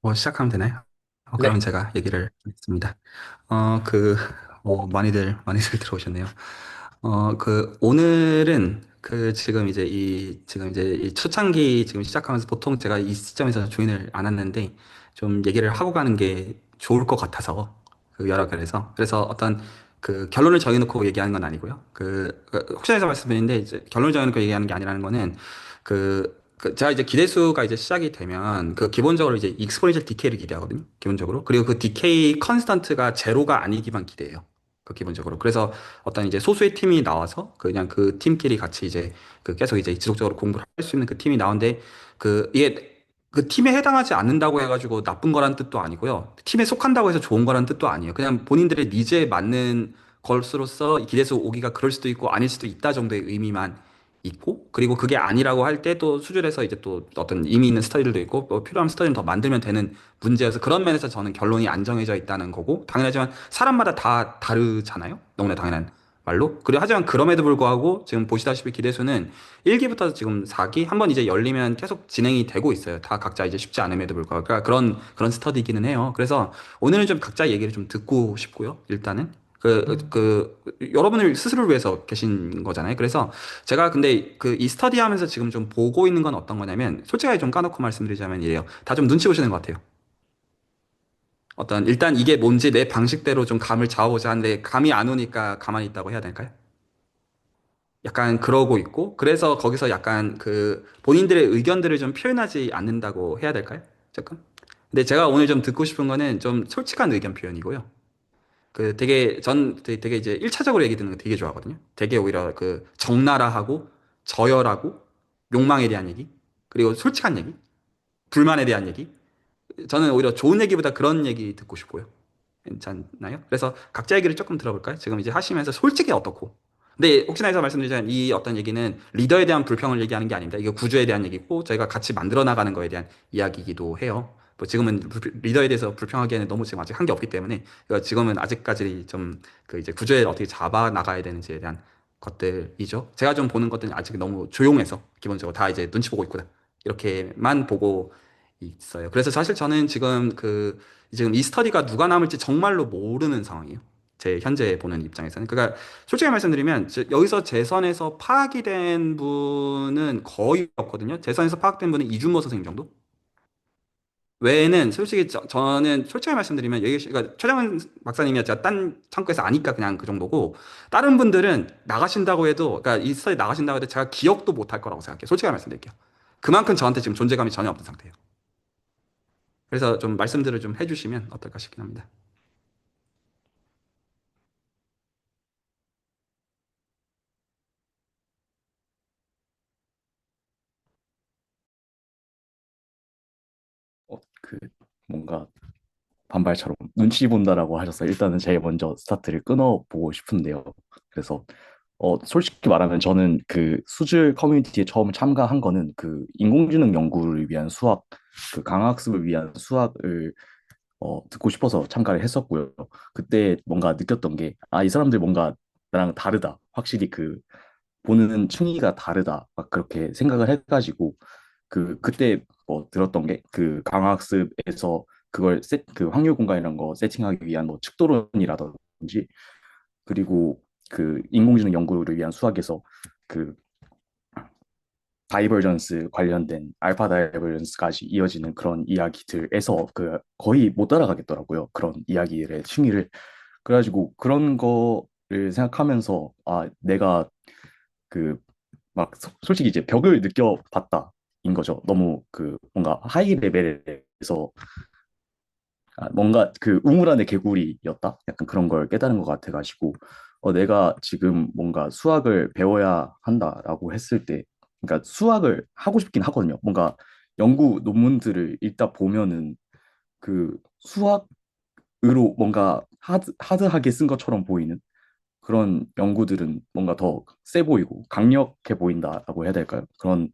뭐 시작하면 되나요? 그러면 네. 제가 얘기를 하겠습니다. 어, 그, 많이들 들어오셨네요. 오늘은 지금 이제 이 초창기 지금 시작하면서 보통 제가 이 시점에서 조인을 안 했는데 좀 얘기를 하고 가는 게 좋을 것 같아서 그래서 어떤 그 결론을 정해놓고 얘기하는 건 아니고요. 혹시나 말씀드리는데 이제 결론을 정해놓고 얘기하는 게 아니라는 거는 제가 이제 기대수가 이제 시작이 되면 기본적으로 이제 익스포넨셜 디케이를 기대하거든요. 기본적으로. 그리고 그 디케이 컨스턴트가 제로가 아니기만 기대해요. 기본적으로. 그래서 어떤 이제 소수의 팀이 나와서 그냥 그 팀끼리 같이 이제 계속 이제 지속적으로 공부를 할 수 있는 그 팀이 나오는데 이게 그 팀에 해당하지 않는다고 해가지고 나쁜 거란 뜻도 아니고요. 팀에 속한다고 해서 좋은 거란 뜻도 아니에요. 그냥 본인들의 니즈에 맞는 것으로서 기대수 오기가 그럴 수도 있고 아닐 수도 있다 정도의 의미만 있고 그리고 그게 아니라고 할 때 또 수준에서 이제 또 어떤 의미 있는 스터디들도 있고 뭐 필요한 스터디는 더 만들면 되는 문제여서 그런 면에서 저는 결론이 안 정해져 있다는 거고 당연하지만 사람마다 다 다르잖아요. 너무나 당연한 말로. 그리고 하지만 그럼에도 불구하고 지금 보시다시피 기대수는 1기부터 지금 4기 한 번 이제 열리면 계속 진행이 되고 있어요. 다 각자 이제 쉽지 않음에도 불구하고 그러니까 그런 스터디이기는 해요. 그래서 오늘은 좀 각자 얘기를 좀 듣고 싶고요. 일단은 여러분을 스스로를 위해서 계신 거잖아요. 그래서 제가 근데 이 스터디 하면서 지금 좀 보고 있는 건 어떤 거냐면 솔직하게 좀 까놓고 말씀드리자면 이래요. 다 좀 눈치 보시는 것 같아요. 일단 이게 뭔지 내 방식대로 좀 감을 잡아보자 하는데 감이 안 오니까 가만히 있다고 해야 될까요? 약간 그러고 있고 그래서 거기서 약간 본인들의 의견들을 좀 표현하지 않는다고 해야 될까요? 조금? 근데 제가 오늘 좀 듣고 싶은 거는 좀 솔직한 의견 표현이고요. 되게 이제 1차적으로 얘기 듣는 거 되게 좋아하거든요. 되게 오히려 적나라하고 저열하고 욕망에 대한 얘기 그리고 솔직한 얘기 불만에 대한 얘기 저는 오히려 좋은 얘기보다 그런 얘기 듣고 싶고요. 괜찮나요? 그래서 각자 얘기를 조금 들어볼까요? 지금 이제 하시면서 솔직히 어떻고. 근데 혹시나 해서 말씀드리자면 이 어떤 얘기는 리더에 대한 불평을 얘기하는 게 아닙니다. 이게 구조에 대한 얘기고 저희가 같이 만들어 나가는 거에 대한 이야기이기도 해요. 뭐 지금은 리더에 대해서 불평하기에는 너무 지금 아직 한 게 없기 때문에 지금은 아직까지 좀 이제 구조에 어떻게 잡아 나가야 되는지에 대한 것들이죠. 제가 좀 보는 것들은 아직 너무 조용해서 기본적으로 다 이제 눈치 보고 있구나. 이렇게만 보고 있어요. 그래서 사실 저는 지금 이 스터디가 누가 남을지 정말로 모르는 상황이에요. 제 현재 보는 입장에서는. 그러니까 솔직히 말씀드리면 여기서 재선에서 파악이 된 분은 거의 없거든요. 재선에서 파악된 분은 이준모 선생님 정도? 외에는 솔직히 저는 솔직히 말씀드리면 그러니까 최장은 박사님이 제가 딴 창구에서 아니까 그냥 그 정도고 다른 분들은 나가신다고 해도 그러니까 이 스터디 나가신다고 해도 제가 기억도 못 할 거라고 생각해요. 솔직히 말씀드릴게요. 그만큼 저한테 지금 존재감이 전혀 없는 상태예요. 그래서 좀 말씀들을 좀 해주시면 어떨까 싶긴 합니다. 그 뭔가 반발처럼 눈치 본다라고 하셔서 일단은 제일 먼저 스타트를 끊어보고 싶은데요. 그래서 솔직히 말하면 저는 그 수질 커뮤니티에 처음 참가한 거는 그 인공지능 연구를 위한 수학, 그 강학습을 위한 수학을 듣고 싶어서 참가를 했었고요. 그때 뭔가 느꼈던 게, 아, 이 사람들 뭔가 나랑 다르다. 확실히 그 보는 층위가 다르다. 막 그렇게 생각을 해가지고 그때 들었던 게 그 강학습에서 그 확률 공간이라는 거 세팅하기 위한 뭐 측도론이라든지 그리고 그 인공지능 연구를 위한 수학에서 그 다이버전스 관련된 알파 다이버전스까지 이어지는 그런 이야기들에서 그 거의 못 따라가겠더라고요. 그런 이야기의 층위를. 그래가지고 그런 거를 생각하면서 아 내가 그 막 솔직히 이제 벽을 느껴봤다인 거죠. 너무 그 뭔가 하이 레벨에서 뭔가 그 우물 안의 개구리였다. 약간 그런 걸 깨달은 것 같아가지고 내가 지금 뭔가 수학을 배워야 한다라고 했을 때, 그러니까 수학을 하고 싶긴 하거든요. 뭔가 연구 논문들을 읽다 보면은 그 수학으로 뭔가 하드하게 쓴 것처럼 보이는 그런 연구들은 뭔가 더 세 보이고 강력해 보인다라고 해야 될까요? 그런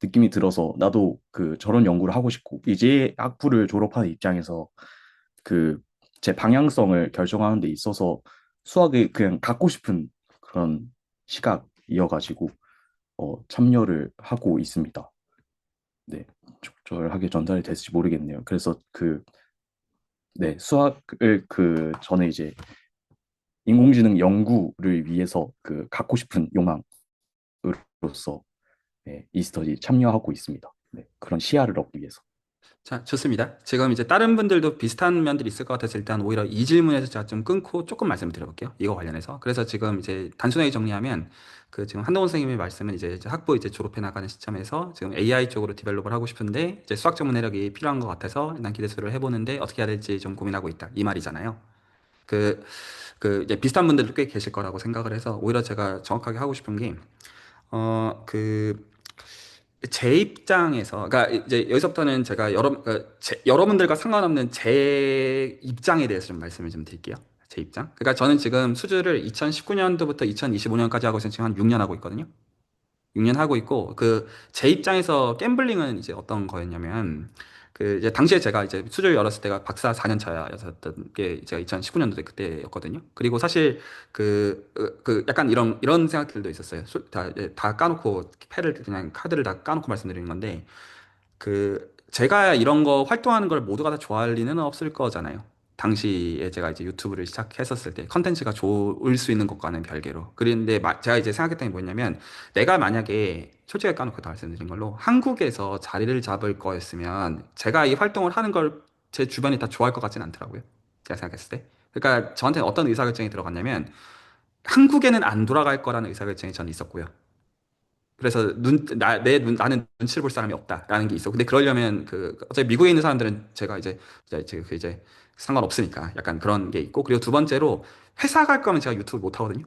느낌이 들어서 나도 그 저런 연구를 하고 싶고 이제 학부를 졸업하는 입장에서 그 제 방향성을 결정하는 데 있어서 수학을 그냥 갖고 싶은 그런 시각이어가지고 참여를 하고 있습니다. 네, 적절하게 전달이 됐을지 모르겠네요. 그래서 네, 수학을 저는 이제 인공지능 연구를 위해서 갖고 싶은 욕망으로서 네, 이 스터디 참여하고 있습니다. 네, 그런 시야를 얻기 위해서. 자, 좋습니다. 지금 이제 다른 분들도 비슷한 면들이 있을 것 같아서 일단 오히려 이 질문에서 제가 좀 끊고 조금 말씀을 드려볼게요. 이거 관련해서. 그래서 지금 이제 단순하게 정리하면 그 지금 한동훈 선생님의 말씀은 이제 학부 이제 졸업해 나가는 시점에서 지금 AI 쪽으로 디벨롭을 하고 싶은데 이제 수학 전문 내력이 필요한 것 같아서 난 기대수를 해보는데 어떻게 해야 될지 좀 고민하고 있다. 이 말이잖아요. 그, 이제 비슷한 분들도 꽤 계실 거라고 생각을 해서 오히려 제가 정확하게 하고 싶은 게, 그, 제 입장에서, 그러니까 이제 여기서부터는 제가 여러분들과 상관없는 제 입장에 대해서 좀 말씀을 좀 드릴게요. 제 입장. 그러니까 저는 지금 수주를 2019년도부터 2025년까지 하고 있어서 지금 한 6년 하고 있거든요. 6년 하고 있고 제 입장에서 갬블링은 이제 어떤 거였냐면 이제 당시에 제가 이제 수주를 열었을 때가 박사 4년 차였었던 게 제가 2019년도에 그때였거든요. 그리고 사실 약간 이런 생각들도 있었어요. 다 까놓고 패를 그냥 카드를 다 까놓고 말씀드리는 건데 제가 이런 거 활동하는 걸 모두가 다 좋아할 리는 없을 거잖아요. 당시에 제가 이제 유튜브를 시작했었을 때 컨텐츠가 좋을 수 있는 것과는 별개로. 그런데 제가 이제 생각했던 게 뭐냐면 내가 만약에 솔직하게 까놓고 다 말씀드린 걸로 한국에서 자리를 잡을 거였으면 제가 이 활동을 하는 걸 제 주변이 다 좋아할 것 같진 않더라고요. 제가 생각했을 때. 그러니까 저한테는 어떤 의사결정이 들어갔냐면 한국에는 안 돌아갈 거라는 의사결정이 저는 있었고요. 그래서 나는 눈치를 볼 사람이 없다라는 게 있어. 근데 그러려면 어차피 미국에 있는 사람들은 제가 이제 상관없으니까 약간 그런 게 있고. 그리고 두 번째로 회사 갈 거면 제가 유튜브 못 하거든요.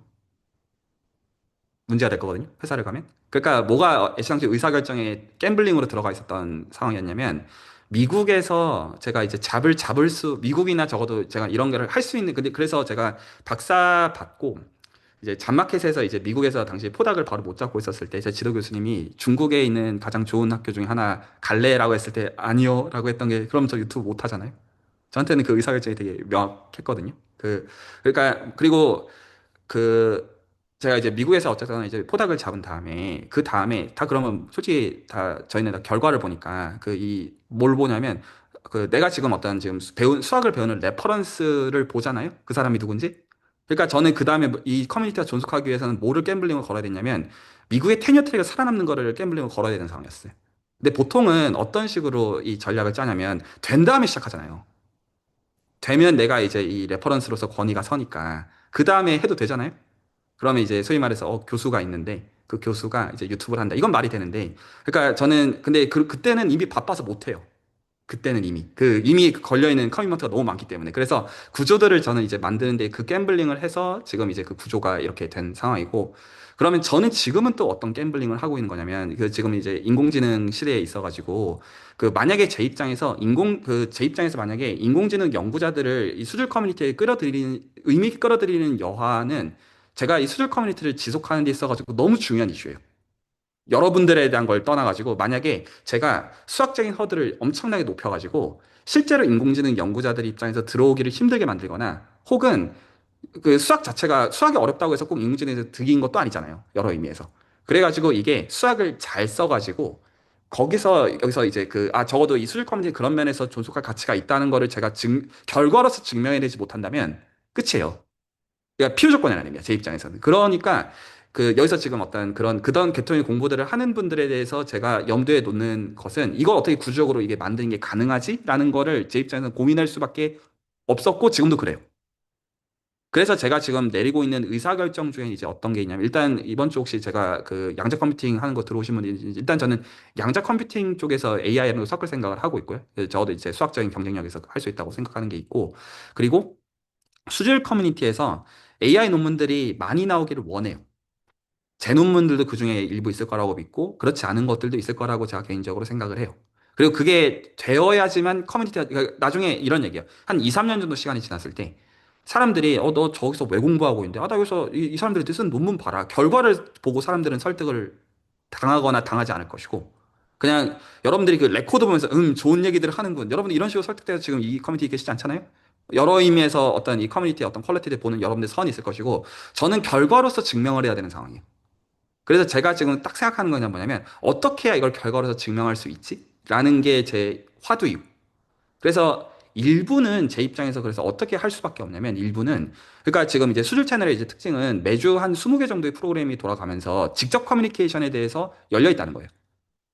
문제가 될 거거든요. 회사를 가면. 그러니까 뭐가 애시당시 의사결정에 갬블링으로 들어가 있었던 상황이었냐면 미국에서 제가 이제 미국이나 적어도 제가 이런 거를 할 수 있는, 근데 그래서 제가 박사 받고 이제 잡마켓에서 이제 미국에서 당시 포닥을 바로 못 잡고 있었을 때 제 지도 교수님이 중국에 있는 가장 좋은 학교 중에 하나 갈래라고 했을 때 아니요 라고 했던 게 그럼 저 유튜브 못 하잖아요. 저한테는 그 의사결정이 되게 명확했거든요. 그러니까 그리고 그 제가 이제 미국에서 어쨌든 이제 포닥을 잡은 다음에 그 다음에 다 그러면 솔직히 다 저희는 다 결과를 보니까 뭘 보냐면 내가 지금 어떤 지금 배운 수학을 배우는 레퍼런스를 보잖아요. 그 사람이 누군지. 그러니까 저는 그 다음에 이 커뮤니티가 존속하기 위해서는 뭐를 갬블링을 걸어야 되냐면 미국의 테뉴어 트랙을 살아남는 거를 갬블링을 걸어야 되는 상황이었어요. 근데 보통은 어떤 식으로 이 전략을 짜냐면 된 다음에 시작하잖아요. 되면 내가 이제 이 레퍼런스로서 권위가 서니까 그 다음에 해도 되잖아요. 그러면 이제 소위 말해서 교수가 있는데 그 교수가 이제 유튜브를 한다. 이건 말이 되는데 그러니까 저는 근데 그때는 이미 바빠서 못 해요. 그때는 이미 걸려있는 커미먼트가 너무 많기 때문에 그래서 구조들을 저는 이제 만드는데 그 갬블링을 해서 지금 이제 그 구조가 이렇게 된 상황이고 그러면 저는 지금은 또 어떤 갬블링을 하고 있는 거냐면 지금 이제 인공지능 시대에 있어가지고 만약에 제 입장에서 만약에 인공지능 연구자들을 이 수질 커뮤니티에 의미 있게 끌어들이는 여하는 제가 이 수질 커뮤니티를 지속하는 데 있어가지고 너무 중요한 이슈예요. 여러분들에 대한 걸 떠나가지고 만약에 제가 수학적인 허들을 엄청나게 높여가지고 실제로 인공지능 연구자들 입장에서 들어오기를 힘들게 만들거나 혹은 수학이 어렵다고 해서 꼭 인공지능에서 득인 것도 아니잖아요. 여러 의미에서. 그래가지고 이게 수학을 잘 써가지고 여기서 이제 적어도 이 수질 커뮤니티 그런 면에서 존속할 가치가 있다는 거를 제가 결과로서 증명해내지 못한다면 끝이에요. 그러니까 필요 조건이 아닙니다. 제 입장에서는. 그러니까 여기서 지금 어떤 그런 계통의 공부들을 하는 분들에 대해서 제가 염두에 놓는 것은 이걸 어떻게 구조적으로 이게 만드는 게 가능하지? 라는 거를 제 입장에서는 고민할 수밖에 없었고 지금도 그래요. 그래서 제가 지금 내리고 있는 의사결정 중에 이제 어떤 게 있냐면 일단 이번 주 혹시 제가 양자 컴퓨팅 하는 거 들어오신 분이 일단 저는 양자 컴퓨팅 쪽에서 AI를 섞을 생각을 하고 있고요. 그래서 저도 이제 수학적인 경쟁력에서 할 수 있다고 생각하는 게 있고 그리고 수질 커뮤니티에서 AI 논문들이 많이 나오기를 원해요. 제 논문들도 그 중에 일부 있을 거라고 믿고 그렇지 않은 것들도 있을 거라고 제가 개인적으로 생각을 해요. 그리고 그게 되어야지만 그러니까 나중에 이런 얘기예요. 한 2, 3년 정도 시간이 지났을 때 사람들이 너 저기서 왜 공부하고 있는데? 나 여기서 이 사람들이 쓴 논문 봐라. 결과를 보고 사람들은 설득을 당하거나 당하지 않을 것이고 그냥 여러분들이 레코드 보면서 좋은 얘기들을 하는군. 여러분들 이런 식으로 설득돼서 지금 이 커뮤니티에 계시지 않잖아요? 여러 의미에서 어떤 이 커뮤니티의 어떤 퀄리티를 보는 여러분들 선이 있을 것이고 저는 결과로서 증명을 해야 되는 상황이에요. 그래서 제가 지금 딱 생각하는 거냐 뭐냐면 어떻게 해야 이걸 결과로서 증명할 수 있지? 라는 게 제 화두이고. 그래서 일부는 제 입장에서 그래서 어떻게 할 수밖에 없냐면 일부는 그러니까 지금 이제 수질 채널의 이제 특징은 매주 한 20개 정도의 프로그램이 돌아가면서 직접 커뮤니케이션에 대해서 열려 있다는 거예요.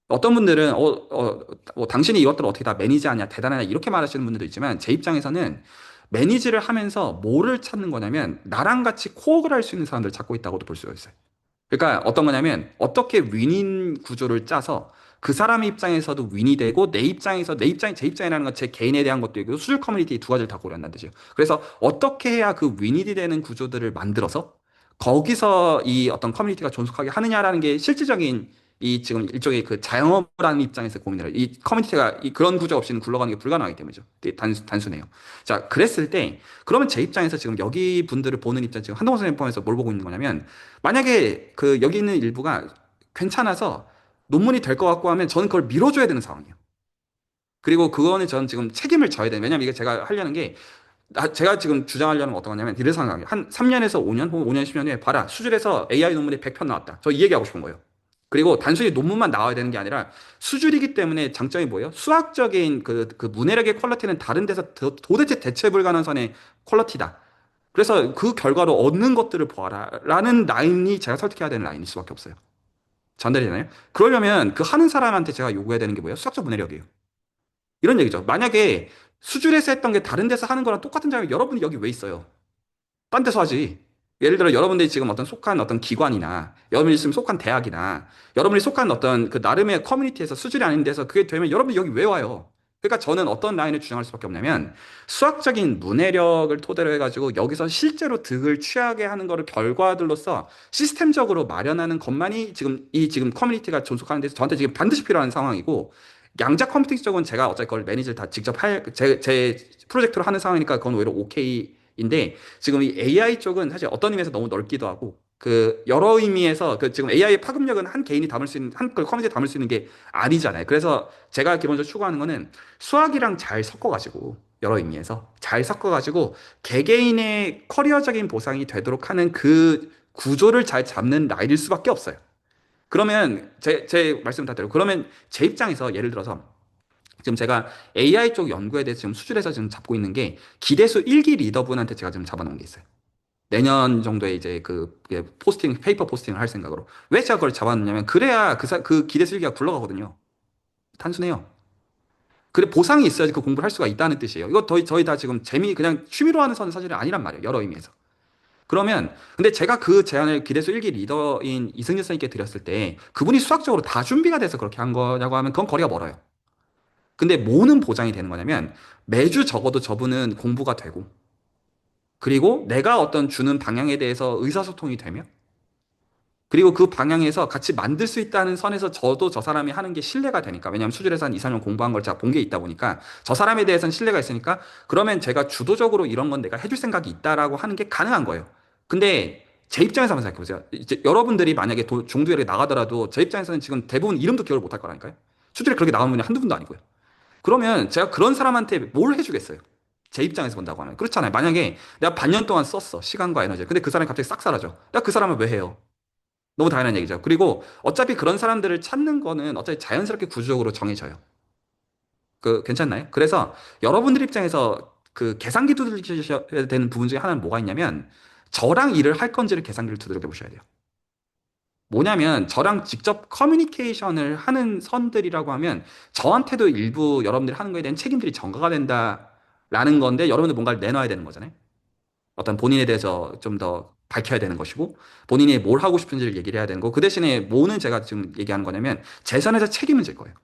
어떤 분들은 뭐 당신이 이것들을 어떻게 다 매니지하냐 대단하냐 이렇게 말하시는 분들도 있지만 제 입장에서는 매니지를 하면서 뭐를 찾는 거냐면 나랑 같이 코어를 할 수 있는 사람들을 찾고 있다고도 볼 수가 있어요. 그러니까 어떤 거냐면 어떻게 윈인 구조를 짜서 그 사람 입장에서도 윈이 되고 내 입장에서 제 입장이라는 건 제 개인에 대한 것도 있고 수질 커뮤니티 두 가지를 다 고려한다는 뜻이에요. 그래서 어떻게 해야 그 윈이 되는 구조들을 만들어서 거기서 이 어떤 커뮤니티가 존속하게 하느냐라는 게 실질적인 이 지금 일종의 그 자영업을 하는 입장에서 고민을 해요. 이 커뮤니티가 그런 구조 없이는 굴러가는 게 불가능하기 때문이죠. 되게 단순해요. 자, 그랬을 때 그러면 제 입장에서 지금 여기 분들을 보는 입장 지금 한동훈 선생님 포함해서 뭘 보고 있는 거냐면 만약에 그 여기 있는 일부가 괜찮아서 논문이 될 것 같고 하면 저는 그걸 밀어줘야 되는 상황이에요. 그리고 그거는 저는 지금 책임을 져야 돼요. 왜냐면 이게 제가 하려는 게 제가 지금 주장하려는 건 어떤 거냐면 이런 상황이에요. 한 3년에서 5년 혹은 5년 10년 후에 봐라. 수준에서 AI 논문이 100편 나왔다. 저 이 얘기하고 싶은 거예요. 그리고 단순히 논문만 나와야 되는 게 아니라 수준이기 때문에 장점이 뭐예요? 수학적인 그 문해력의 퀄리티는 다른 데서 도대체 대체 불가능한 선의 퀄리티다. 그래서 그 결과로 얻는 것들을 보아라. 라는 라인이 제가 설득해야 되는 라인일 수밖에 없어요. 전달이 되나요? 그러려면 그 하는 사람한테 제가 요구해야 되는 게 뭐예요? 수학적 문해력이에요. 이런 얘기죠. 만약에 수준에서 했던 게 다른 데서 하는 거랑 똑같은 점이면 여러분이 여기 왜 있어요? 딴 데서 하지. 예를 들어 여러분들이 지금 어떤 속한 어떤 기관이나 여러분이 지금 속한 대학이나 여러분이 속한 어떤 그 나름의 커뮤니티에서 수준이 아닌 데서 그게 되면 여러분이 여기 왜 와요? 그러니까 저는 어떤 라인을 주장할 수밖에 없냐면 수학적인 문해력을 토대로 해가지고 여기서 실제로 득을 취하게 하는 거를 결과들로서 시스템적으로 마련하는 것만이 지금 커뮤니티가 존속하는 데서 저한테 지금 반드시 필요한 상황이고 양자 컴퓨팅 쪽은 제가 어차피 그걸 매니지를 다 직접 제 프로젝트로 하는 상황이니까 그건 오히려 오케이인데 지금 이 AI 쪽은 사실 어떤 의미에서 너무 넓기도 하고 그 여러 의미에서 그 지금 AI의 파급력은 한 개인이 담을 수 있는 한 그 커뮤니티에 담을 수 있는 게 아니잖아요. 그래서 제가 기본적으로 추구하는 거는 수학이랑 잘 섞어가지고 여러 의미에서 잘 섞어가지고 개개인의 커리어적인 보상이 되도록 하는 그 구조를 잘 잡는 라인일 수밖에 없어요. 그러면 제 말씀 다 들어. 그러면 제 입장에서 예를 들어서 지금 제가 AI 쪽 연구에 대해서 지금 수준에서 지금 잡고 있는 게 기대수 1기 리더분한테 제가 지금 잡아놓은 게 있어요. 내년 정도에 이제 페이퍼 포스팅을 할 생각으로. 왜 제가 그걸 잡아놓냐면 그래야 그 기대수 1기가 굴러가거든요. 단순해요. 그래 보상이 있어야지 그 공부를 할 수가 있다는 뜻이에요. 이거 저희 다 지금 그냥 취미로 하는 선 사실은 아니란 말이에요. 여러 의미에서. 그러면 근데 제가 그 제안을 기대수 1기 리더인 이승재 선생님께 드렸을 때 그분이 수학적으로 다 준비가 돼서 그렇게 한 거냐고 하면 그건 거리가 멀어요. 근데 뭐는 보장이 되는 거냐면 매주 적어도 저분은 공부가 되고 그리고 내가 어떤 주는 방향에 대해서 의사소통이 되며 그리고 그 방향에서 같이 만들 수 있다는 선에서 저도 저 사람이 하는 게 신뢰가 되니까 왜냐하면 수준에서 한 2, 3년 공부한 걸 제가 본 게 있다 보니까 저 사람에 대해서는 신뢰가 있으니까 그러면 제가 주도적으로 이런 건 내가 해줄 생각이 있다라고 하는 게 가능한 거예요. 근데 제 입장에서 한번 생각해보세요. 이제 여러분들이 만약에 중도에 나가더라도 제 입장에서는 지금 대부분 이름도 기억을 못 할 거라니까요. 수준에 그렇게 나오는 분이 한두 분도 아니고요. 그러면 제가 그런 사람한테 뭘 해주겠어요? 제 입장에서 본다고 하면. 그렇잖아요. 만약에 내가 반년 동안 썼어. 시간과 에너지. 근데 그 사람이 갑자기 싹 사라져. 내가 그 사람을 왜 해요? 너무 당연한 얘기죠. 그리고 어차피 그런 사람들을 찾는 거는 어차피 자연스럽게 구조적으로 정해져요. 괜찮나요? 그래서 여러분들 입장에서 그 계산기 두드리셔야 되는 부분 중에 하나는 뭐가 있냐면 저랑 일을 할 건지를 계산기를 두드려 보셔야 돼요. 뭐냐면 저랑 직접 커뮤니케이션을 하는 선들이라고 하면 저한테도 일부 여러분들이 하는 거에 대한 책임들이 전가가 된다라는 건데 여러분들 뭔가를 내놔야 되는 거잖아요. 어떤 본인에 대해서 좀 더 밝혀야 되는 것이고 본인이 뭘 하고 싶은지를 얘기를 해야 되는 거고 그 대신에 뭐는 제가 지금 얘기하는 거냐면 제 선에서 책임을 질 거예요.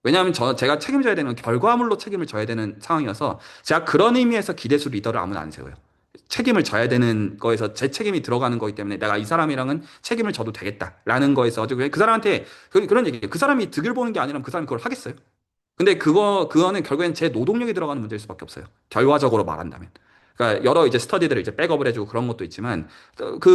왜냐하면 제가 책임져야 되는 건 결과물로 책임을 져야 되는 상황이어서 제가 그런 의미에서 기대수 리더를 아무나 안 세워요. 책임을 져야 되는 거에서 제 책임이 들어가는 거기 때문에 내가 이 사람이랑은 책임을 져도 되겠다라는 거에서 그 사람한테 그런 얘기예요. 그 사람이 득을 보는 게 아니라면 그 사람이 그걸 하겠어요? 근데 그거는 결국엔 제 노동력이 들어가는 문제일 수밖에 없어요. 결과적으로 말한다면. 그러니까 여러 이제 스터디들을 이제 백업을 해주고 그런 것도 있지만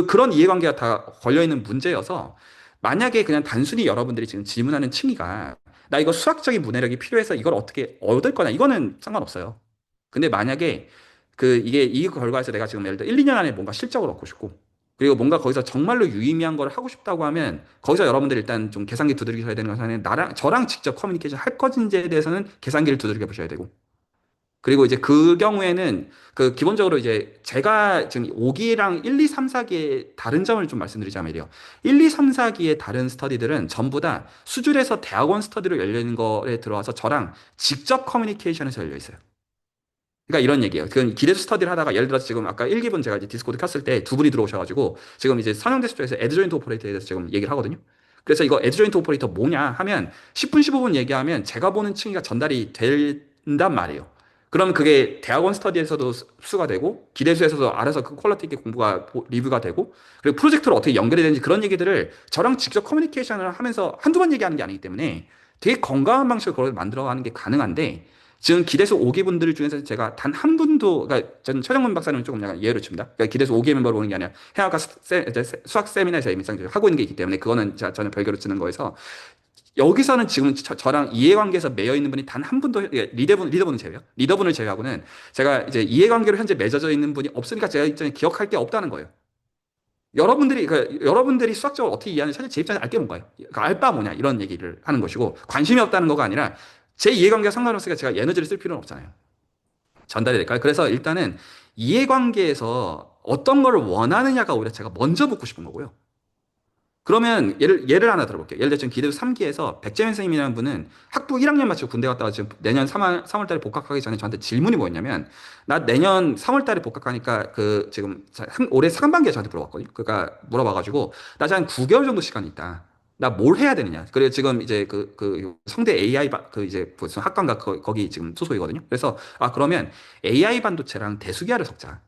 그런 이해관계가 다 걸려 있는 문제여서 만약에 그냥 단순히 여러분들이 지금 질문하는 층위가 나 이거 수학적인 문해력이 필요해서 이걸 어떻게 얻을 거냐 이거는 상관없어요. 근데 만약에 이게 이 결과에서 내가 지금 예를 들어 1, 2년 안에 뭔가 실적을 얻고 싶고 그리고 뭔가 거기서 정말로 유의미한 걸 하고 싶다고 하면 거기서 여러분들이 일단 좀 계산기 두드리셔야 되는 것은 저랑 직접 커뮤니케이션 할 것인지에 대해서는 계산기를 두드려 보셔야 되고 그리고 이제 그 경우에는 그 기본적으로 이제 제가 지금 5기랑 1, 2, 3, 4기의 다른 점을 좀 말씀드리자면 이래요. 1, 2, 3, 4기의 다른 스터디들은 전부 다 수준에서 대학원 스터디로 열려 있는 거에 들어와서 저랑 직접 커뮤니케이션에서 열려 있어요. 그러니까 이런 얘기예요. 그 기대수 스터디를 하다가 예를 들어서 지금 아까 1기분 제가 이제 디스코드 켰을 때 두 분이 들어오셔가지고 지금 이제 선영대 쪽에서 애드조인트 오퍼레이터에 대해서 지금 얘기를 하거든요. 그래서 이거 애드조인트 오퍼레이터 뭐냐 하면 10분, 15분 얘기하면 제가 보는 층위가 전달이 된단 말이에요. 그럼 그게 대학원 스터디에서도 수가 되고 기대수에서도 알아서 그 퀄리티 있게 리뷰가 되고 그리고 프로젝트로 어떻게 연결이 되는지 그런 얘기들을 저랑 직접 커뮤니케이션을 하면서 한두 번 얘기하는 게 아니기 때문에 되게 건강한 방식으로 그걸 만들어가는 게 가능한데 지금 기대수 5기 분들 중에서 제가 단 한 분도, 그러니까 저는 최정문 박사님은 조금 약간 예를 듭니다. 그러니까 기대수 5기 멤버로 오는 게 아니라 해외과 수학 세미나에서 이미 하고 있는 게 있기 때문에 그거는 저는 별개로 쓰는 거여서 여기서는 지금 저랑 이해관계에서 매여 있는 분이 단 한 분도 리더분은 제외요. 리더분을 제외하고는 제가 이제 이해관계로 현재 맺어져 있는 분이 없으니까 제가 입장에 기억할 게 없다는 거예요. 여러분들이 수학적으로 어떻게 이해하는지 사실 제 입장에서 알게 뭔가요? 그 알바 뭐냐 이런 얘기를 하는 것이고 관심이 없다는 거가 아니라 제 이해관계와 상관없으니까 제가 에너지를 쓸 필요는 없잖아요. 전달이 될까요? 그래서 일단은 이해관계에서 어떤 걸 원하느냐가 오히려 제가 먼저 묻고 싶은 거고요. 그러면 예를 하나 들어볼게요. 예를 들어 지금 기대도 3기에서 백재현 선생님이라는 분은 학부 1학년 마치고 군대 갔다가 지금 내년 3월 달에 복학하기 전에 저한테 질문이 뭐였냐면 나 내년 3월 달에 복학하니까 그 지금 올해 상반기에 저한테 물어봤거든요. 그러니까 물어봐가지고 나 지금 한 9개월 정도 시간이 있다. 나 뭘 해야 되느냐. 그래 지금 이제 그 성대 AI 그 이제 무슨 학과인가 거기 지금 소속이거든요. 그래서 아 그러면 AI 반도체랑 대수기하를 섞자.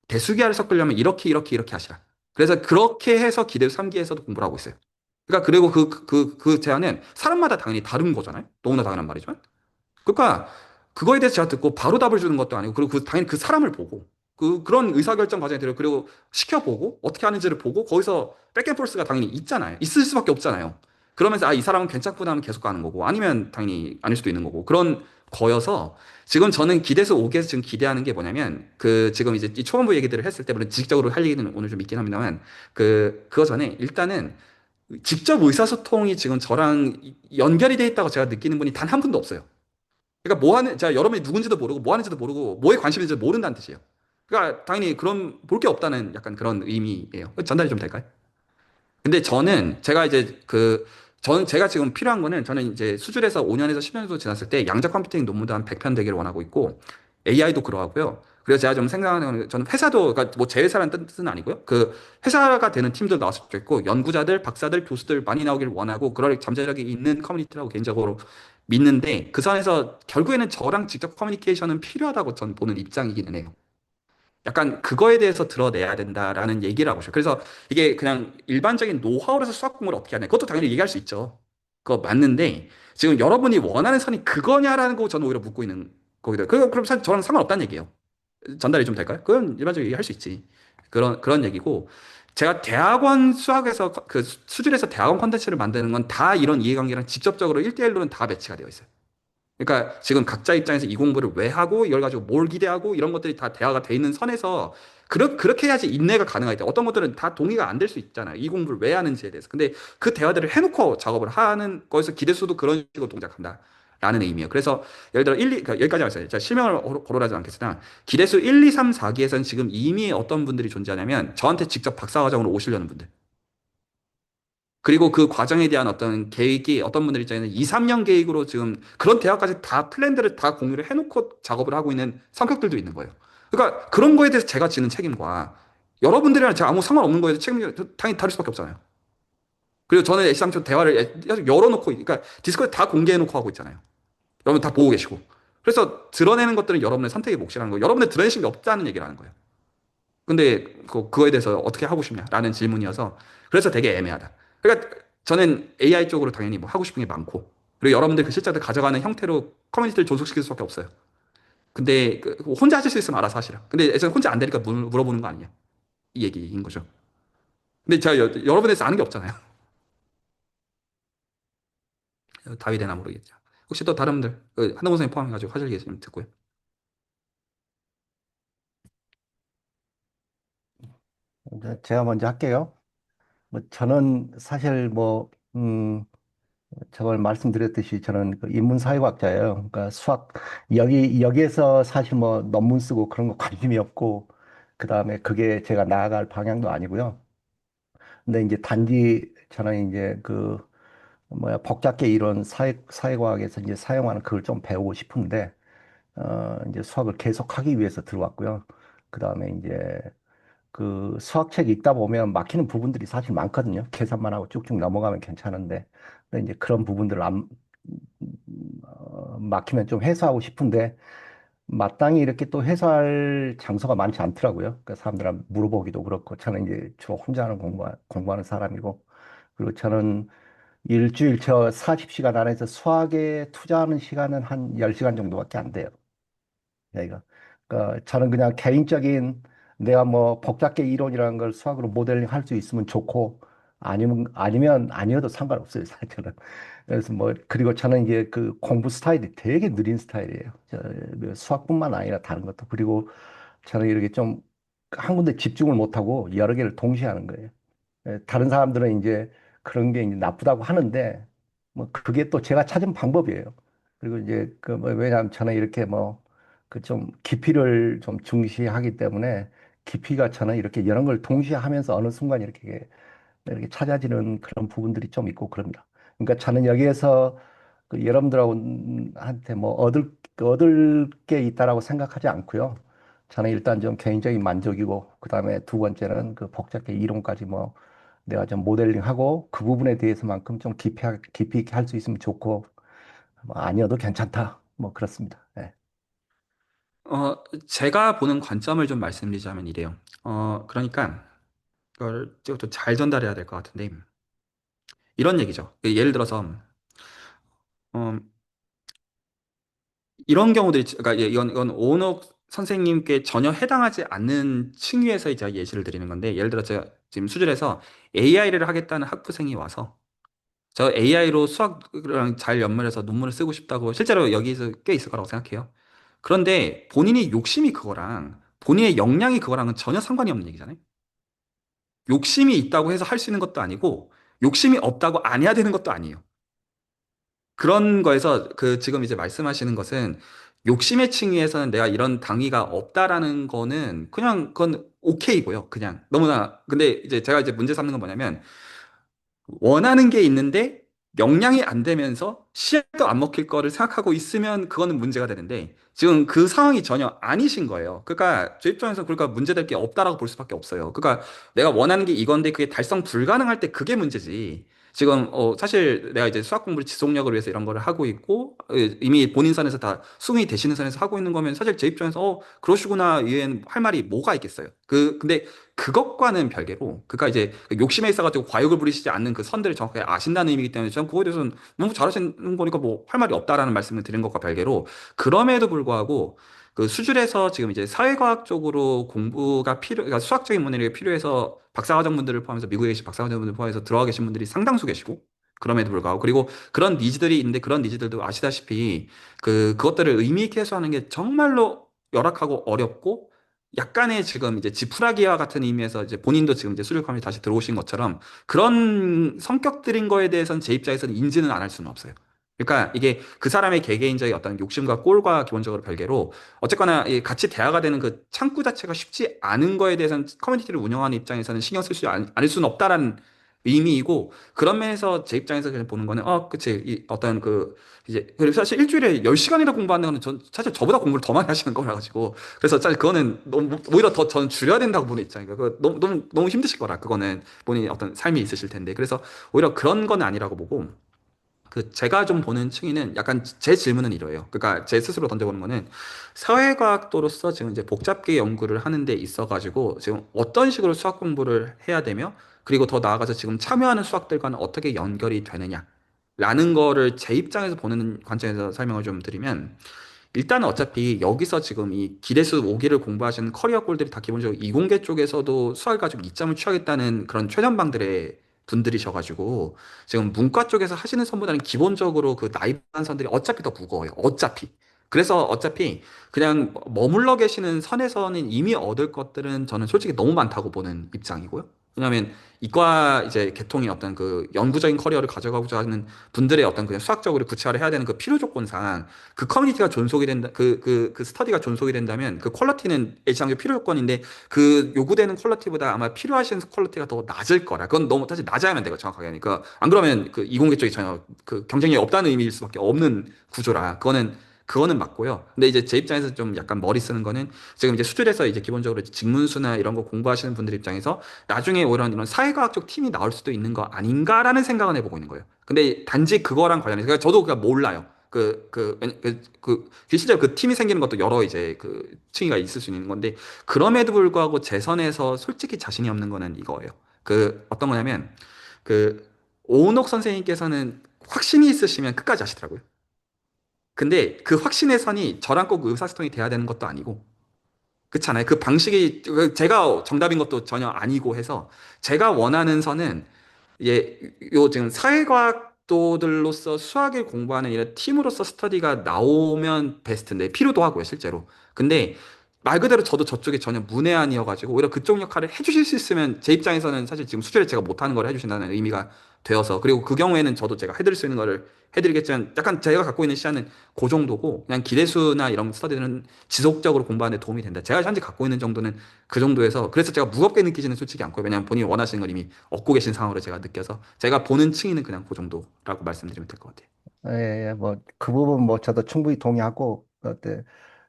대수기하를 섞으려면 이렇게 하시라. 그래서 그렇게 해서 기대 3기에서도 공부를 하고 있어요. 그러니까 그리고 그 제안은 사람마다 당연히 다른 거잖아요. 너무나 당연한 말이지만. 그러니까 그거에 대해서 제가 듣고 바로 답을 주는 것도 아니고 그리고 당연히 그 사람을 보고 그런 의사결정 과정에 들어 그리고 시켜보고 어떻게 하는지를 보고 거기서 백앤포스가 당연히 있잖아요. 있을 수밖에 없잖아요. 그러면서 아, 이 사람은 괜찮구나 하면 계속 가는 거고 아니면 당연히 아닐 수도 있는 거고 그런 거여서 지금 저는 기대서 5기에서 지금 기대하는 게 뭐냐면 그 지금 이제 이 초반부 얘기들을 했을 때 물론 지식적으로 할 얘기는 오늘 좀 있긴 합니다만 그거 전에 일단은 직접 의사소통이 지금 저랑 연결이 돼 있다고 제가 느끼는 분이 단 한 분도 없어요. 그러니까 뭐 하는, 자, 여러분이 누군지도 모르고 뭐 하는지도 모르고 뭐에 관심인지도 모른다는 뜻이에요. 그러니까 당연히 그런 볼 게 없다는 약간 그런 의미예요. 전달이 좀 될까요? 근데 저는 제가 이제 저는 제가 지금 필요한 거는 저는 이제 수술에서 5년에서 10년 정도 지났을 때 양자 컴퓨팅 논문도 한 100편 되기를 원하고 있고 AI도 그러하고요. 그래서 제가 좀 생각하는 거는 저는 회사도 그러니까 뭐 제 회사라는 뜻은 아니고요. 그 회사가 되는 팀도 나왔으면 좋겠고 연구자들, 박사들, 교수들 많이 나오길 원하고 그럴 잠재력이 있는 커뮤니티라고 개인적으로 믿는데 그 선에서 결국에는 저랑 직접 커뮤니케이션은 필요하다고 저는 보는 입장이기는 해요. 약간 그거에 대해서 드러내야 된다라는 얘기를 하고 싶어요. 그래서 이게 그냥 일반적인 노하우로서 수학 공부를 어떻게 하냐. 그것도 당연히 얘기할 수 있죠. 그거 맞는데 지금 여러분이 원하는 선이 그거냐라는 거 저는 오히려 묻고 있는 거기다. 그럼 사실 저랑 상관없다는 얘기예요. 전달이 좀 될까요? 그건 일반적으로 얘기할 수 있지. 그런 얘기고 제가 대학원 수학에서 그 수준에서 대학원 콘텐츠를 만드는 건 다 이런 이해관계랑 직접적으로 1대1로는 다 매치가 되어 있어요. 그러니까 지금 각자 입장에서 이 공부를 왜 하고 이걸 가지고 뭘 기대하고 이런 것들이 다 대화가 돼 있는 선에서 그렇게 해야지 인내가 가능하겠다. 어떤 것들은 다 동의가 안 될 수 있잖아요. 이 공부를 왜 하는지에 대해서. 근데 그 대화들을 해놓고 작업을 하는 거에서 기대수도 그런 식으로 동작한다. 라는 의미예요. 그래서 예를 들어 1, 2, 그러니까 여기까지 하겠어요. 자, 실명을 거론하지 않겠으나 기대수 1, 2, 3, 4기에서는 지금 이미 어떤 분들이 존재하냐면 저한테 직접 박사과정으로 오시려는 분들. 그리고 그 과정에 대한 어떤 계획이 어떤 분들 입장에는 2, 3년 계획으로 지금 그런 대화까지 다 플랜들을 다 공유를 해놓고 작업을 하고 있는 성격들도 있는 거예요. 그러니까 그런 거에 대해서 제가 지는 책임과 여러분들이랑 제가 아무 상관없는 거에 대해서 책임이 당연히 다를 수밖에 없잖아요. 그리고 저는 애시당초 대화를 열어놓고, 그러니까 디스코드 다 공개해놓고 하고 있잖아요. 여러분 다 보고 계시고. 그래서 드러내는 것들은 여러분의 선택의 몫이라는 거예요. 여러분의 드러내신 게 없다는 얘기를 하는 거예요. 근데 그거에 대해서 어떻게 하고 싶냐라는 질문이어서 그래서 되게 애매하다. 그러니까 저는 AI 쪽으로 당연히 뭐 하고 싶은 게 많고 그리고 여러분들 그 실적을 가져가는 형태로 커뮤니티를 존속시킬 수밖에 없어요. 근데 혼자 하실 수 있으면 알아서 하시라. 근데 예전 혼자 안 되니까 물어보는 거 아니냐 이 얘기인 거죠. 근데 제가 여러분에서 아는 게 없잖아요. 답이 되나 모르겠죠. 혹시 또 다른 분들 한동훈 선생님 포함해가지고 하실 얘기 좀 듣고요. 제가 먼저 할게요. 뭐 저는 사실 저걸 말씀드렸듯이 저는 그 인문사회학자예요. 그러니까 수학, 여기에서 사실 뭐 논문 쓰고 그런 거 관심이 없고, 그 다음에 그게 제가 나아갈 방향도 아니고요. 근데 이제 단지 저는 이제 복잡계 이론 사회과학에서 이제 사용하는 그걸 좀 배우고 싶은데, 이제 수학을 계속 하기 위해서 들어왔고요. 그 다음에 이제 그 수학책 읽다 보면 막히는 부분들이 사실 많거든요. 계산만 하고 쭉쭉 넘어가면 괜찮은데, 근데 이제 그런 부분들을 막히면 좀 해소하고 싶은데, 마땅히 이렇게 또 해소할 장소가 많지 않더라고요. 그러니까 사람들한테 물어보기도 그렇고, 저는 이제 주로 혼자 하는 공부하는 사람이고, 그리고 저는 일주일 저 40시간 안에서 수학에 투자하는 시간은 한 10시간 정도밖에 안 돼요. 여기가. 그러니까 저는 그냥 개인적인 내가 뭐 복잡계 이론이라는 걸 수학으로 모델링 할 수 있으면 좋고 아니면 아니어도 상관없어요, 사실은. 그래서 뭐 그리고 저는 이제 그 공부 스타일이 되게 느린 스타일이에요. 뭐 수학뿐만 아니라 다른 것도. 그리고 저는 이렇게 좀 한 군데 집중을 못하고 여러 개를 동시에 하는 거예요. 다른 사람들은 이제 그런 게 이제 나쁘다고 하는데 뭐 그게 또 제가 찾은 방법이에요. 그리고 이제 왜냐하면 저는 이렇게 뭐 그 좀 깊이를 좀 중시하기 때문에 깊이가 저는 이렇게 여러 걸 동시에 하면서 어느 순간 이렇게 찾아지는 그런 부분들이 좀 있고 그럽니다. 그러니까 저는 여기에서 그 여러분들하고 한테 뭐 얻을 게 있다라고 생각하지 않고요. 저는 일단 좀 개인적인 만족이고 그다음에 두 번째는 그 복잡계 이론까지 뭐 내가 좀 모델링하고 그 부분에 대해서만큼 좀 깊이 있게 할 수 있으면 좋고 뭐 아니어도 괜찮다. 뭐 그렇습니다. 예. 제가 보는 관점을 좀 말씀드리자면 이래요. 그러니까 이걸 좀 잘 전달해야 될 것 같은데 이런 얘기죠. 예를 들어서 어, 이런 경우들이 그러니까 이건 오은옥 선생님께 전혀 해당하지 않는 층위에서 이제 예시를 드리는 건데 예를 들어 제가 지금 수준에서 AI를 하겠다는 학부생이 와서 저 AI로 수학이랑 잘 연결해서 논문을 쓰고 싶다고 실제로 여기서 꽤 있을 거라고 생각해요. 그런데 본인이 욕심이 그거랑 본인의 역량이 그거랑은 전혀 상관이 없는 얘기잖아요. 욕심이 있다고 해서 할 수 있는 것도 아니고 욕심이 없다고 안 해야 되는 것도 아니에요. 그런 거에서 그 지금 이제 말씀하시는 것은 욕심의 층위에서는 내가 이런 당위가 없다라는 거는 그냥 그건 오케이고요. 그냥 너무나 근데 이제 제가 이제 문제 삼는 건 뭐냐면 원하는 게 있는데 역량이 안 되면서 시약도 안 먹힐 거를 생각하고 있으면 그거는 문제가 되는데 지금 그 상황이 전혀 아니신 거예요. 그러니까 제 입장에서 그러니까 문제될 게 없다라고 볼 수밖에 없어요. 그러니까 내가 원하는 게 이건데 그게 달성 불가능할 때 그게 문제지. 지금 사실 내가 이제 수학 공부를 지속력을 위해서 이런 거를 하고 있고 이미 본인 선에서 다 수긍이 되시는 선에서 하고 있는 거면 사실 제 입장에서 그러시구나 이외엔 할 말이 뭐가 있겠어요. 근데 그것과는 별개로, 그니까 이제 그 욕심에 있어가지고 과욕을 부리시지 않는 그 선들을 정확하게 아신다는 의미이기 때문에 저는 그거에 대해서는 너무 잘하시는 거니까 뭐 할 말이 없다라는 말씀을 드린 것과 별개로, 그럼에도 불구하고 그 수준에서 지금 이제 사회과학 쪽으로 공부가 그러니까 수학적인 문해력이 필요해서 박사과정분들을 포함해서 미국에 계신 박사과정분들 포함해서 들어가 계신 분들이 상당수 계시고, 그럼에도 불구하고 그리고 그런 니즈들이 있는데 그런 니즈들도 아시다시피 그것들을 의미 있게 해소하는 게 정말로 열악하고 어렵고 약간의 지금 이제 지푸라기와 같은 의미에서 이제 본인도 지금 이제 수료 커뮤니티 다시 들어오신 것처럼 그런 성격들인 거에 대해서는 제 입장에서는 인지는 안 할 수는 없어요. 그러니까 이게 그 사람의 개개인적인 어떤 욕심과 꼴과 기본적으로 별개로 어쨌거나 이 같이 대화가 되는 그 창구 자체가 쉽지 않은 거에 대해서는 커뮤니티를 운영하는 입장에서는 신경 쓸 수 않을 수는 없다라는 의미이고, 그런 면에서 제 입장에서 그냥 보는 거는 그치 이 어떤 이제 그리고 사실 일주일에 10시간이나 공부하는 거는 사실 저보다 공부를 더 많이 하시는 거라 가지고 그래서 사실 그거는 너무 오히려 더 저는 줄여야 된다고 보는 입장이니까 그 너무 힘드실 거라 그거는 본인이 어떤 삶이 있으실 텐데 그래서 오히려 그런 건 아니라고 보고 제가 좀 보는 층위는 약간 제 질문은 이래요. 그러니까 제 스스로 던져보는 거는 사회과학도로서 지금 이제 복잡계 연구를 하는 데 있어가지고 지금 어떤 식으로 수학 공부를 해야 되며 그리고 더 나아가서 지금 참여하는 수학들과는 어떻게 연결이 되느냐 라는 거를 제 입장에서 보는 관점에서 설명을 좀 드리면 일단은 어차피 여기서 지금 이 기대수 5기를 공부하시는 커리어 꼴들이 다 기본적으로 이공계 쪽에서도 수학을 가지고 이점을 취하겠다는 그런 최전방들의 분들이셔가지고 지금 문과 쪽에서 하시는 선보다는 기본적으로 그 나이브한 선들이 어차피 더 무거워요. 어차피. 그래서 어차피 그냥 머물러 계시는 선에서는 이미 얻을 것들은 저는 솔직히 너무 많다고 보는 입장이고요. 왜냐하면 이과 이제 계통이 어떤 그 영구적인 커리어를 가져가고자 하는 분들의 어떤 그냥 수학적으로 구체화를 해야 되는 그 필요 조건상 그 커뮤니티가 존속이 된다, 그 스터디가 존속이 된다면 그 퀄리티는 일상적 필요 조건인데 그 요구되는 퀄리티보다 아마 필요하신 퀄리티가 더 낮을 거라. 그건 너무 사실 낮아야만 돼요, 정확하게. 그러니까 안 그러면 그 이공계 쪽이 전혀 그 경쟁력이 없다는 의미일 수밖에 없는 구조라. 그거는 맞고요. 근데 이제 제 입장에서 좀 약간 머리 쓰는 거는 지금 이제 수준에서 이제 기본적으로 이제 직문수나 이런 거 공부하시는 분들 입장에서 나중에 이런 사회과학 쪽 팀이 나올 수도 있는 거 아닌가라는 생각은 해보고 있는 거예요. 근데 단지 그거랑 관련해서 그러니까 저도 그냥 몰라요. 실제로 그 팀이 생기는 것도 여러 이제 그 층위가 있을 수 있는 건데 그럼에도 불구하고 제 선에서 솔직히 자신이 없는 거는 이거예요. 그 어떤 거냐면 그 오은옥 선생님께서는 확신이 있으시면 끝까지 하시더라고요. 근데 그 확신의 선이 저랑 꼭 의사소통이 돼야 되는 것도 아니고, 그렇잖아요. 그 방식이 제가 정답인 것도 전혀 아니고 해서 제가 원하는 선은 예, 요 지금 사회과학도들로서 수학을 공부하는 이런 팀으로서 스터디가 나오면 베스트인데 필요도 하고요, 실제로. 근데 말 그대로 저도 저쪽에 전혀 문외한이어가지고 오히려 그쪽 역할을 해주실 수 있으면 제 입장에서는 사실 지금 수주를 제가 못하는 걸 해주신다는 의미가 되어서 그리고 그 경우에는 저도 제가 해드릴 수 있는 거를 해드리겠지만 약간 제가 갖고 있는 시야는 그 정도고 그냥 기대수나 이런 스터디는 지속적으로 공부하는 데 도움이 된다. 제가 현재 갖고 있는 정도는 그 정도에서 그래서 제가 무겁게 느끼지는 솔직히 않고요. 왜냐하면 본인이 원하시는 걸 이미 얻고 계신 상황으로 제가 느껴서 제가 보는 층위는 그냥 그 정도라고 말씀드리면 될 것 같아요. 예, 뭐, 그 부분 뭐 저도 충분히 동의하고, 어때,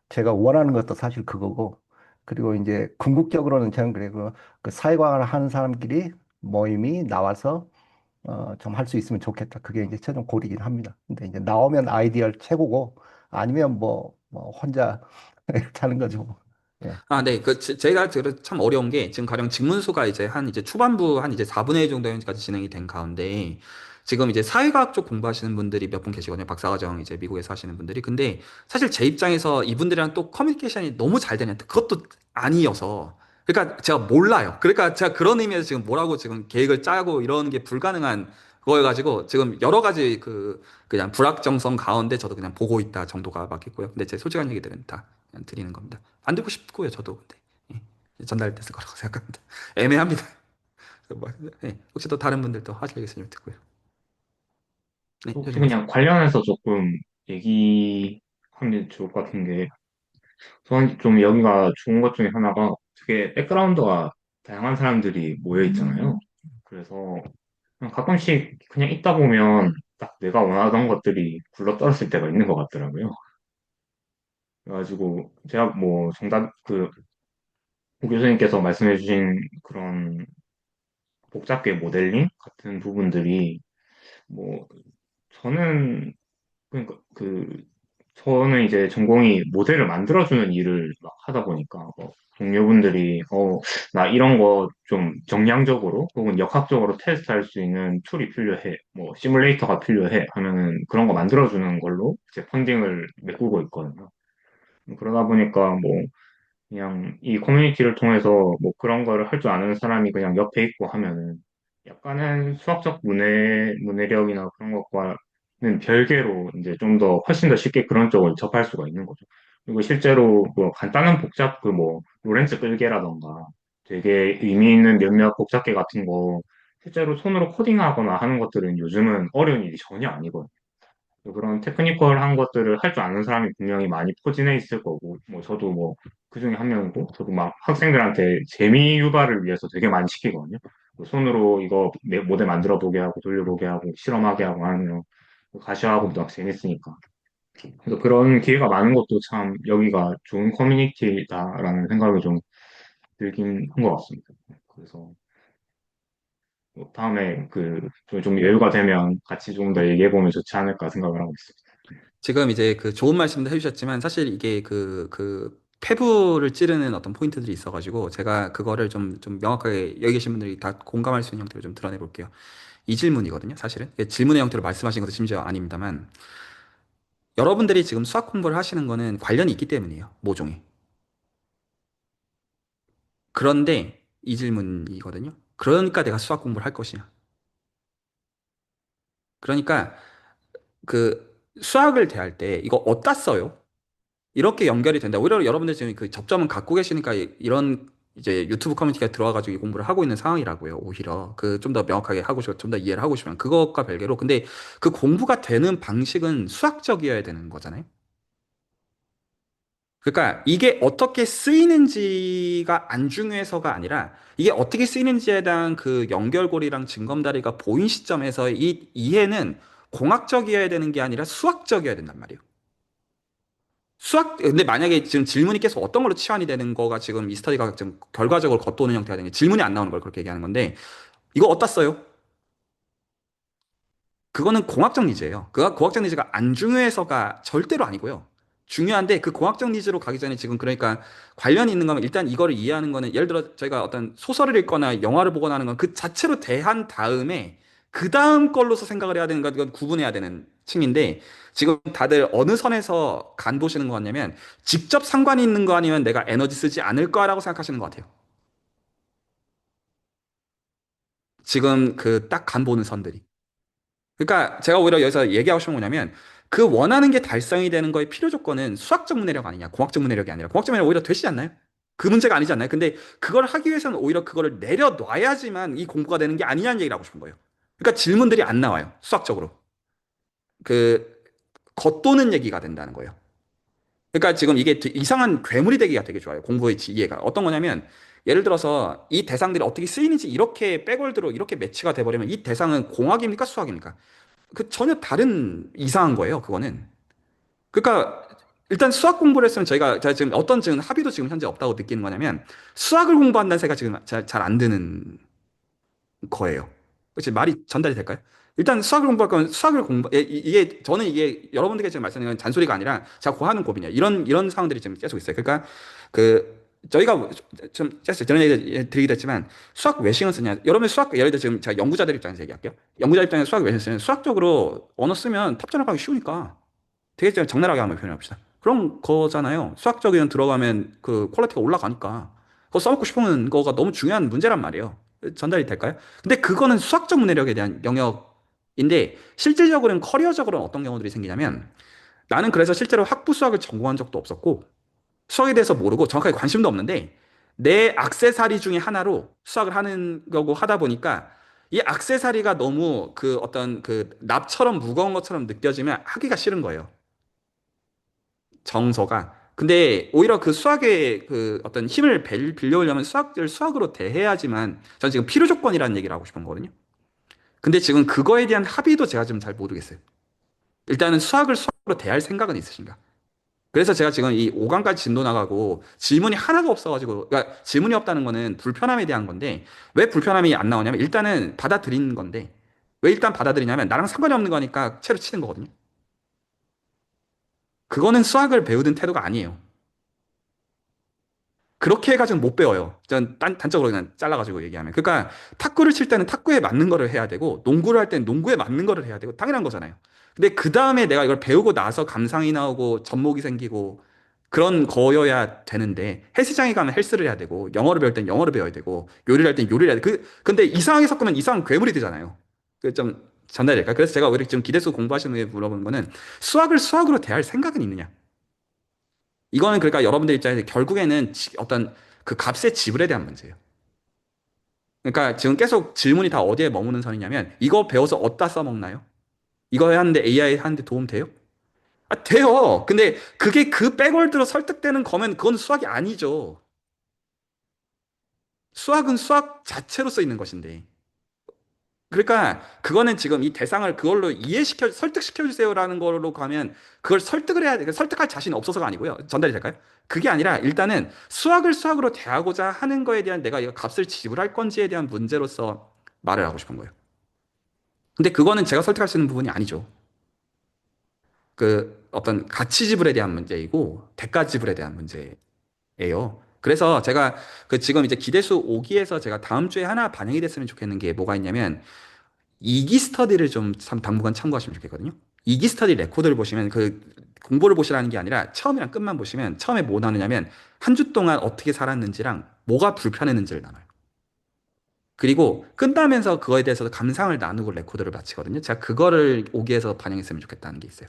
제가 원하는 것도 사실 그거고, 그리고 이제 궁극적으로는 저는 그래, 그 사회과학을 하는 사람끼리 모임이 나와서, 좀 할 수 있으면 좋겠다. 그게 이제 최종 고리긴 합니다. 근데 이제 나오면 아이디어 최고고, 아니면 뭐, 혼자 이렇게 하는 거죠. 뭐. 예. 아, 네. 제가 참 어려운 게 지금 가령 직문수가 이제 한 이제 초반부 한 이제 4분의 1 정도까지 진행이 된 가운데 지금 이제 사회과학 쪽 공부하시는 분들이 몇 분 계시거든요. 박사과정 이제 미국에서 하시는 분들이. 근데 사실 제 입장에서 이분들이랑 또 커뮤니케이션이 너무 잘 되냐. 그것도 아니어서. 그러니까 제가 몰라요. 그러니까 제가 그런 의미에서 지금 뭐라고 지금 계획을 짜고 이런 게 불가능한 거여가지고 지금 여러 가지 그냥 불확정성 가운데 저도 그냥 보고 있다 정도가 맞겠고요. 근데 제 솔직한 얘기들은 다 그냥 드리는 겁니다. 안 듣고 싶고요, 저도. 근데 예, 전달됐을 거라고 생각합니다. 애매합니다. 그래서 뭐, 예, 혹시 또 다른 분들도 하실 얘기 있으면 듣고요. 네, 혹시 효진 교수. 그냥 관련해서 조금 얘기하면 좋을 것 같은 게, 저는 좀 여기가 좋은 것 중에 하나가 되게 백그라운드가 다양한 사람들이 모여 있잖아요. 그래서 그냥 가끔씩 그냥 있다 보면 딱 내가 원하던 것들이 굴러떨어질 때가 있는 것 같더라고요. 그래가지고 제가 뭐 정답, 고 교수님께서 말씀해주신 그런 복잡계 모델링 같은 부분들이 뭐 저는 그러니까 저는 이제 전공이 모델을 만들어주는 일을 막 하다 보니까 뭐 동료분들이 나 이런 거 좀 정량적으로 혹은 역학적으로 테스트할 수 있는 툴이 필요해 뭐 시뮬레이터가 필요해 하면은 그런 거 만들어주는 걸로 이제 펀딩을 메꾸고 있거든요. 그러다 보니까 뭐 그냥 이 커뮤니티를 통해서 뭐 그런 거를 할 줄 아는 사람이 그냥 옆에 있고 하면은 약간은 수학적 문해력이나 그런 것과는 별개로 이제 좀 더 훨씬 더 쉽게 그런 쪽을 접할 수가 있는 거죠. 그리고 실제로 뭐 간단한 복잡 뭐 로렌츠 끌개라던가 되게 의미 있는 몇몇 복잡계 같은 거 실제로 손으로 코딩하거나 하는 것들은 요즘은 어려운 일이 전혀 아니거든요. 그런 테크니컬한 것들을 할 줄 아는 사람이 분명히 많이 포진해 있을 거고, 뭐 저도 뭐 그 중에 한 명이고, 저도 막 학생들한테 재미 유발을 위해서 되게 많이 시키거든요. 뭐 손으로 이거 모델 만들어 보게 하고, 돌려보게 하고, 실험하게 하고 하면 가시화하고도 막 재밌으니까. 그래서 그런 기회가 많은 것도 참 여기가 좋은 커뮤니티다라는 생각이 좀 들긴 한 것 같습니다. 그래서 뭐 다음에 좀 여유가 되면 같이 좀 더 얘기해 보면 좋지 않을까 생각을 하고 있습니다. 지금 이제 그 좋은 말씀도 해주셨지만 사실 이게 폐부를 찌르는 어떤 포인트들이 있어가지고 제가 그거를 좀 명확하게 여기 계신 분들이 다 공감할 수 있는 형태로 좀 드러내 볼게요. 이 질문이거든요, 사실은. 질문의 형태로 말씀하신 것도 심지어 아닙니다만 여러분들이 지금 수학 공부를 하시는 거는 관련이 있기 때문이에요, 모종에. 그런데 이 질문이거든요. 그러니까 내가 수학 공부를 할 것이냐. 그러니까 그 수학을 대할 때 이거 어디다 써요? 이렇게 연결이 된다. 오히려 여러분들 지금 그 접점은 갖고 계시니까 이런 이제 유튜브 커뮤니티가 들어와가지고 이 공부를 하고 있는 상황이라고요. 오히려 그 좀 더 명확하게 하고 싶어, 좀 더 이해를 하고 싶으면 그것과 별개로. 근데 그 공부가 되는 방식은 수학적이어야 되는 거잖아요. 그러니까 이게 어떻게 쓰이는지가 안 중요해서가 아니라 이게 어떻게 쓰이는지에 대한 그 연결고리랑 징검다리가 보인 시점에서 이 이해는 공학적이어야 되는 게 아니라 수학적이어야 된단 말이에요. 근데 만약에 지금 질문이 계속 어떤 걸로 치환이 되는 거가 지금 이 스터디가 지금 결과적으로 겉도는 형태가 되는 게 질문이 안 나오는 걸 그렇게 얘기하는 건데 이거 어디다 써요? 그거는 공학적 니즈예요. 그 공학적 니즈가 안 중요해서가 절대로 아니고요. 중요한데 그 공학적 니즈로 가기 전에 지금 그러니까 관련이 있는 거면 일단 이거를 이해하는 거는 예를 들어 저희가 어떤 소설을 읽거나 영화를 보거나 하는 건 그 자체로 대한 다음에 그 다음 걸로서 생각을 해야 되는 거 이건 구분해야 되는 층인데 지금 다들 어느 선에서 간 보시는 거 같냐면 직접 상관이 있는 거 아니면 내가 에너지 쓰지 않을 거라고 생각하시는 것 같아요. 지금 그 딱 간 보는 선들이. 그러니까 제가 오히려 여기서 얘기하고 싶은 건 뭐냐면 그 원하는 게 달성이 되는 거의 필요 조건은 수학적 문해력 아니냐, 공학적 문해력이 아니라 공학적 문해력 오히려 되시지 않나요? 그 문제가 아니지 않나요? 근데 그걸 하기 위해서는 오히려 그거를 내려놔야지만 이 공부가 되는 게 아니냐는 얘기를 하고 싶은 거예요. 그러니까 질문들이 안 나와요. 수학적으로. 그 겉도는 얘기가 된다는 거예요. 그러니까 지금 이게 이상한 괴물이 되기가 되게 좋아요. 공부의 이해가. 어떤 거냐면 예를 들어서 이 대상들이 어떻게 쓰이는지 이렇게 백월드로 이렇게 매치가 돼버리면 이 대상은 공학입니까? 수학입니까? 그 전혀 다른 이상한 거예요, 그거는. 그러니까 일단 수학 공부를 했으면 제가 지금 어떤 지금 합의도 지금 현재 없다고 느끼는 거냐면 수학을 공부한다는 생각이 지금 잘 안 드는 거예요. 그치? 말이 전달이 될까요? 일단 수학을 공부할 거면 수학을 이게 저는 이게 여러분들께 지금 말씀드리는 건 잔소리가 아니라 제가 고하는 고민이에요. 이런 상황들이 지금 계속 있어요. 그러니까 그 저희가 좀 저런 얘기 드리기도 했지만 수학 왜 신경 쓰냐? 여러분 수학 예를 들어 지금 제가 연구자들 입장에서 얘기할게요. 연구자 입장에서 수학 왜 신경 쓰냐? 수학적으로 언어 쓰면 탑 전업하기 쉬우니까. 되게 좀 적나라하게 한번 표현해봅시다. 그런 거잖아요. 수학적인 들어가면 그 퀄리티가 올라가니까. 그거 써먹고 싶은 거가 너무 중요한 문제란 말이에요. 전달이 될까요? 근데 그거는 수학적 문해력에 대한 영역인데 실질적으로는 커리어적으로는 어떤 경우들이 생기냐면 나는 그래서 실제로 학부 수학을 전공한 적도 없었고 수학에 대해서 모르고 정확하게 관심도 없는데 내 액세서리 중에 하나로 수학을 하는 거고 하다 보니까 이 액세서리가 너무 그 어떤 그 납처럼 무거운 것처럼 느껴지면 하기가 싫은 거예요. 정서가. 근데 오히려 그 수학의 그 어떤 힘을 빌려오려면 수학을 수학으로 대해야지만 저는 지금 필요 조건이라는 얘기를 하고 싶은 거거든요. 근데 지금 그거에 대한 합의도 제가 지금 잘 모르겠어요. 일단은 수학을 수학으로 대할 생각은 있으신가? 그래서 제가 지금 이 5강까지 진도 나가고 질문이 하나도 없어가지고, 그러니까 질문이 없다는 거는 불편함에 대한 건데, 왜 불편함이 안 나오냐면, 일단은 받아들이는 건데, 왜 일단 받아들이냐면, 나랑 상관이 없는 거니까 채로 치는 거거든요. 그거는 수학을 배우던 태도가 아니에요. 그렇게 해가지고 못 배워요. 전 단적으로 그냥 잘라가지고 얘기하면. 그러니까 탁구를 칠 때는 탁구에 맞는 거를 해야 되고, 농구를 할 때는 농구에 맞는 거를 해야 되고, 당연한 거잖아요. 근데 그 다음에 내가 이걸 배우고 나서 감상이 나오고, 접목이 생기고, 그런 거여야 되는데, 헬스장에 가면 헬스를 해야 되고, 영어를 배울 땐 영어를 배워야 되고, 요리를 할 땐 요리를 해야 돼. 근데 이상하게 섞으면 이상한 괴물이 되잖아요. 그 좀 전달이 될까? 그래서 제가 오히려 지금 기대수 공부하시는 분에 물어보는 거는, 수학을 수학으로 대할 생각은 있느냐? 이거는 그러니까 여러분들 입장에서 결국에는 어떤 그 값의 지불에 대한 문제예요. 그러니까 지금 계속 질문이 다 어디에 머무는 선이냐면 이거 배워서 어디다 써먹나요? 이거 하는데 AI 하는데 도움 돼요? 아, 돼요. 근데 그게 그 백월드로 설득되는 거면 그건 수학이 아니죠. 수학은 수학 자체로 써 있는 것인데. 그러니까 그거는 지금 이 대상을 그걸로 설득시켜 주세요라는 걸로 가면 그걸 설득을 해야 돼. 설득할 자신이 없어서가 아니고요. 전달이 될까요? 그게 아니라 일단은 수학을 수학으로 대하고자 하는 거에 대한 내가 이거 값을 지불할 건지에 대한 문제로서 말을 하고 싶은 거예요. 근데 그거는 제가 설득할 수 있는 부분이 아니죠. 그 어떤 가치 지불에 대한 문제이고 대가 지불에 대한 문제예요. 그래서 제가 그 지금 이제 기대수 5기에서 제가 다음 주에 하나 반영이 됐으면 좋겠는 게 뭐가 있냐면 이기 스터디를 좀 당분간 참고하시면 좋겠거든요. 이기 스터디 레코드를 보시면 그 공부를 보시라는 게 아니라 처음이랑 끝만 보시면 처음에 뭐 나누냐면 한 주 동안 어떻게 살았는지랑 뭐가 불편했는지를 나눠요. 그리고 끝나면서 그거에 대해서 감상을 나누고 레코드를 마치거든요. 제가 그거를 오기에서 반영했으면 좋겠다는 게 있어요.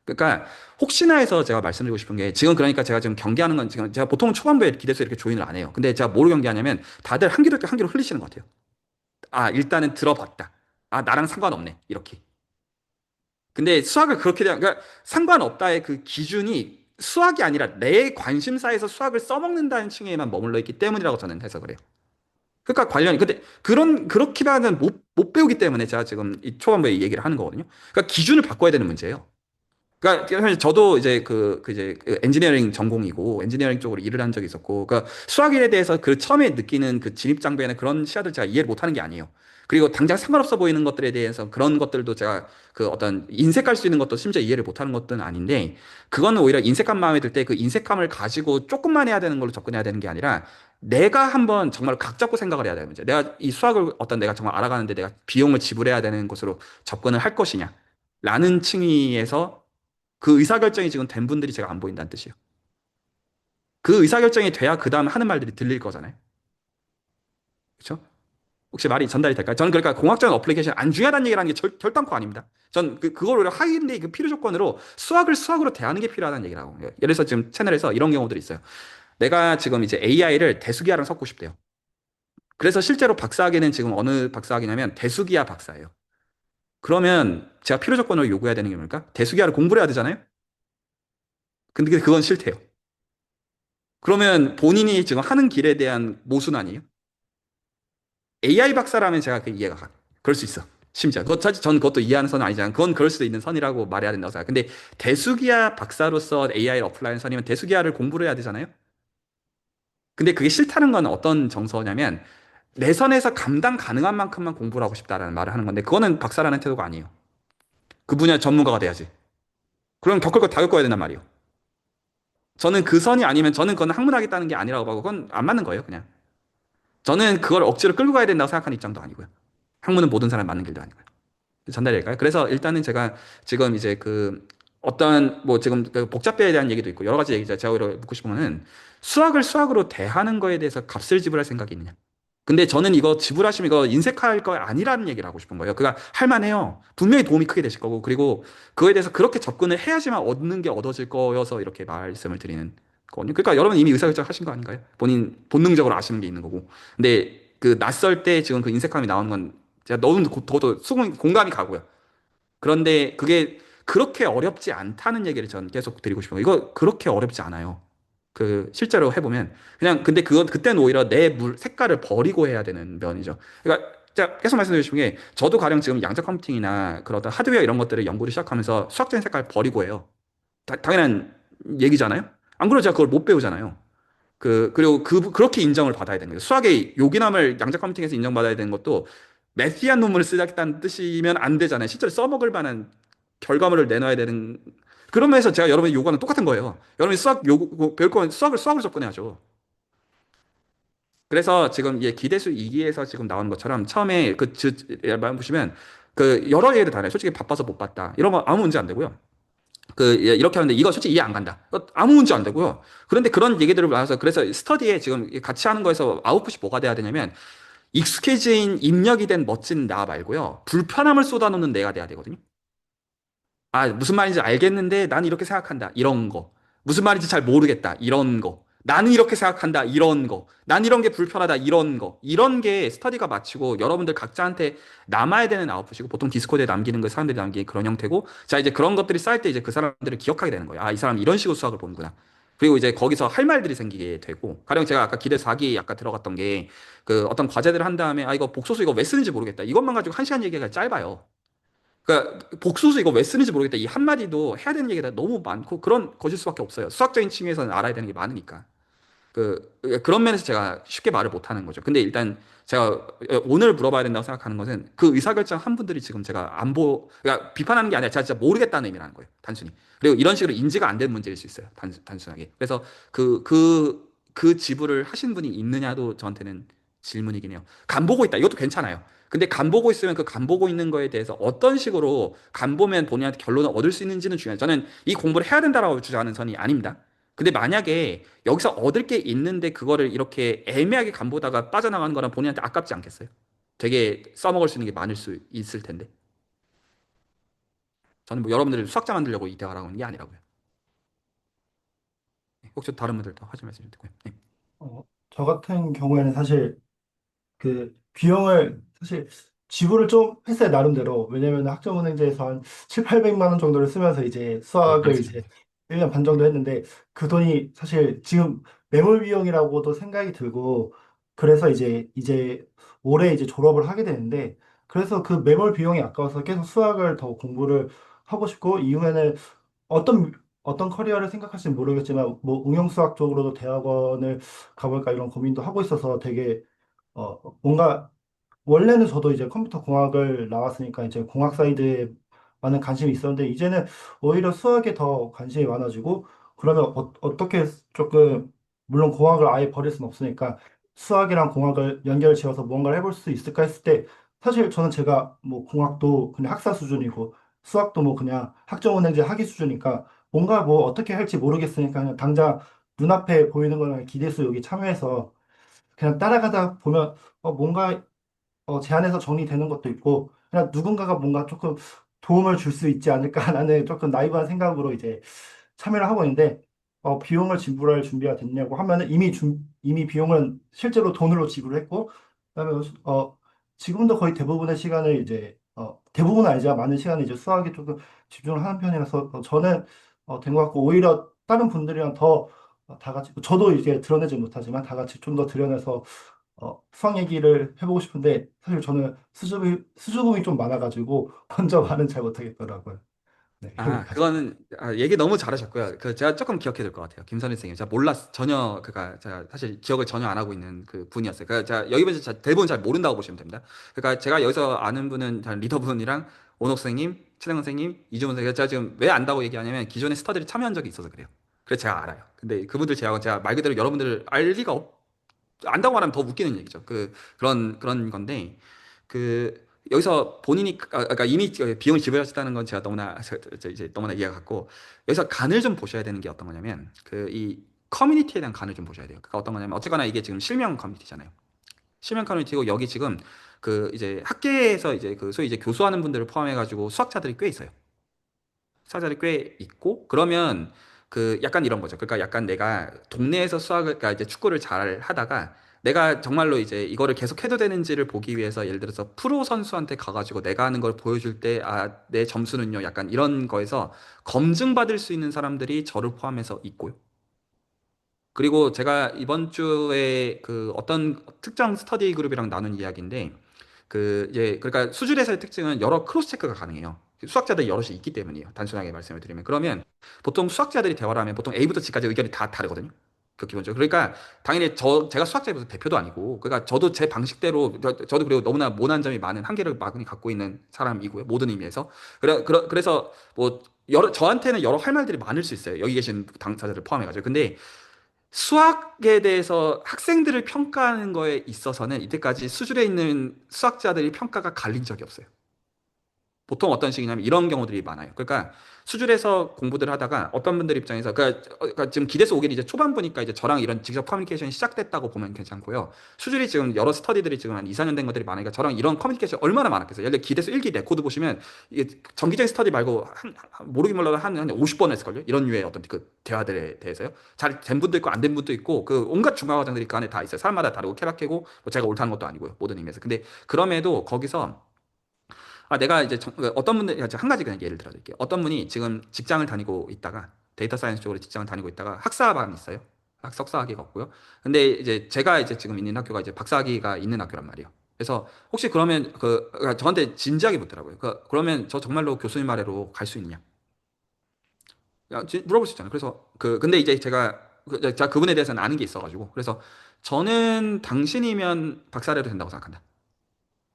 그러니까 혹시나 해서 제가 말씀드리고 싶은 게 지금 그러니까 제가 지금 경계하는 건 지금 제가 보통 초반부에 기대서 이렇게 조인을 안 해요. 근데 제가 뭐로 경계하냐면 다들 한 귀로 흘리시는 것 같아요. 아, 일단은 들어봤다. 아, 나랑 상관없네. 이렇게. 근데 수학을 그렇게 그러니까 상관없다의 그 기준이 수학이 아니라 내 관심사에서 수학을 써먹는다는 층에만 머물러 있기 때문이라고 저는 해석을 해요. 그러니까 관련이 근데 그렇게만은 못 배우기 때문에 제가 지금 이 초반부에 이 얘기를 하는 거거든요. 그러니까 기준을 바꿔야 되는 문제예요. 그러니까 사실 저도 이제 그 엔지니어링 전공이고 엔지니어링 쪽으로 일을 한 적이 있었고, 그러니까 수학에 대해서 그 처음에 느끼는 그 진입 장벽이나 그런 시야들 제가 이해를 못하는 게 아니에요. 그리고 당장 상관없어 보이는 것들에 대해서 그런 것들도 제가 그 어떤 인색할 수 있는 것도 심지어 이해를 못하는 것들은 아닌데, 그거는 오히려 인색한 마음에 들 때 그 인색함을 가지고 조금만 해야 되는 걸로 접근해야 되는 게 아니라 내가 한번 정말 각 잡고 생각을 해야 되는 문제. 내가 이 수학을 내가 정말 알아가는데 내가 비용을 지불해야 되는 것으로 접근을 할 것이냐 라는 층위에서 그 의사결정이 지금 된 분들이 제가 안 보인다는 뜻이에요. 그 의사결정이 돼야 그 다음 하는 말들이 들릴 거잖아요. 그렇죠? 혹시 말이 전달이 될까요? 저는 그러니까 공학적인 어플리케이션 안 중요하다는 얘기라는 게 결단코 아닙니다. 전 그걸 오히려 하이인데 그 필요 조건으로 수학을 수학으로 대하는 게 필요하다는 얘기라고. 예를 들어서 지금 채널에서 이런 경우들이 있어요. 내가 지금 이제 AI를 대수기하랑 섞고 싶대요. 그래서 실제로 박사학위는 지금 어느 박사학위냐면 대수기하 박사예요. 그러면 제가 필요 조건으로 요구해야 되는 게 뭡니까? 대수기하를 공부를 해야 되잖아요? 근데 그건 싫대요. 그러면 본인이 지금 하는 길에 대한 모순 아니에요? AI 박사라면 제가 그 이해가 가. 그럴 수 있어. 심지어. 사실 전 그것도 이해하는 선은 아니지만 그건 그럴 수도 있는 선이라고 말해야 된다고 생각해요. 근데 대수기하 박사로서 AI를 어플라이하는 선이면 대수기하를 공부를 해야 되잖아요? 근데 그게 싫다는 건 어떤 정서냐면 내 선에서 감당 가능한 만큼만 공부를 하고 싶다라는 말을 하는 건데 그거는 박사라는 태도가 아니에요. 그 분야 전문가가 돼야지. 그럼 겪을 거 다 겪어야 된단 말이에요. 저는 그 선이 아니면 저는 그건 학문하겠다는 게 아니라고 하고 그건 안 맞는 거예요, 그냥. 저는 그걸 억지로 끌고 가야 된다고 생각하는 입장도 아니고요. 학문은 모든 사람 맞는 길도 아니고요. 전달이 될까요? 그래서 일단은 제가 지금 이제 그 어떤 뭐 지금 그 복잡배에 대한 얘기도 있고 여러 가지 얘기죠. 제가 오히려 묻고 싶은 거는 수학을 수학으로 대하는 거에 대해서 값을 지불할 생각이 있느냐. 근데 저는 이거 지불하시면 이거 인색할 거 아니라는 얘기를 하고 싶은 거예요. 그가 할 만해요. 분명히 도움이 크게 되실 거고 그리고 그거에 대해서 그렇게 접근을 해야지만 얻는 게 얻어질 거여서 이렇게 말씀을 드리는 거거든요. 그러니까 여러분 이미 의사결정 하신 거 아닌가요? 본인 본능적으로 아시는 게 있는 거고. 근데 그 낯설 때 지금 그 인색함이 나오는 건 제가 너무 저도 공감이 가고요. 그런데 그게 그렇게 어렵지 않다는 얘기를 전 계속 드리고 싶어요. 이거 그렇게 어렵지 않아요. 그 실제로 해보면 그냥 근데 그때는 오히려 내 물 색깔을 버리고 해야 되는 면이죠. 그러니까 제가 계속 말씀드리고 싶은 게 저도 가령 지금 양자 컴퓨팅이나 그런 어떤 하드웨어 이런 것들을 연구를 시작하면서 수학적인 색깔 버리고 해요. 당연한 얘기잖아요. 안 그러면 제가 그걸 못 배우잖아요. 그리고 그렇게 인정을 받아야 되는 거예요. 수학의 요긴함을 양자 컴퓨팅에서 인정받아야 되는 것도 메시한 논문을 쓰겠다는 뜻이면 안 되잖아요. 실제로 써먹을 만한 결과물을 내놔야 되는 그런 면에서 제가 여러분의 요구하는 똑같은 거예요. 여러분이 수학 배울 거면 수학으로 접근해야죠. 그래서 지금 이게 기대수 2기에서 지금 나오는 것처럼 처음에 말 보시면 그 여러 예를 다 해요. 솔직히 바빠서 못 봤다. 이런 거 아무 문제 안 되고요. 이렇게 하는데 이거 솔직히 이해 안 간다. 아무 문제 안 되고요. 그런데 그런 얘기들을 나와서 그래서 스터디에 지금 같이 하는 거에서 아웃풋이 뭐가 돼야 되냐면 익숙해진 입력이 된 멋진 나 말고요. 불편함을 쏟아놓는 내가 돼야 되거든요. 아, 무슨 말인지 알겠는데 난 이렇게 생각한다. 이런 거. 무슨 말인지 잘 모르겠다. 이런 거. 나는 이렇게 생각한다. 이런 거. 난 이런 게 불편하다. 이런 거. 이런 게 스터디가 마치고 여러분들 각자한테 남아야 되는 아웃풋이고 보통 디스코드에 남기는 거 사람들이 남기는 그런 형태고 자, 이제 그런 것들이 쌓일 때 이제 그 사람들을 기억하게 되는 거예요. 아, 이 사람 이런 식으로 수학을 보는구나. 그리고 이제 거기서 할 말들이 생기게 되고 가령 제가 아까 기대 4기 아까 들어갔던 게 그 어떤 과제들을 한 다음에 아, 이거 복소수 이거 왜 쓰는지 모르겠다. 이것만 가지고 1시간 얘기가 짧아요. 그러니까 복소수 이거 왜 쓰는지 모르겠다. 이 한마디도 해야 되는 얘기가 너무 많고 그런 것일 수밖에 없어요. 수학적인 층에서는 알아야 되는 게 많으니까. 그런 면에서 제가 쉽게 말을 못 하는 거죠. 근데 일단 제가 오늘 물어봐야 된다고 생각하는 것은 그 의사결정 한 분들이 지금 제가 그러니까 비판하는 게 아니라 제가 진짜 모르겠다는 의미라는 거예요. 단순히. 그리고 이런 식으로 인지가 안 된 문제일 수 있어요. 단순하게. 그래서 그 지불을 하신 분이 있느냐도 저한테는 질문이긴 해요. 간 보고 있다. 이것도 괜찮아요. 근데 간 보고 있으면 그 간 보고 있는 거에 대해서 어떤 식으로 간 보면 본인한테 결론을 얻을 수 있는지는 중요해요. 저는 이 공부를 해야 된다라고 주장하는 선이 아닙니다. 근데 만약에 여기서 얻을 게 있는데 그거를 이렇게 애매하게 간 보다가 빠져나가는 거랑 본인한테 아깝지 않겠어요? 되게 써먹을 수 있는 게 많을 수 있을 텐데. 저는 뭐 여러분들이 수학자 만들려고 이 대화를 하고 있는 게 아니라고요. 네, 혹시 다른 분들 더 하실 말씀 좀 듣고요. 네. 저 같은 경우에는 사실 그 비용을 사실 지불을 좀 했어요, 나름대로. 왜냐면 학점은행제에서 한 7, 800만 원 정도를 쓰면서 이제 수학을 그렇죠. 이제 1년 반 정도 했는데 그 돈이 사실 지금 매몰 비용이라고도 생각이 들고 그래서 이제 올해 이제 졸업을 하게 되는데 그래서 그 매몰 비용이 아까워서 계속 수학을 더 공부를 하고 싶고 이후에는 어떤 어떤 커리어를 생각할지는 모르겠지만 뭐 응용수학 쪽으로도 대학원을 가볼까 이런 고민도 하고 있어서 되게 뭔가 원래는 저도 이제 컴퓨터 공학을 나왔으니까 이제 공학 사이드에 많은 관심이 있었는데 이제는 오히려 수학에 더 관심이 많아지고 그러면 어떻게 조금 물론 공학을 아예 버릴 수는 없으니까 수학이랑 공학을 연결 지어서 뭔가를 해볼 수 있을까 했을 때 사실 저는 제가 뭐 공학도 그냥 학사 수준이고 수학도 뭐 그냥 학점은행제 학위 수준이니까 뭔가 뭐 어떻게 할지 모르겠으니까 그냥 당장 눈앞에 보이는 거랑 기대수 여기 참여해서 그냥 따라가다 보면 뭔가 제안해서 정리되는 것도 있고 그냥 누군가가 뭔가 조금 도움을 줄 수 있지 않을까라는 조금 나이브한 생각으로 이제 참여를 하고 있는데 비용을 지불할 준비가 됐냐고 하면은 이미 비용은 실제로 돈으로 지불했고 그다음에 지금도 거의 대부분의 시간을 이제 대부분은 아니지만 많은 시간을 이제 수학에 조금 집중을 하는 편이라서 저는 된 것 같고 오히려 다른 분들이랑 더 다 같이 저도 이제 드러내지 못하지만 다 같이 좀 더 드러내서 수학 얘기를 해보고 싶은데 사실 저는 수줍음이 좀 많아가지고 먼저 말은 잘 못하겠더라고요. 네, 여기까지. 그거는 얘기 너무 잘하셨고요. 그 제가 조금 기억해야 될 것 같아요. 김선희 선생님, 제가 전혀 그니까 제가 사실 기억을 전혀 안 하고 있는 그 분이었어요. 그러니까 제가 여기서 대부분 잘 모른다고 보시면 됩니다. 그러니까 제가 여기서 아는 분은 단 리더분이랑 오녹 선생님, 최정은 선생님, 이주문 선생님. 제가 지금 왜 안다고 얘기하냐면 기존에 스터디를 참여한 적이 있어서 그래요. 그래서 제가 알아요. 근데 그분들 제가 말 그대로 여러분들을 알 리가 안다고 말하면 더 웃기는 얘기죠. 그런 건데 그 여기서 본인이 그러니까 이미 비용을 지불하셨다는 건 제가 너무나 이제 너무나 이해가 갔고 여기서 간을 좀 보셔야 되는 게 어떤 거냐면 그 이 커뮤니티에 대한 간을 좀 보셔야 돼요. 그러니까 어떤 거냐면 어쨌거나 이게 지금 실명 커뮤니티잖아요. 실명 커뮤니티고 여기 지금 그 이제 학계에서 이제 그 소위 이제 교수하는 분들을 포함해 가지고 수학자들이 꽤 있어요. 수학자들이 꽤 있고 그러면 그 약간 이런 거죠. 그러니까 약간 내가 동네에서 수학을 그러니까 이제 축구를 잘 하다가 내가 정말로 이제 이거를 계속 해도 되는지를 보기 위해서 예를 들어서 프로 선수한테 가가지고 내가 하는 걸 보여줄 때 내 점수는요 약간 이런 거에서 검증받을 수 있는 사람들이 저를 포함해서 있고요. 그리고 제가 이번 주에 그 어떤 특정 스터디 그룹이랑 나눈 이야기인데 그 이제 그러니까 수준에서의 특징은 여러 크로스 체크가 가능해요. 수학자들이 여럿이 있기 때문이에요. 단순하게 말씀을 드리면 그러면 보통 수학자들이 대화를 하면 보통 A부터 G까지 의견이 다 다르거든요. 그 기본적으로 그러니까 당연히 제가 수학자의 무슨 대표도 아니고 그러니까 저도 제 방식대로 저도 그리고 너무나 모난 점이 많은 한계를 많이 갖고 있는 사람이고요. 모든 의미에서 그래서 뭐 저한테는 여러 할 말들이 많을 수 있어요. 여기 계신 당사자들 포함해가지고 근데 수학에 대해서 학생들을 평가하는 거에 있어서는 이때까지 수준에 있는 수학자들이 평가가 갈린 적이 없어요. 보통 어떤 식이냐면 이런 경우들이 많아요. 그러니까 수준에서 공부들 하다가 어떤 분들 입장에서 그러니까 지금 기대서 오긴 이제 초반부니까 이제 저랑 이런 직접 커뮤니케이션이 시작됐다고 보면 괜찮고요. 수준이 지금 여러 스터디들이 지금 한 2, 4년 된 것들이 많으니까 저랑 이런 커뮤니케이션 얼마나 많았겠어요. 예를 들어 기대서 1기 레코드 보시면 이게 정기적인 스터디 말고 모르긴 몰라도 한 50번 했을걸요. 이런 류의 어떤 그 대화들에 대해서요. 잘 된 분도 있고 안 된 분도 있고 그 온갖 중간 과정들이 그 안에 다 있어요. 사람마다 다르고 케바케고 뭐 제가 옳다는 것도 아니고요. 모든 의미에서. 근데 그럼에도 거기서 내가 이제 어떤 분들 한 가지 그냥 예를 들어드릴게요. 어떤 분이 지금 직장을 다니고 있다가 데이터 사이언스 쪽으로 직장을 다니고 있다가 학사반이 있어요. 석사학위가 없고요. 근데 이제 제가 이제 지금 있는 학교가 이제 박사학위가 있는 학교란 말이에요. 그래서 혹시 그러면 그러니까 저한테 진지하게 묻더라고요. 그러면 저 정말로 교수님 아래로 갈 수 있냐? 물어볼 수 있잖아요. 그래서 근데 이제 제가 그분에 대해서는 아는 게 있어가지고 그래서 저는 당신이면 박사래도 된다고 생각한다.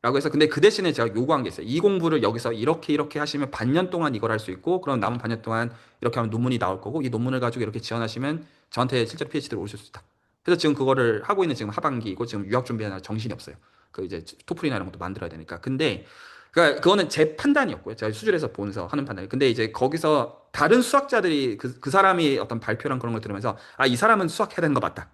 라고 해서 근데 그 대신에 제가 요구한 게 있어요. 이 공부를 여기서 이렇게 하시면 반년 동안 이걸 할 수 있고 그럼 남은 반년 동안 이렇게 하면 논문이 나올 거고 이 논문을 가지고 이렇게 지원하시면 저한테 실제로 PhD를 오실 수 있다. 그래서 지금 그거를 하고 있는 지금 하반기이고 지금 유학 준비하느라 정신이 없어요. 그 이제 토플이나 이런 것도 만들어야 되니까. 근데 그거는 제 판단이었고요. 제가 수준에서 보면서 하는 판단이. 근데 이제 거기서 다른 수학자들이 그 사람이 어떤 발표랑 그런 걸 들으면서 이 사람은 수학해야 되는 거 맞다.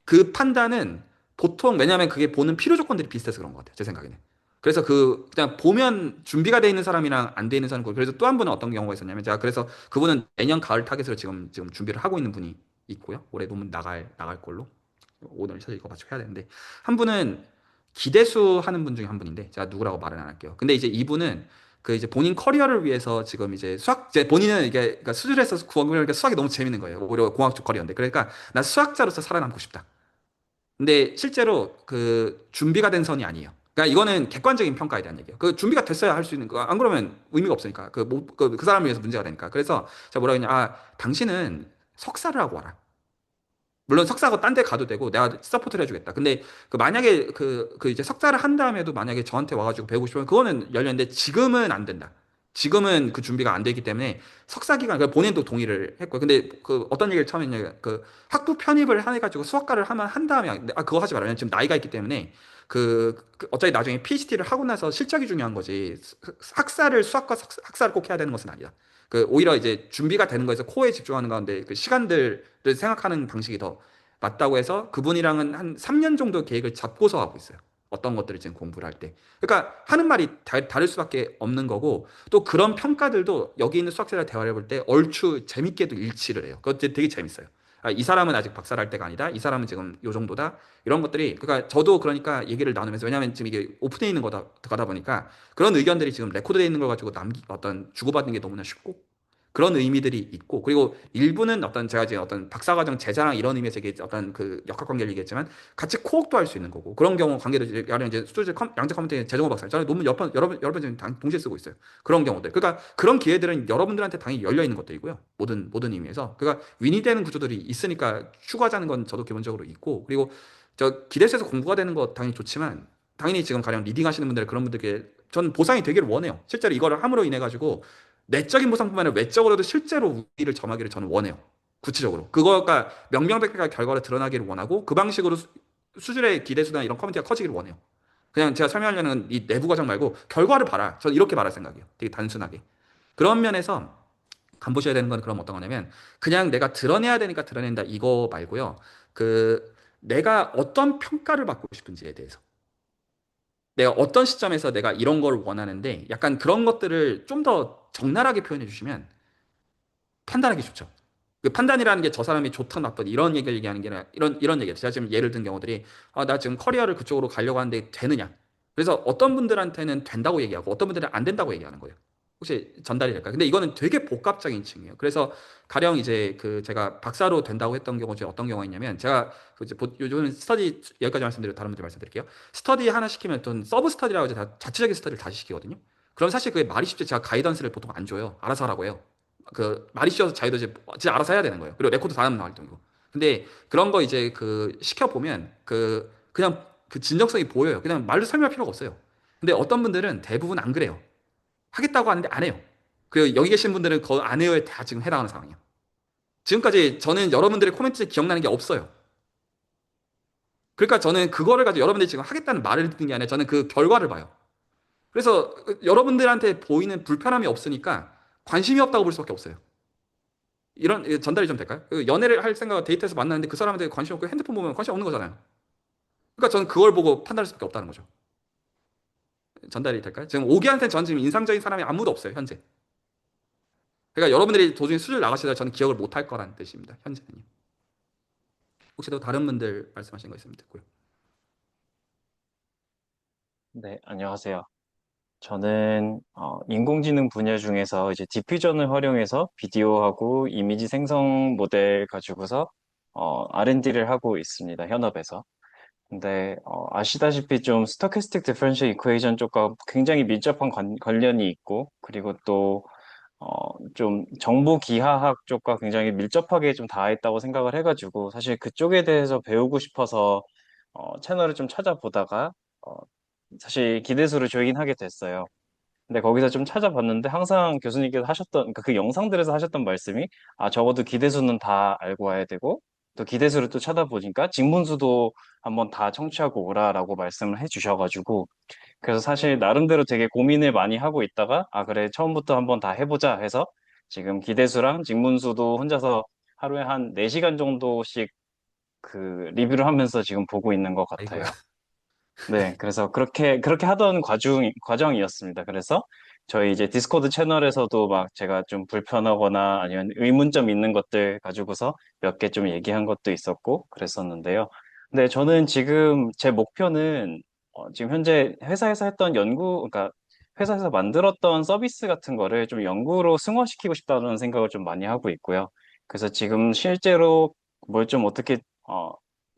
그 판단은 보통 왜냐하면 그게 보는 필요 조건들이 비슷해서 그런 것 같아요. 제 생각에는. 그래서 그냥 보면 준비가 돼 있는 사람이랑 안 돼 있는 사람, 그래서 또 한 분은 어떤 경우가 있었냐면, 제가 그래서 그분은 내년 가을 타겟으로 지금 준비를 하고 있는 분이 있고요. 올해 논문 나갈 걸로. 오늘 사실 이거 맞춰 해야 되는데, 한 분은 기대수 하는 분 중에 한 분인데, 제가 누구라고 말은 안 할게요. 근데 이제 이분은 그 이제 본인 커리어를 위해서 지금 이제 이제 본인은 이게 그러니까 수술해서 구하니까 수학이 너무 재밌는 거예요. 오히려 공학 쪽 커리어인데. 그러니까 난 수학자로서 살아남고 싶다. 근데 실제로 그 준비가 된 선이 아니에요. 그러니까 이거는 객관적인 평가에 대한 얘기예요. 그 준비가 됐어야 할 수 있는 거. 안 그러면 의미가 없으니까. 그 사람을 위해서 문제가 되니까. 그래서 제가 뭐라 했냐. 당신은 석사를 하고 와라. 물론 석사고 딴 데 가도 되고 내가 서포트를 해주겠다. 근데 그 만약에 그 이제 석사를 한 다음에도 만약에 저한테 와가지고 배우고 싶으면 그거는 열렸는데 지금은 안 된다. 지금은 그 준비가 안 되기 때문에 석사 기간, 그 본인도 동의를 했고요. 근데 그 어떤 얘기를 처음에 했냐면 그 학부 편입을 해가지고 수학과를 하면 한 다음에 그거 하지 말아요. 지금 나이가 있기 때문에 그 어차피 나중에 PhD를 하고 나서 실적이 중요한 거지. 학사를 수학과 학사를 꼭 해야 되는 것은 아니다. 그 오히려 이제 준비가 되는 거에서 코어에 집중하는 가운데 그 시간들을 생각하는 방식이 더 맞다고 해서 그분이랑은 한 3년 정도 계획을 잡고서 하고 있어요. 어떤 것들을 지금 공부를 할 때. 그러니까 하는 말이 다를 수밖에 없는 거고 또 그런 평가들도 여기 있는 수학자들 대화를 해볼 때 얼추 재밌게도 일치를 해요. 그것 되게 재밌어요. 이 사람은 아직 박사를 할 때가 아니다. 이 사람은 지금 요 정도다. 이런 것들이 그러니까 저도 그러니까 얘기를 나누면서 왜냐하면 지금 이게 오픈되어 있는 거다 보니까 그런 의견들이 지금 레코드되어 있는 걸 가지고 어떤 주고받는 게 너무나 쉽고 그런 의미들이 있고 그리고 일부는 어떤 제가 지금 어떤 박사과정 제자랑 이런 의미에서 이게 어떤 그 역학관계를 얘기했지만 같이 코옥도 할 수 있는 거고 그런 경우 관계도 이제 수제 양자 컴퓨터의 재정호 박사 저는 논문 여러 번 지금 동시에 쓰고 있어요. 그런 경우들 그러니까 그런 기회들은 여러분들한테 당연히 열려 있는 것들이고요. 모든 의미에서 그러니까 윈이 되는 구조들이 있으니까 추구하자는 건 저도 기본적으로 있고 그리고 저 기대수에서 공부가 되는 거 당연히 좋지만 당연히 지금 가령 리딩 하시는 분들 그런 분들께 전 보상이 되기를 원해요. 실제로 이거를 함으로 인해 가지고 내적인 보상뿐만 아니라 외적으로도 실제로 우위를 점하기를 저는 원해요. 구체적으로. 그거가 명명백백한 결과로 드러나기를 원하고 그 방식으로 수준의 기대수나 이런 커뮤니티가 커지기를 원해요. 그냥 제가 설명하려는 이 내부 과정 말고 결과를 봐라. 저는 이렇게 말할 생각이에요. 되게 단순하게. 그런 면에서 간 보셔야 되는 건 그럼 어떤 거냐면 그냥 내가 드러내야 되니까 드러낸다 이거 말고요. 그 내가 어떤 평가를 받고 싶은지에 대해서. 내가 어떤 시점에서 내가 이런 걸 원하는데 약간 그런 것들을 좀 더 적나라하게 표현해 주시면 판단하기 좋죠. 그 판단이라는 게 저 사람이 좋다 나쁘다 이런 얘기를 얘기하는 게 아니라 이런 얘기예요. 제가 지금 예를 든 경우들이 나 지금 커리어를 그쪽으로 가려고 하는데 되느냐. 그래서 어떤 분들한테는 된다고 얘기하고 어떤 분들은 안 된다고 얘기하는 거예요. 혹시 전달이 될까요? 근데 이거는 되게 복합적인 층이에요. 그래서 가령 이제 그 제가 박사로 된다고 했던 경우 중에 어떤 경우가 있냐면 제가 그 이제 요즘 스터디 여기까지 말씀드리고 다른 분들 말씀드릴게요. 스터디 하나 시키면 또 서브 스터디라고 이제 다 자체적인 스터디를 다시 시키거든요. 그럼 사실 그게 말이 쉽지 제가 가이던스를 보통 안 줘요. 알아서 하라고 해요. 그 말이 쉬워서 자기도 이제 진짜 알아서 해야 되는 거예요. 그리고 레코드 다 하면 나올 정도. 근데 그런 거 이제 그 시켜 보면 그냥 그 진정성이 보여요. 그냥 말로 설명할 필요가 없어요. 근데 어떤 분들은 대부분 안 그래요. 하겠다고 하는데 안 해요. 그리고 여기 계신 분들은 그 안 해요에 다 지금 해당하는 상황이에요. 지금까지 저는 여러분들의 코멘트 기억나는 게 없어요. 그러니까 저는 그거를 가지고 여러분들이 지금 하겠다는 말을 듣는 게 아니라 저는 그 결과를 봐요. 그래서 여러분들한테 보이는 불편함이 없으니까 관심이 없다고 볼 수밖에 없어요. 이런 전달이 좀 될까요? 연애를 할 생각 데이트에서 만났는데 그 사람한테 관심 없고 핸드폰 보면 관심 없는 거잖아요. 그러니까 저는 그걸 보고 판단할 수밖에 없다는 거죠. 전달이 될까요? 지금 오기한테는 전 지금 인상적인 사람이 아무도 없어요, 현재. 그러니까 여러분들이 도중에 수술 나가시다 저는 기억을 못 할 거라는 뜻입니다. 현재는요. 혹시 또 다른 분들 말씀하신 거 있으면 듣고요. 네, 안녕하세요. 저는 인공지능 분야 중에서 이제 디퓨전을 활용해서 비디오하고 이미지 생성 모델 가지고서 R&D를 하고 있습니다. 현업에서. 근데 아시다시피 좀 스토캐스틱 디퍼런셜 이퀘이션 쪽과 굉장히 밀접한 관련이 있고 그리고 또 좀 정보 기하학 쪽과 굉장히 밀접하게 좀 닿아있다고 생각을 해가지고 사실 그쪽에 대해서 배우고 싶어서 채널을 좀 찾아보다가 어, 사실 기대수를 조이긴 하게 됐어요. 근데 거기서 좀 찾아봤는데 항상 교수님께서 하셨던 그러니까 그 영상들에서 하셨던 말씀이 적어도 기대수는 다 알고 와야 되고 또 기대수를 또 찾아보니까 직문수도 한번 다 청취하고 오라라고 말씀을 해주셔가지고 그래서 사실 나름대로 되게 고민을 많이 하고 있다가 그래 처음부터 한번 다 해보자 해서 지금 기대수랑 직문수도 혼자서 하루에 한 4시간 정도씩 그 리뷰를 하면서 지금 보고 있는 것 같아요. 아이고야. 네, 그래서 그렇게 하던 과정이었습니다. 그래서 저희 이제 디스코드 채널에서도 막 제가 좀 불편하거나 아니면 의문점 있는 것들 가지고서 몇 개 좀 얘기한 것도 있었고 그랬었는데요. 근데 저는 지금 제 목표는 지금 현재 회사에서 했던 그러니까 회사에서 만들었던 서비스 같은 거를 좀 연구로 승화시키고 싶다는 생각을 좀 많이 하고 있고요. 그래서 지금 실제로 뭘 좀 어떻게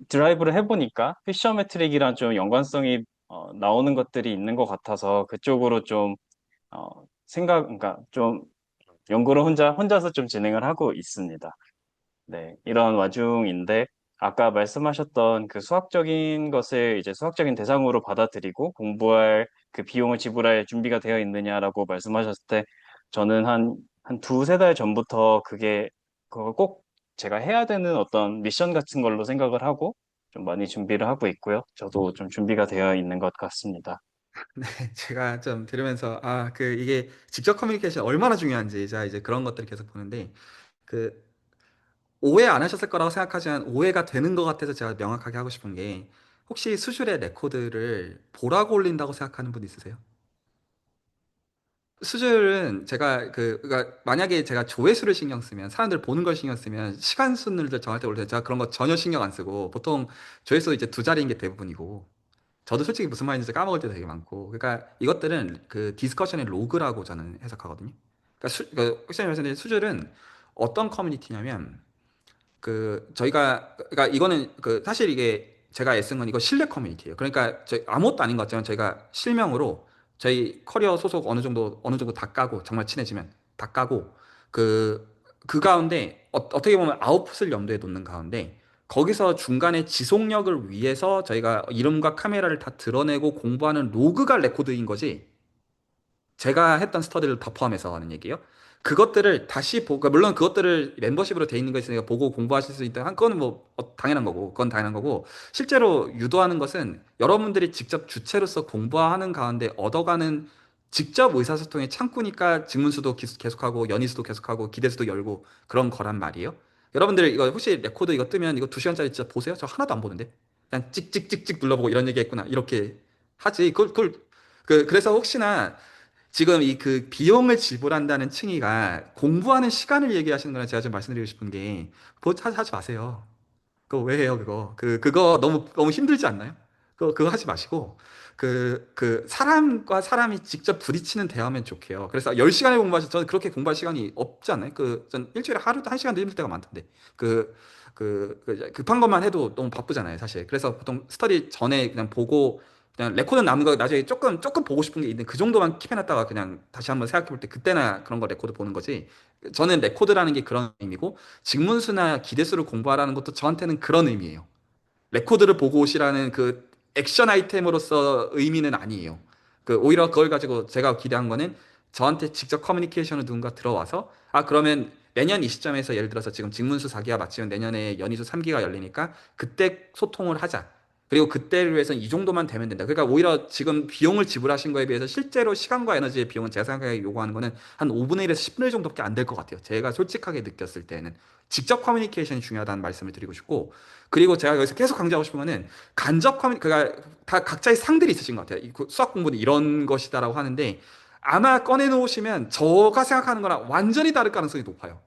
드라이브를 해보니까 피셔 매트릭이랑 좀 연관성이 나오는 것들이 있는 것 같아서 그쪽으로 좀 그러니까 좀 연구를 혼자서 좀 진행을 하고 있습니다. 네, 이런 와중인데 아까 말씀하셨던 그 수학적인 것을 이제 수학적인 대상으로 받아들이고 공부할 그 비용을 지불할 준비가 되어 있느냐라고 말씀하셨을 때 저는 한 두세 달 전부터 그걸 꼭 제가 해야 되는 어떤 미션 같은 걸로 생각을 하고 좀 많이 준비를 하고 있고요. 저도 좀 준비가 되어 있는 것 같습니다. 네, 제가 좀 들으면서 이게 직접 커뮤니케이션 얼마나 중요한지 제가 이제 그런 것들을 계속 보는데 그 오해 안 하셨을 거라고 생각하지만 오해가 되는 것 같아서 제가 명확하게 하고 싶은 게 혹시 수술의 레코드를 보라고 올린다고 생각하는 분 있으세요? 수술은 제가 그러니까 만약에 제가 조회수를 신경 쓰면 사람들 보는 걸 신경 쓰면 시간 순을 정할 때 올때 제가 그런 거 전혀 신경 안 쓰고 보통 조회수 이제 두 자리인 게 대부분이고 저도 솔직히 무슨 말인지 까먹을 때도 되게 많고 그러니까 이것들은 그 디스커션의 로그라고 저는 해석하거든요. 그러니까 확실히 말씀드린 수술은 어떤 커뮤니티냐면 저희가 이거는 사실 이게 제가 애쓴 건 이거 실내 커뮤니티예요. 그러니까 저희 아무것도 아닌 것 같지만 저희가 실명으로 저희 커리어 소속 어느 정도 다 까고 정말 친해지면 다 까고 그 그 가운데 어떻게 보면 아웃풋을 염두에 놓는 가운데 거기서 중간에 지속력을 위해서 저희가 이름과 카메라를 다 드러내고 공부하는 로그가 레코드인 거지. 제가 했던 스터디를 다 포함해서 하는 얘기예요. 그것들을 다시 그러니까 물론 그것들을 멤버십으로 돼 있는 거 있으니까 보고 공부하실 수 있다. 한 그거는 뭐 당연한 거고, 그건 당연한 거고, 실제로 유도하는 것은 여러분들이 직접 주체로서 공부하는 가운데 얻어가는 직접 의사소통의 창구니까 직문수도 계속하고 연희수도 계속하고 기대수도 열고 그런 거란 말이에요. 여러분들 이거 혹시 레코드 이거 뜨면 이거 2시간짜리 진짜 보세요? 저 하나도 안 보는데. 그냥 찍찍찍찍 눌러보고 이런 얘기 했구나. 이렇게 하지. 그래서 혹시나 지금 비용을 지불한다는 층위가 공부하는 시간을 얘기하시는 거라 제가 좀 말씀드리고 싶은 게, 그거 하지 마세요. 그거 왜 해요, 그거? 그거 너무 힘들지 않나요? 그거 하지 마시고, 사람과 사람이 직접 부딪히는 대화면 좋게요. 그래서 10시간을 공부하셔서 저는 그렇게 공부할 시간이 없지 않나요? 전 일주일에 하루도 1시간도 힘들 때가 많던데. 급한 것만 해도 너무 바쁘잖아요, 사실. 그래서 보통 스터디 전에 그냥 보고, 그냥 레코드 남은 거 나중에 조금 보고 싶은 게 있는 그 정도만 킵해놨다가 그냥 다시 한번 생각해 볼 때 그때나 그런 거 레코드 보는 거지. 저는 레코드라는 게 그런 의미고, 직문수나 기대수를 공부하라는 것도 저한테는 그런 의미예요. 레코드를 보고 오시라는 그 액션 아이템으로서 의미는 아니에요. 오히려 그걸 가지고 제가 기대한 거는 저한테 직접 커뮤니케이션을 누군가 들어와서 그러면 내년 이 시점에서 예를 들어서 지금 직문수 4기가 마치면 내년에 연희수 3기가 열리니까 그때 소통을 하자. 그리고 그때를 위해서는 이 정도만 되면 된다. 그러니까 오히려 지금 비용을 지불하신 거에 비해서 실제로 시간과 에너지의 비용은 제가 생각하기에 요구하는 거는 한 5분의 1에서 10분의 1 정도밖에 안 될 것 같아요. 제가 솔직하게 느꼈을 때는 직접 커뮤니케이션이 중요하다는 말씀을 드리고 싶고, 그리고 제가 여기서 계속 강조하고 싶은 거는 그러니까 다 각자의 상들이 있으신 것 같아요. 수학 공부는 이런 것이다라고 하는데 아마 꺼내놓으시면 제가 생각하는 거랑 완전히 다를 가능성이 높아요.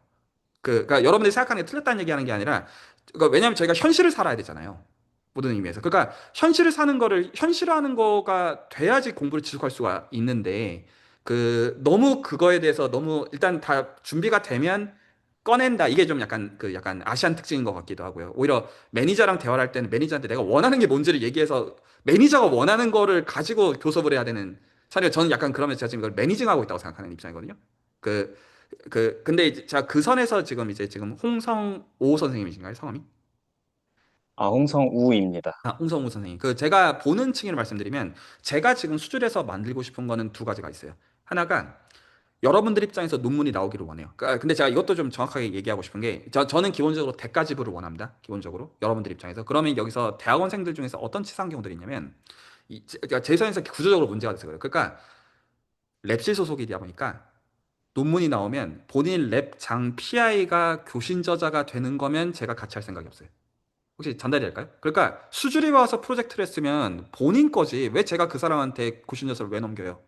그러니까 여러분들이 생각하는 게 틀렸다는 얘기하는 게 아니라, 왜냐하면 저희가 현실을 살아야 되잖아요. 모든 의미에서. 그러니까 현실을 사는 거를 현실화하는 거가 돼야지 공부를 지속할 수가 있는데, 너무 그거에 대해서 너무 일단 다 준비가 되면 꺼낸다. 이게 좀 약간 아시안 특징인 것 같기도 하고요. 오히려 매니저랑 대화를 할 때는 매니저한테 내가 원하는 게 뭔지를 얘기해서 매니저가 원하는 거를 가지고 교섭을 해야 되는, 사실 저는 약간 그러면 제가 지금 이걸 매니징하고 있다고 생각하는 입장이거든요. 그 근데 이제 제가 그 선에서 지금 홍성오 선생님이신가요, 성함이? 홍성우입니다. 홍성우 선생님. 제가 보는 층위를 말씀드리면 제가 지금 수술해서 만들고 싶은 거는 두 가지가 있어요. 하나가 여러분들 입장에서 논문이 나오기를 원해요. 근데 제가 이것도 좀 정확하게 얘기하고 싶은 게, 저는 기본적으로 대가 지불을 원합니다. 기본적으로 여러분들 입장에서. 그러면 여기서 대학원생들 중에서 어떤 치상 경우들이 있냐면, 그러니까 제 선에서 구조적으로 문제가 돼서 그래요. 그러니까 랩실 소속이다 보니까 논문이 나오면 본인 랩 장 PI가 교신 저자가 되는 거면 제가 같이 할 생각이 없어요. 혹시 전달이 될까요? 그러니까 수주리 와서 프로젝트를 했으면 본인 거지 왜 제가 그 사람한테 고시 녀석을 왜 넘겨요?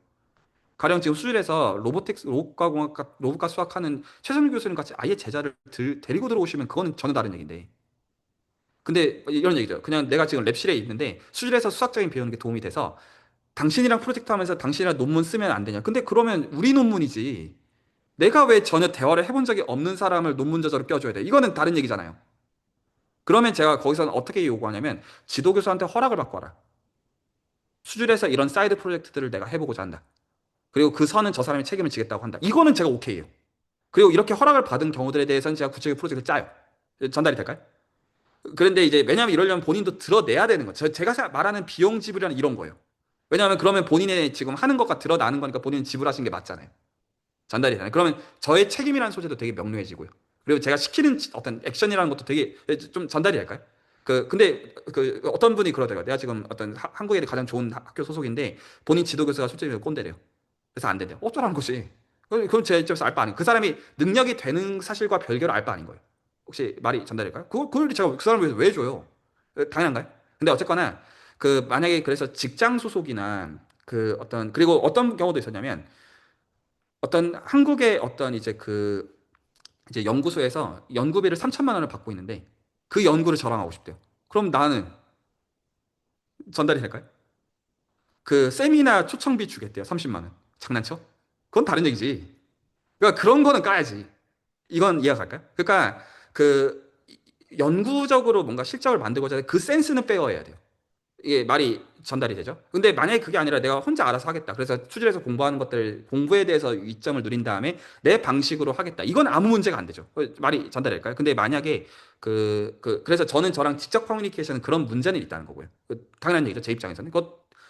가령 지금 수준에서 로보틱스, 로봇과 공학과, 로봇과 수학하는 최선일 교수님 같이 아예 제자를 데리고 들어오시면 그거는 전혀 다른 얘기인데. 근데 이런 얘기죠. 그냥 내가 지금 랩실에 있는데 수준에서 수학적인 배우는 게 도움이 돼서 당신이랑 프로젝트 하면서 당신이랑 논문 쓰면 안 되냐. 근데 그러면 우리 논문이지. 내가 왜 전혀 대화를 해본 적이 없는 사람을 논문 저자로 껴줘야 돼? 이거는 다른 얘기잖아요. 그러면 제가 거기서는 어떻게 요구하냐면 지도교수한테 허락을 받고 와라. 수준에서 이런 사이드 프로젝트들을 내가 해보고자 한다. 그리고 그 선은 저 사람이 책임을 지겠다고 한다. 이거는 제가 오케이예요. 그리고 이렇게 허락을 받은 경우들에 대해서는 제가 구체적인 프로젝트를 짜요. 전달이 될까요? 그런데 이제 왜냐하면 이러려면 본인도 드러내야 되는 거죠. 제가 말하는 비용 지불이라는 이런 거예요. 왜냐하면 그러면 본인의 지금 하는 것과 드러나는 거니까 본인은 지불하신 게 맞잖아요. 전달이 되나요? 그러면 저의 책임이라는 소재도 되게 명료해지고요. 그리고 제가 시키는 어떤 액션이라는 것도 되게 좀 전달이 될까요? 근데 어떤 분이 그러더라고요. 내가 지금 어떤 한국에 가장 좋은 학교 소속인데 본인 지도교수가 솔직히 꼰대래요. 그래서 안 된대요. 어쩌라는 거지. 그럼 제 입장에서 알 바 아닌. 그 사람이 능력이 되는 사실과 별개로 알 바 아닌 거예요. 혹시 말이 전달될까요? 그걸 제가 그 사람을 위해서 왜 줘요? 당연한가요? 근데 어쨌거나 만약에 그래서 직장 소속이나 그리고 어떤 경우도 있었냐면 어떤 한국의 어떤 이제 연구소에서 연구비를 3천만 원을 받고 있는데 그 연구를 저랑 하고 싶대요. 그럼 나는 전달이 될까요? 그 세미나 초청비 주겠대요. 30만 원. 장난쳐? 그건 다른 얘기지. 그러니까 그런 거는 까야지. 이건 이해가 갈까요? 그러니까 그 연구적으로 뭔가 실적을 만들고자 그 센스는 빼어야 돼요. 이게 말이 전달이 되죠. 근데 만약에 그게 아니라 내가 혼자 알아서 하겠다. 그래서 수질에서 공부하는 것들, 공부에 대해서 이점을 누린 다음에 내 방식으로 하겠다. 이건 아무 문제가 안 되죠. 말이 전달될까요? 근데 만약에 그래서 저랑 직접 커뮤니케이션은 그런 문제는 있다는 거고요. 당연한 얘기죠. 제 입장에서는.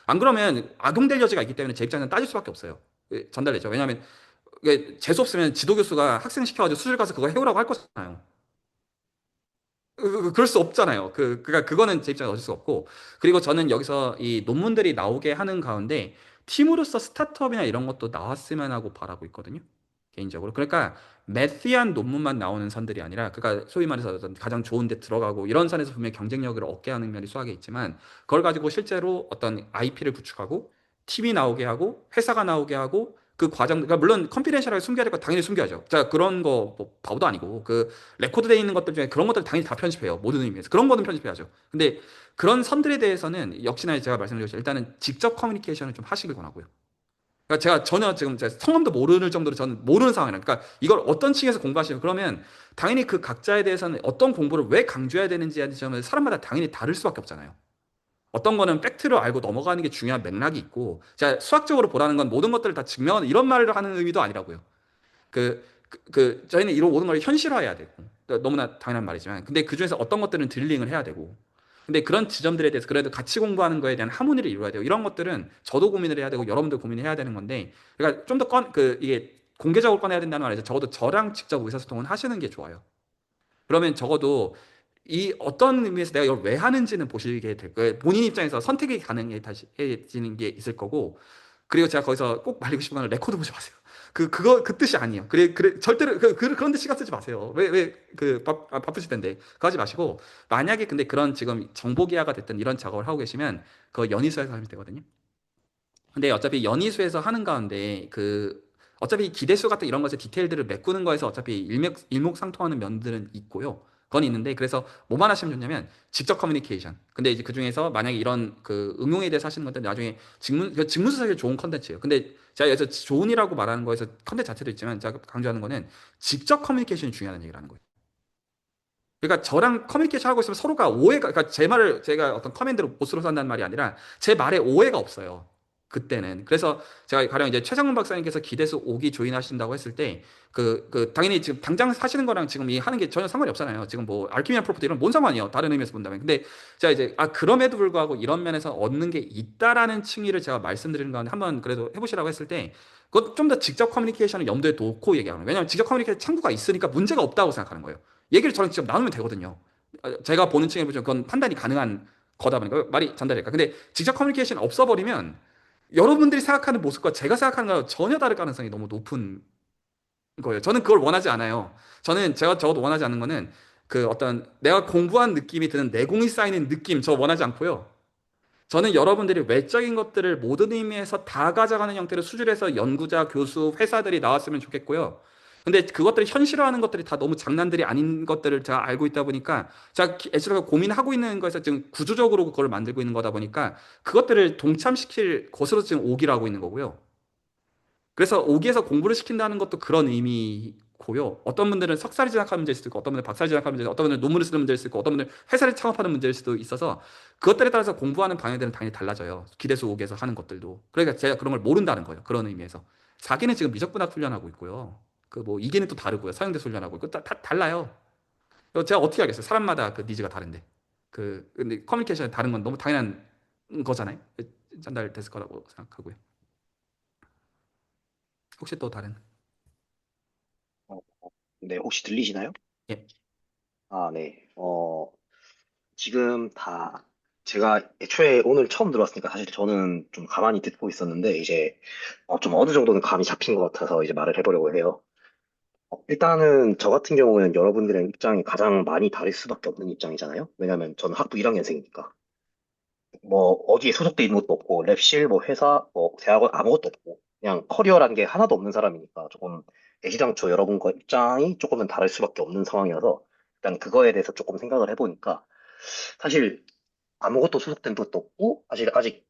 안 그러면 악용될 여지가 있기 때문에 제 입장에서는 따질 수밖에 없어요. 전달되죠. 왜냐하면 재수 없으면 지도 교수가 학생 시켜가지고 수술 가서 그거 해오라고 할 거잖아요. 그럴 수 없잖아요. 그러니까 그거는 제 입장에 어쩔 수 없고. 그리고 저는 여기서 이 논문들이 나오게 하는 가운데 팀으로서 스타트업이나 이런 것도 나왔으면 하고 바라고 있거든요. 개인적으로. 그러니까 매시한 논문만 나오는 선들이 아니라, 그러니까 소위 말해서 어떤 가장 좋은 데 들어가고 이런 선에서 분명히 경쟁력을 얻게 하는 면이 수학에 있지만, 그걸 가지고 실제로 어떤 IP를 구축하고 팀이 나오게 하고 회사가 나오게 하고 그 과정, 그러니까 물론 컨피덴셜하게 숨겨야 될 거 당연히 숨겨야죠. 자, 그런 거 뭐 바보도 아니고 레코드되어 있는 것들 중에 그런 것들 당연히 다 편집해요. 모든 의미에서. 그런 거는 편집해야죠. 근데 그런 선들에 대해서는 역시나 제가 말씀드렸죠. 일단은 직접 커뮤니케이션을 좀 하시길 원하고요. 그러니까 제가 전혀 지금 제 성함도 모르는 정도로 저는 모르는 상황이라. 그러니까 이걸 어떤 층에서 공부하시면 그러면 당연히 그 각자에 대해서는 어떤 공부를 왜 강조해야 되는지에 대한 점은 사람마다 당연히 다를 수밖에 없잖아요. 어떤 거는 팩트를 알고 넘어가는 게 중요한 맥락이 있고, 제가 수학적으로 보라는 건 모든 것들을 다 증명하는 이런 말을 하는 의미도 아니라고요. 저희는 이런 모든 걸 현실화해야 되고, 너무나 당연한 말이지만, 근데 그 중에서 어떤 것들은 딜링을 해야 되고, 근데 그런 지점들에 대해서 그래도 같이 공부하는 거에 대한 하모니를 이루어야 되고, 이런 것들은 저도 고민을 해야 되고, 여러분도 고민을 해야 되는 건데, 그러니까 좀 더 이게 공개적으로 꺼내야 된다는 말이죠. 적어도 저랑 직접 의사소통은 하시는 게 좋아요. 그러면 적어도 이 어떤 의미에서 내가 이걸 왜 하는지는 보시게 될 거예요. 본인 입장에서 선택이 가능해지는 게 있을 거고, 그리고 제가 거기서 꼭 말리고 싶은 건 레코드 보지 마세요. 그 뜻이 아니에요. 절대로, 그런 데 시간 쓰지 마세요. 바쁘실 텐데. 그거 하지 마시고, 만약에 근데 그런 지금 정보기하가 됐든 이런 작업을 하고 계시면, 그거 연희수에서 하면 되거든요. 근데 어차피 연희수에서 하는 가운데, 어차피 기대수 같은 이런 것의 디테일들을 메꾸는 거에서 어차피 일목상통하는 면들은 있고요. 그건 있는데, 그래서 뭐만 하시면 좋냐면 직접 커뮤니케이션. 근데 이제 그 중에서 만약에 이런 응용에 대해서 하시는 것들 나중에 직문서 사실 좋은 컨텐츠예요. 근데 제가 여기서 좋은이라고 말하는 거에서 컨텐츠 자체도 있지만 제가 강조하는 거는 직접 커뮤니케이션이 중요하다는 얘기를 하는 거예요. 그러니까 저랑 커뮤니케이션 하고 있으면 서로가 그러니까 제 말을 제가 어떤 커맨드로 보스로 산다는 말이 아니라 제 말에 오해가 없어요. 그때는. 그래서 제가 가령 이제 최정문 박사님께서 기대수 5기 조인하신다고 했을 때, 당연히 지금 당장 사시는 거랑 지금 이 하는 게 전혀 상관이 없잖아요. 지금 뭐, 알키미아 프로퍼티 이런 뭔 상관이에요. 다른 의미에서 본다면. 근데 제가 이제, 그럼에도 불구하고 이런 면에서 얻는 게 있다라는 층위를 제가 말씀드리는 가운데 한번 그래도 해보시라고 했을 때, 그것 좀 더 직접 커뮤니케이션을 염두에 놓고 얘기하는 거예요. 왜냐하면 직접 커뮤니케이션 창구가 있으니까 문제가 없다고 생각하는 거예요. 얘기를 저랑 직접 나누면 되거든요. 제가 보는 층에 보시면 그건 판단이 가능한 거다 보니까 말이 전달될까. 근데 직접 커뮤니케이션 없어버리면 여러분들이 생각하는 모습과 제가 생각하는 거랑 전혀 다를 가능성이 너무 높은 거예요. 저는 그걸 원하지 않아요. 제가 적어도 원하지 않는 거는 그 어떤 내가 공부한 느낌이 드는 내공이 쌓이는 느낌 저 원하지 않고요. 저는 여러분들이 외적인 것들을 모든 의미에서 다 가져가는 형태로 수술해서 연구자, 교수, 회사들이 나왔으면 좋겠고요. 근데 그것들이 현실화하는 것들이 다 너무 장난들이 아닌 것들을 제가 알고 있다 보니까 제가 애초에 고민하고 있는 거에서 지금 구조적으로 그걸 만들고 있는 거다 보니까 그것들을 동참시킬 것으로 지금 오기를 하고 있는 거고요. 그래서 오기에서 공부를 시킨다는 것도 그런 의미고요. 어떤 분들은 석사를 진학하는 문제일 수도 있고, 어떤 분들은 박사를 진학하는 문제일 수도 있고, 어떤 분들은 논문을 쓰는 문제일 수도 있고, 어떤 분들은 회사를 창업하는 문제일 수도 있어서 그것들에 따라서 공부하는 방향들은 당연히 달라져요. 기대수 오기에서 하는 것들도. 그러니까 제가 그런 걸 모른다는 거예요. 그런 의미에서. 4기는 지금 미적분학 훈련하고 있고요. 그 뭐 2기는 또 다르고요. 사용대 훈련하고 있고 다 달라요. 제가 어떻게 하겠어요? 사람마다 그 니즈가 다른데. 근데 커뮤니케이션이 다른 건 너무 당연한 거잖아요. 전달됐을 거라고 생각하고요. 혹시 또 다른? 어, 네, 혹시 들리시나요? 예. 아, 네. 지금 다 제가 애초에 오늘 처음 들어왔으니까 사실 저는 좀 가만히 듣고 있었는데 이제 좀 어느 정도는 감이 잡힌 것 같아서 이제 말을 해보려고 해요. 일단은 저 같은 경우는 여러분들의 입장이 가장 많이 다를 수밖에 없는 입장이잖아요. 왜냐면 저는 학부 1학년생이니까. 뭐 어디에 소속돼 있는 것도 없고 랩실 뭐 회사 뭐 대학원 아무것도 없고 그냥 커리어라는 게 하나도 없는 사람이니까 조금 애시당초 여러분과 입장이 조금은 다를 수밖에 없는 상황이어서 일단 그거에 대해서 조금 생각을 해보니까 사실 아무것도 소속된 것도 없고 사실 아직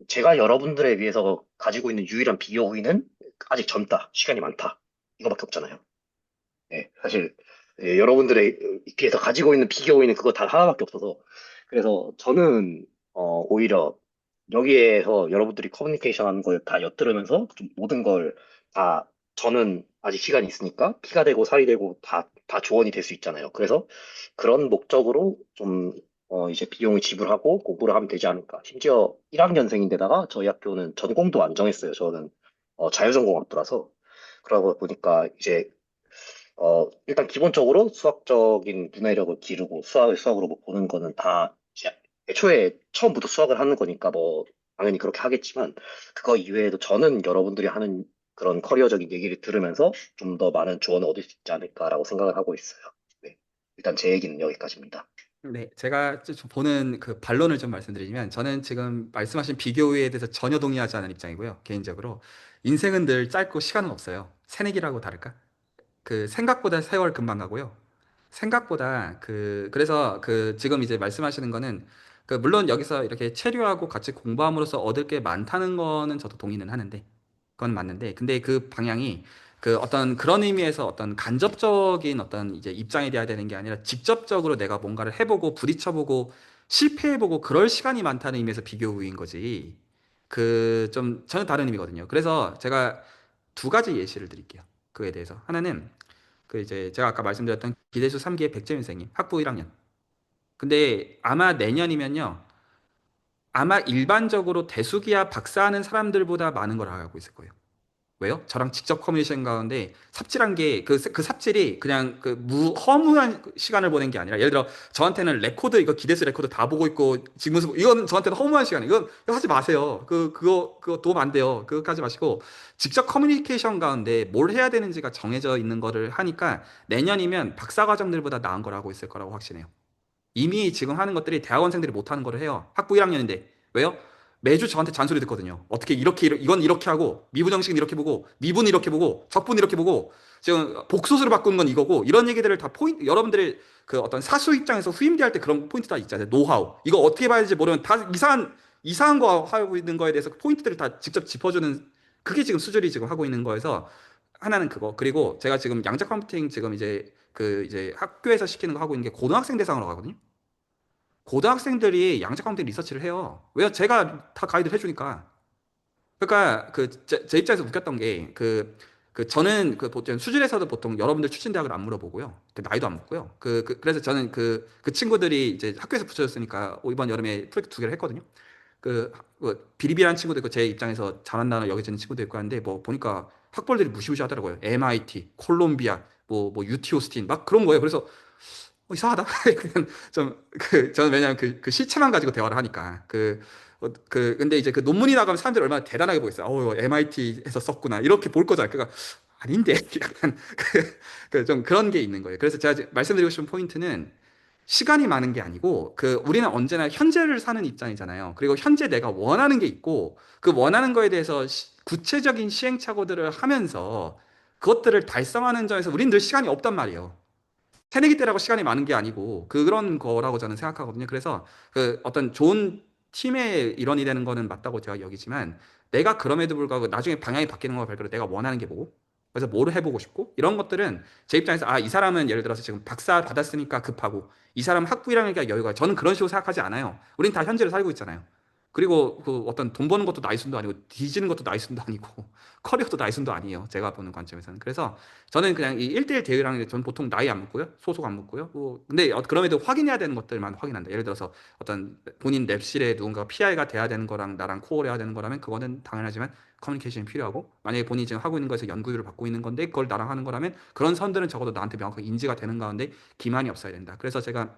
제가 여러분들에 비해서 가지고 있는 유일한 비교 우위는 아직 젊다 시간이 많다 이거밖에 없잖아요. 네, 사실 여러분들에 비해서 가지고 있는 비교에는 그거 단 하나밖에 없어서 그래서 저는 오히려 여기에서 여러분들이 커뮤니케이션 하는 걸 다 엿들으면서 좀 모든 걸 다 저는 아직 시간이 있으니까 피가 되고 살이 되고 다 조언이 될 수 있잖아요. 그래서 그런 목적으로 좀 이제 비용을 지불하고 공부를 하면 되지 않을까. 심지어 1학년생인데다가 저희 학교는 전공도 안 정했어요. 저는 자유전공학부라서 그러다 보니까 이제 일단 기본적으로 수학적인 문해력을 기르고 수학을 수학으로 뭐 보는 거는 다 애초에 처음부터 수학을 하는 거니까 뭐 당연히 그렇게 하겠지만 그거 이외에도 저는 여러분들이 하는 그런 커리어적인 얘기를 들으면서 좀 더 많은 조언을 얻을 수 있지 않을까라고 생각을 하고 있어요. 네. 일단 제 얘기는 여기까지입니다. 네, 제가 좀 보는 그 반론을 좀 말씀드리면 저는 지금 말씀하신 비교에 대해서 전혀 동의하지 않는 입장이고요. 개인적으로 인생은 늘 짧고 시간은 없어요. 새내기라고 다를까? 그 생각보다 세월 금방 가고요. 생각보다 그래서 지금 이제 말씀하시는 거는 물론 여기서 이렇게 체류하고 같이 공부함으로써 얻을 게 많다는 거는 저도 동의는 하는데 그건 맞는데 근데 그 방향이 어떤 그런 의미에서 어떤 간접적인 어떤 이제 입장이 돼야 되는 게 아니라 직접적으로 내가 뭔가를 해보고 부딪혀보고 실패해보고 그럴 시간이 많다는 의미에서 비교 우위인 거지. 좀 전혀 다른 의미거든요. 그래서 제가 두 가지 예시를 드릴게요. 그에 대해서 하나는 이제 제가 아까 말씀드렸던 기대수 3기의 백재윤 선생님 학부 1학년. 근데 아마 내년이면요. 아마 일반적으로 대수기야 박사하는 사람들보다 많은 걸 알고 있을 거예요. 왜요? 저랑 직접 커뮤니케이션 가운데 삽질한 게 그 삽질이 그냥 허무한 시간을 보낸 게 아니라 예를 들어 저한테는 레코드 이거 기대수 레코드 다 보고 있고 지금 무슨 이건 저한테는 허무한 시간이에요. 이거 하지 마세요. 그거 도움 안 돼요. 그거 하지 마시고 직접 커뮤니케이션 가운데 뭘 해야 되는지가 정해져 있는 거를 하니까 내년이면 박사 과정들보다 나은 걸 하고 있을 거라고 확신해요. 이미 지금 하는 것들이 대학원생들이 못하는 거를 해요. 학부 1학년인데. 왜요? 매주 저한테 잔소리 듣거든요. 어떻게 이건 이렇게 하고, 미부정식은 이렇게 보고, 미분 이렇게 보고, 적분 이렇게 보고, 지금 복소수를 바꾸는 건 이거고, 이런 얘기들을 다 여러분들이 어떤 사수 입장에서 후임대 할 때 그런 포인트 다 있잖아요. 노하우. 이거 어떻게 봐야 될지 모르면 다 이상한 거 하고 있는 거에 대해서 포인트들을 다 직접 짚어주는, 그게 지금 수술이 지금 하고 있는 거여서, 하나는 그거. 그리고 제가 지금 양자 컴퓨팅 지금 이제 학교에서 시키는 거 하고 있는 게 고등학생 대상으로 가거든요. 고등학생들이 양자 컴퓨팅 리서치를 해요. 왜요? 제가 다 가이드를 해주니까. 그러니까 제 입장에서 웃겼던 게 저는 보통 수준에서도 보통 여러분들 출신 대학을 안 물어보고요. 나이도 안 묻고요. 그래서 저는 그 친구들이 이제 학교에서 붙여줬으니까 이번 여름에 프로젝트 2개를 했거든요. 비리비리한 친구도 있고 제 입장에서 잘한다는 여겨지는 친구도 있고 하는데 뭐 보니까 학벌들이 무시무시하더라고요. MIT, 콜롬비아, 뭐 UT 오스틴 막 그런 거예요. 그래서 이상하다. 그냥 저는 왜냐면 그 시체만 가지고 대화를 하니까. 근데 이제 그 논문이 나가면 사람들이 얼마나 대단하게 보겠어요. MIT에서 썼구나. 이렇게 볼 거잖아요. 그러니까, 아닌데 약간 좀 그런 게 있는 거예요. 그래서 제가 말씀드리고 싶은 포인트는 시간이 많은 게 아니고 우리는 언제나 현재를 사는 입장이잖아요. 그리고 현재 내가 원하는 게 있고 그 원하는 거에 대해서 구체적인 시행착오들을 하면서 그것들을 달성하는 점에서 우리는 늘 시간이 없단 말이에요. 새내기 때라고 시간이 많은 게 아니고 그런 거라고 저는 생각하거든요. 그래서 어떤 좋은 팀의 일원이 되는 거는 맞다고 제가 여기지만 내가 그럼에도 불구하고 나중에 방향이 바뀌는 거와 별개로 내가 원하는 게 뭐고 그래서 뭐를 해보고 싶고 이런 것들은 제 입장에서 이 사람은 예를 들어서 지금 박사 받았으니까 급하고 이 사람은 학부 1학년이니까 여유가 저는 그런 식으로 생각하지 않아요. 우린 다 현재를 살고 있잖아요. 그리고 어떤 돈 버는 것도 나이 순도 아니고 뒤지는 것도 나이 순도 아니고 커리어도 나이 순도 아니에요. 제가 보는 관점에서는. 그래서 저는 그냥 이 1대1 대회라는 게 저는 보통 나이 안 묻고요. 소속 안 묻고요. 근데 그럼에도 확인해야 되는 것들만 확인한다. 예를 들어서 어떤 본인 랩실에 누군가 PR가 돼야 되는 거랑 나랑 코어해야 되는 거라면 그거는 당연하지만 커뮤니케이션이 필요하고 만약에 본인이 지금 하고 있는 거에서 연구비를 받고 있는 건데 그걸 나랑 하는 거라면 그런 선들은 적어도 나한테 명확하게 인지가 되는 가운데 기만이 없어야 된다. 그래서 제가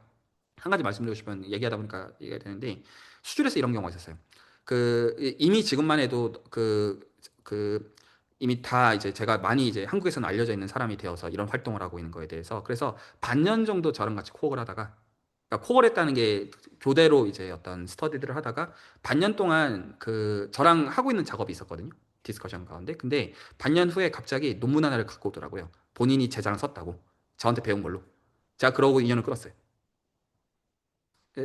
한 가지 말씀드리고 싶은 얘기하다 보니까 얘기가 되는데 수준에서 이런 경우가 있었어요. 이미 지금만 해도 이미 다 이제 제가 많이 이제 한국에서는 알려져 있는 사람이 되어서 이런 활동을 하고 있는 거에 대해서 그래서 반년 정도 저랑 같이 코어를 하다가 그러니까 코어를 했다는 게 교대로 이제 어떤 스터디들을 하다가 반년 동안 저랑 하고 있는 작업이 있었거든요. 디스커션 가운데. 근데 반년 후에 갑자기 논문 하나를 갖고 오더라고요. 본인이 제자랑 썼다고. 저한테 배운 걸로. 제가 그러고 인연을 끊었어요.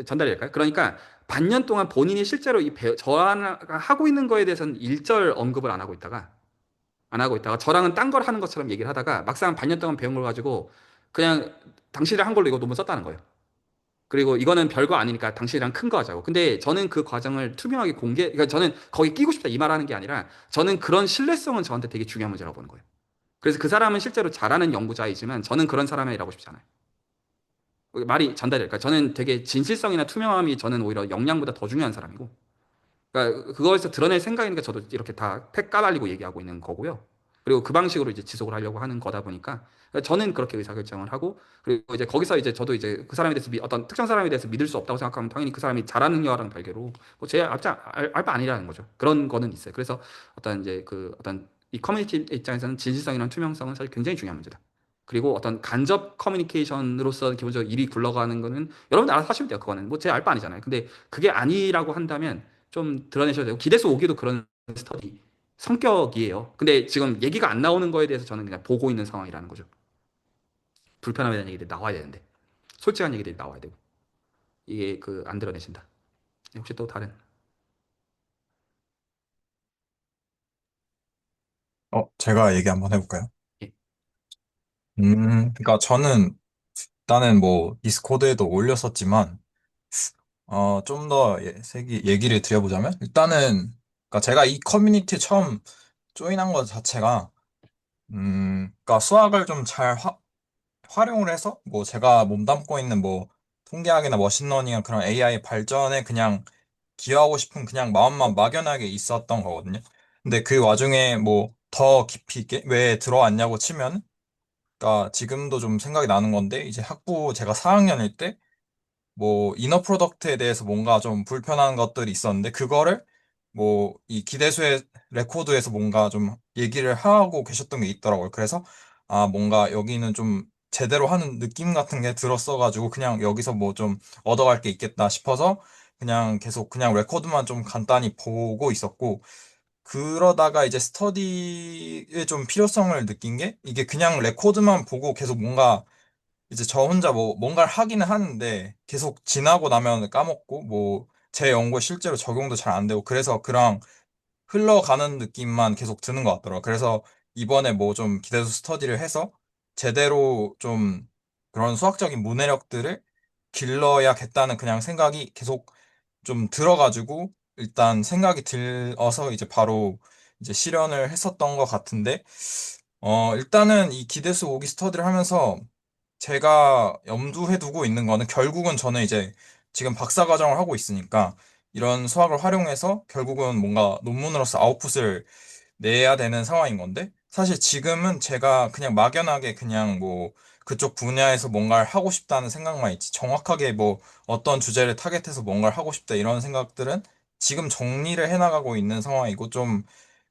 전달이 될까요? 그러니까 반년 동안 본인이 실제로 저가 하고 있는 거에 대해서는 일절 언급을 안 하고 있다가 저랑은 딴 걸 하는 것처럼 얘기를 하다가 막상 반년 동안 배운 걸 가지고 그냥 당신이랑 한 걸로 이거 논문 썼다는 거예요. 그리고 이거는 별거 아니니까 당신이랑 큰 거 하자고. 근데 저는 그 과정을 투명하게 그러니까 저는 거기 끼고 싶다 이 말 하는 게 아니라 저는 그런 신뢰성은 저한테 되게 중요한 문제라고 보는 거예요. 그래서 그 사람은 실제로 잘하는 연구자이지만 저는 그런 사람이라고 싶지 않아요. 말이 전달이 될까요? 저는 되게 진실성이나 투명함이 저는 오히려 역량보다 더 중요한 사람이고 그러니까 그거에서 드러낼 생각이니까 저도 이렇게 다 팩 까발리고 얘기하고 있는 거고요. 그리고 그 방식으로 이제 지속을 하려고 하는 거다 보니까 저는 그렇게 의사결정을 하고 그리고 이제 거기서 이제 저도 이제 그 사람에 대해서 어떤 특정 사람에 대해서 믿을 수 없다고 생각하면 당연히 그 사람이 잘하는 여하랑 별개로 뭐제 알바 아니라는 거죠. 그런 거는 있어요. 그래서 어떤 이제 어떤 이 커뮤니티 입장에서는 진실성이랑 투명성은 사실 굉장히 중요한 문제다. 그리고 어떤 간접 커뮤니케이션으로서 기본적으로 일이 굴러가는 거는 여러분들 알아서 하시면 돼요. 그거는 뭐 제 알바 아니잖아요. 근데 그게 아니라고 한다면 좀 드러내셔도 되고 기대수 오기도 그런 스터디 성격이에요. 근데 지금 얘기가 안 나오는 거에 대해서 저는 그냥 보고 있는 상황이라는 거죠. 불편함에 대한 얘기들이 나와야 되는데 솔직한 얘기들이 나와야 되고 이게 안 드러내신다. 혹시 또 다른? 제가 얘기 한번 해볼까요? 예. 그러니까 저는 일단은 뭐 디스코드에도 올렸었지만, 좀 더 얘기를 드려보자면, 일단은, 그러니까 제가 이 커뮤니티에 처음 조인한 것 자체가, 그러니까 수학을 좀 잘 활용을 해서, 뭐 제가 몸담고 있는 뭐 통계학이나 머신러닝이나 그런 AI 발전에 그냥 기여하고 싶은 그냥 마음만 막연하게 있었던 거거든요. 근데 그 와중에 뭐 더 깊이 있게 왜 들어왔냐고 치면, 그러니까 지금도 좀 생각이 나는 건데 이제 학부 제가 4학년일 때 뭐 이너 프로덕트에 대해서 뭔가 좀 불편한 것들이 있었는데 그거를 뭐 이 기대수의 레코드에서 뭔가 좀 얘기를 하고 계셨던 게 있더라고요. 그래서 뭔가 여기는 좀 제대로 하는 느낌 같은 게 들었어가지고 그냥 여기서 뭐 좀 얻어갈 게 있겠다 싶어서 그냥 계속 그냥 레코드만 좀 간단히 보고 있었고 그러다가 이제 스터디의 좀 필요성을 느낀 게 이게 그냥 레코드만 보고 계속 뭔가 이제 저 혼자 뭐 뭔가를 하기는 하는데 계속 지나고 나면 까먹고 뭐 제 연구에 실제로 적용도 잘 안 되고 그래서 그랑 흘러가는 느낌만 계속 드는 것 같더라고요. 그래서 이번에 뭐 좀 기대수 스터디를 해서 제대로 좀 그런 수학적인 문해력들을 길러야겠다는 그냥 생각이 계속 좀 들어가지고 일단 생각이 들어서 이제 바로 이제 실현을 했었던 것 같은데 일단은 이 기대수 오기 스터디를 하면서 제가 염두해 두고 있는 거는 결국은 저는 이제 지금 박사 과정을 하고 있으니까 이런 수학을 활용해서 결국은 뭔가 논문으로서 아웃풋을 내야 되는 상황인 건데 사실 지금은 제가 그냥 막연하게 그냥 뭐 그쪽 분야에서 뭔가를 하고 싶다는 생각만 있지 정확하게 뭐 어떤 주제를 타겟해서 뭔가를 하고 싶다 이런 생각들은 지금 정리를 해나가고 있는 상황이고 좀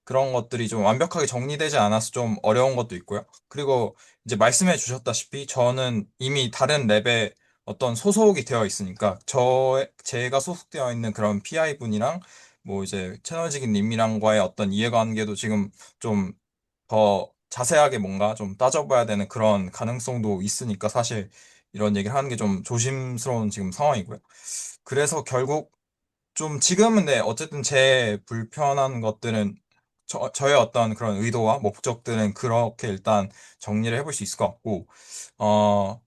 그런 것들이 좀 완벽하게 정리되지 않아서 좀 어려운 것도 있고요. 그리고 이제 말씀해 주셨다시피 저는 이미 다른 랩에 어떤 소속이 되어 있으니까 제가 소속되어 있는 그런 PI 분이랑 뭐 이제 채널직인 님이랑과의 어떤 이해관계도 지금 좀 더 자세하게 뭔가 좀 따져봐야 되는 그런 가능성도 있으니까 사실 이런 얘기를 하는 게 좀 조심스러운 지금 상황이고요. 그래서 결국 좀 지금은 네, 어쨌든 제 불편한 것들은 저의 어떤 그런 의도와 목적들은 그렇게 일단 정리를 해볼 수 있을 것 같고, 어,